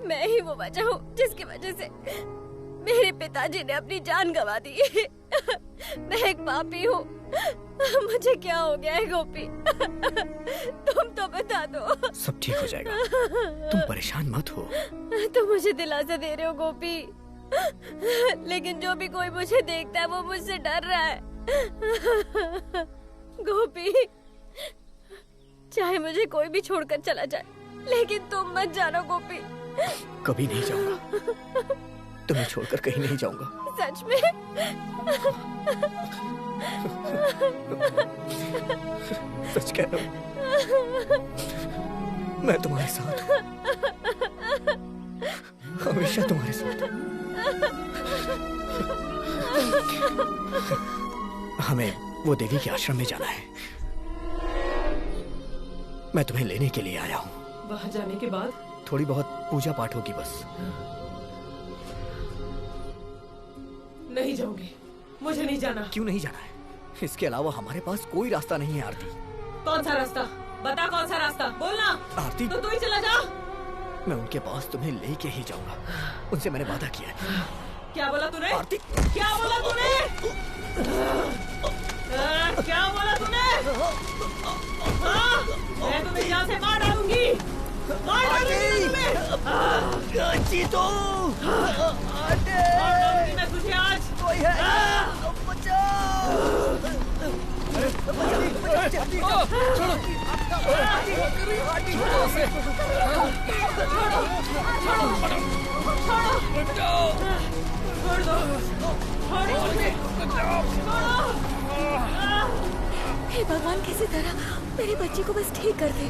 मैं ही वो वजह हूँ जिसकी वजह से मेरे पिताजी ने अपनी जान गंवा दी। मैं एक पापी हूँ। मुझे क्या हो गया है गोपी? तुम तो बता दो। सब ठीक हो जाएगा, तुम परेशान मत हो। तुम मुझे दिलासा दे रहे हो गोपी, लेकिन जो भी कोई मुझे देखता है वो मुझसे डर रहा है। गोपी, चाहे मुझे कोई भी छोड़कर चला जाए, लेकिन तुम मत जानो गोपी। कभी नहीं जाऊंगा। तुम्हें छोड़कर कहीं नहीं जाऊंगा। सच में? सच कह रहा हूँ, मैं तुम्हारे साथ हूँ, हमेशा तुम्हारे साथ हूँ। हमें वो देवी के आश्रम में जाना है। मैं तुम्हें लेने के लिए आया हूँ। वहाँ जाने के बाद थोड़ी बहुत पूजा पाठ होगी बस। नहीं जाऊंगी, मुझे नहीं जाना। क्यों नहीं जाना है? इसके अलावा हमारे पास कोई रास्ता नहीं है आरती। कौन सा रास्ता? बता कौन सा रास्ता, बोलना। आरती तो तू ही चला जा। मैं उनके पास तुम्हें लेके ही जाऊंगा, उनसे मैंने वादा किया है। क्या बोला तूने? आरती क्या बोला तूने? क्या बोला तूने? हाँ? मैं तुम्हें यहाँ से मार डालूंगी, मार डालूंगी तुम्हें। जीतो, मार डालूंगी मैं तुझे आज। कोई है? हे भगवान, किसी तरह मेरी बच्ची को बस ठीक कर दे।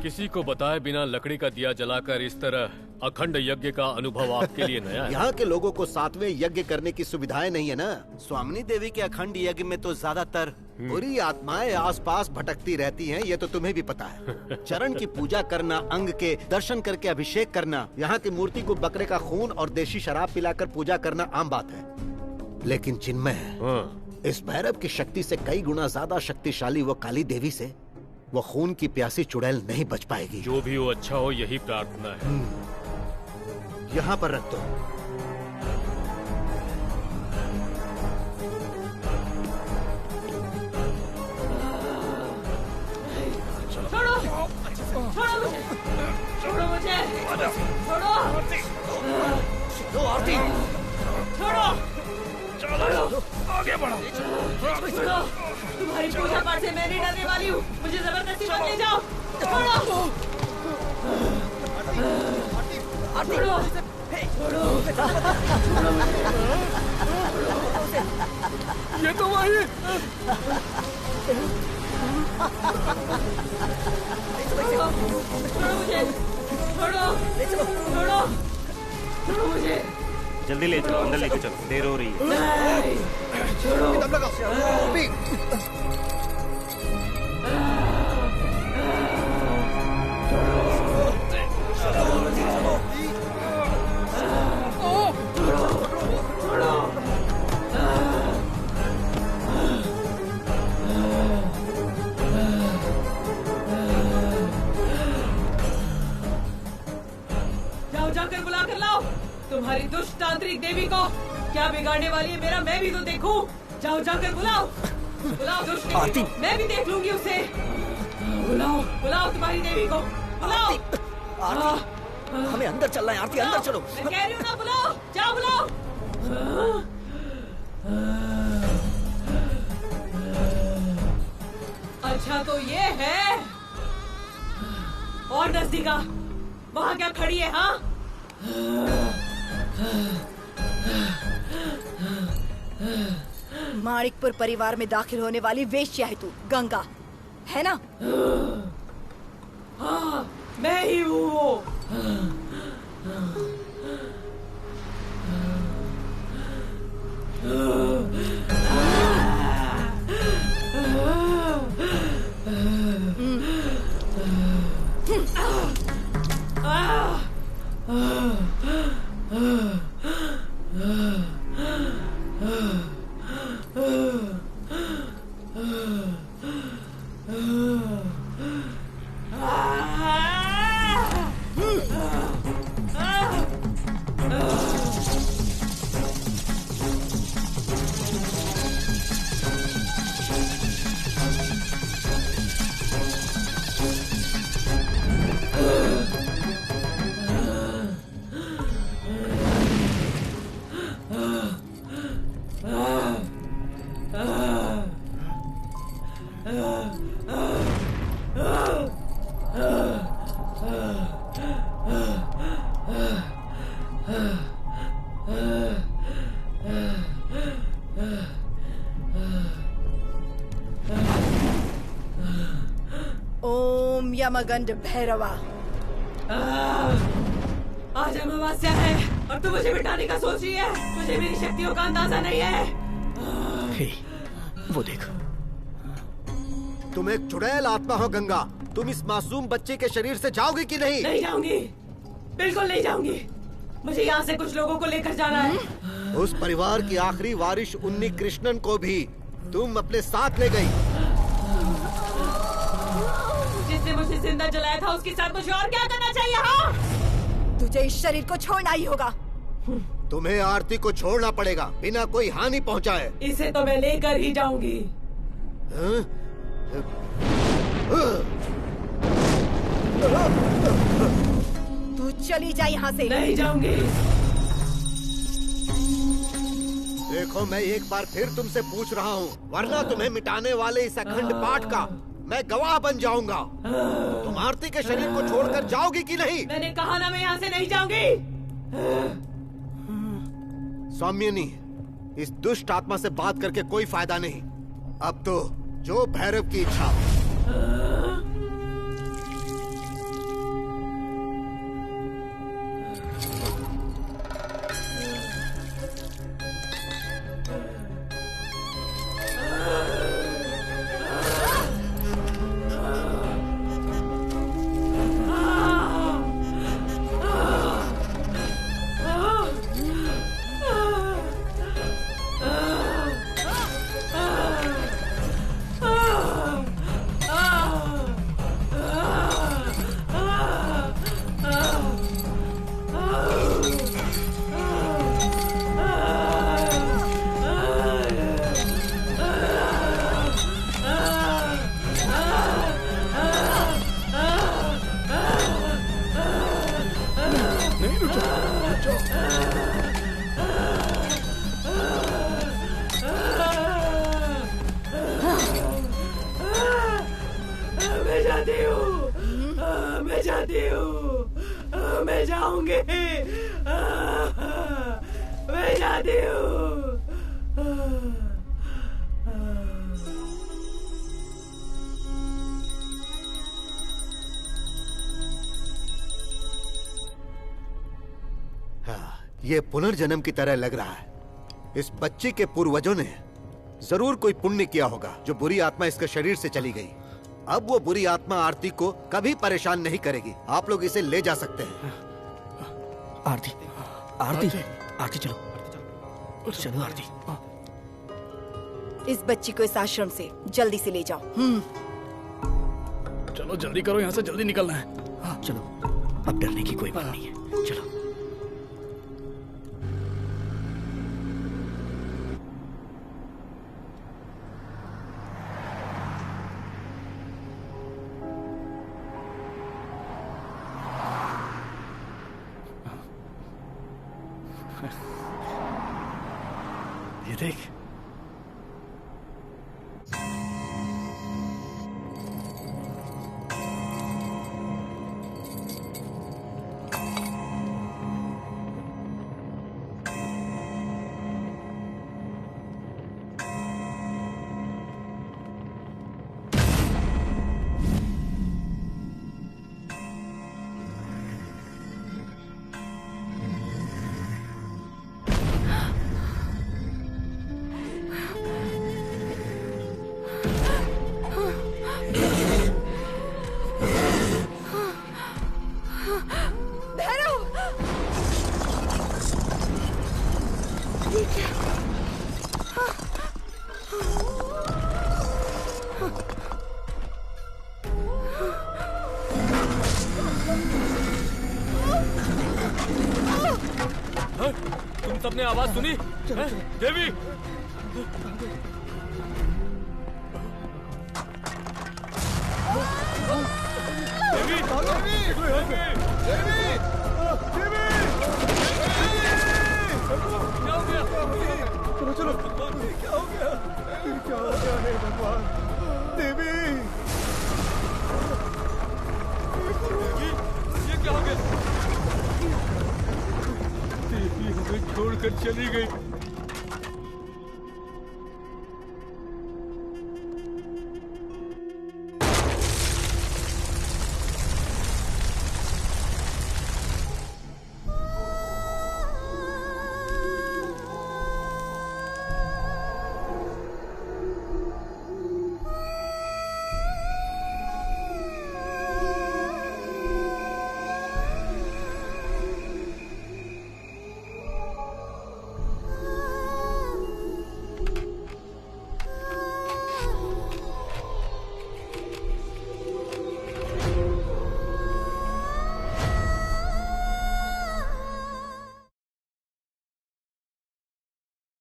किसी को बताए बिना लकड़ी का दिया जलाकर इस तरह अखंड यज्ञ का अनुभव आपके लिए नया है। यहाँ के लोगों को 7वें यज्ञ करने की सुविधाएं नहीं है ना। स्वामिनी देवी के अखंड यज्ञ में तो ज्यादातर बुरी आत्माएं आसपास भटकती रहती हैं, ये तो तुम्हें भी पता है। चरण की पूजा करना, अंग के दर्शन करके अभिषेक करना, यहाँ की मूर्ति को बकरे का खून और देशी शराब पिलाकर पूजा करना आम बात है। लेकिन चिन्मय, इस भैरव की शक्ति से कई गुना ज्यादा शक्तिशाली वो काली देवी से वो खून की प्यासी चुड़ैल नहीं बच पाएगी। जो भी हो अच्छा हो, यही प्रार्थना है। यहाँ पर रख दो। छोड़ो, छोड़ो मुझे, छोड़ो मुझे, छोड़ो, आरती, छोड़ो, चलो आगे बढ़ो। छोड़ो, तुम्हारी पूजा पाठ से मैं नहीं डरने वाली हूँ, मुझे जबरदस्ती मत ले जाओ। छोड़ो, छोड़ो, छोड़ो, ये तो वही। छोड़ो मुझे, छोड़ो, छोड़ो, छोड़ो मुझे। जल्दी ले चलो, अंदर लेके चलो, देर हो रही है। छोड़ो। जाओ, जाकर बुला कर लाओ तुम्हारी दुष्ट तांत्रिक देवी को। क्या बिगाड़ने वाली है मेरा, मैं भी तो देखूं। जाओ, जाकर बुलाओ, बुलाओ दुष्ट देवी को, मैं भी देख लूंगी उसे। बुलाओ, बुलाओ तुम्हारी देवी को, बुलाओ। हमें अंदर चलना है आरती, अंदर चलो। मैं कह रही हूँ ना, बुलाओ, जाओ बुलाओ। अच्छा तो ये है, और नजदीका वहाँ क्या खड़ी है? हाँ, माणिकपुर परिवार में दाखिल होने वाली वेश्या है तू, गंगा, है ना? हाँ, मैं ही हूँ वो। ओम यमगंड भैरवा। आज अमावस्या है और तू मुझे मिटाने का सोच रही है। तुझे मेरी शक्तियों का अंदाजा नहीं है। हे, वो देख। तुम एक चुड़ैल आत्मा हो गंगा। तुम इस मासूम बच्चे के शरीर से जाओगी कि नहीं? नहीं जाऊंगी, बिल्कुल नहीं जाऊंगी। मुझे यहाँ से कुछ लोगों को लेकर जाना है। उस परिवार की आखिरी वारिस उन्नी कृष्णन को भी तुम अपने साथ ले गई। जिसने मुझे जिंदा जलाया था उसके साथ मुझे और क्या करना चाहिए? हाँ, तुझे इस शरीर को छोड़ना ही होगा। तुम्हें आरती को छोड़ना पड़ेगा बिना कोई हानि पहुंचाए। इसे तो मैं लेकर ही जाऊंगी। तू चली जा यहाँ से। नहीं जाऊंगी। देखो, मैं एक बार फिर तुमसे पूछ रहा हूँ, वरना तुम्हें मिटाने वाले इस अखंड पाठ का मैं गवाह बन जाऊंगा। तुम आरती के शरीर को छोड़कर जाओगी कि नहीं? मैंने कहा ना, मैं यहाँ से नहीं जाऊंगी। सौम्यनी, इस दुष्ट आत्मा से बात करके कोई फायदा नहीं। अब तो जो भैरव की इच्छा। ये पुनर्जन्म की तरह लग रहा है। इस बच्ची के पूर्वजों ने जरूर कोई पुण्य किया होगा जो बुरी आत्मा इसके शरीर से चली गई। अब वो बुरी आत्मा आरती को कभी परेशान नहीं करेगी। आप लोग इसे ले जा सकते हैं। आरती, आरती, आरती चलो, चलो आरती। इस बच्ची को इस आश्रम से जल्दी से ले जाओ। चलो जल्दी करो, यहाँ से जल्दी निकलना है। हाँ चलो, अब डरने की कोई बात नहीं है। चलो। ये देख, तुम सबने आवाज सुनी? देवी, चलो चलो, क्या हो गया? क्या हो गया? हे भगवान, देवी, छोड़कर चली गई।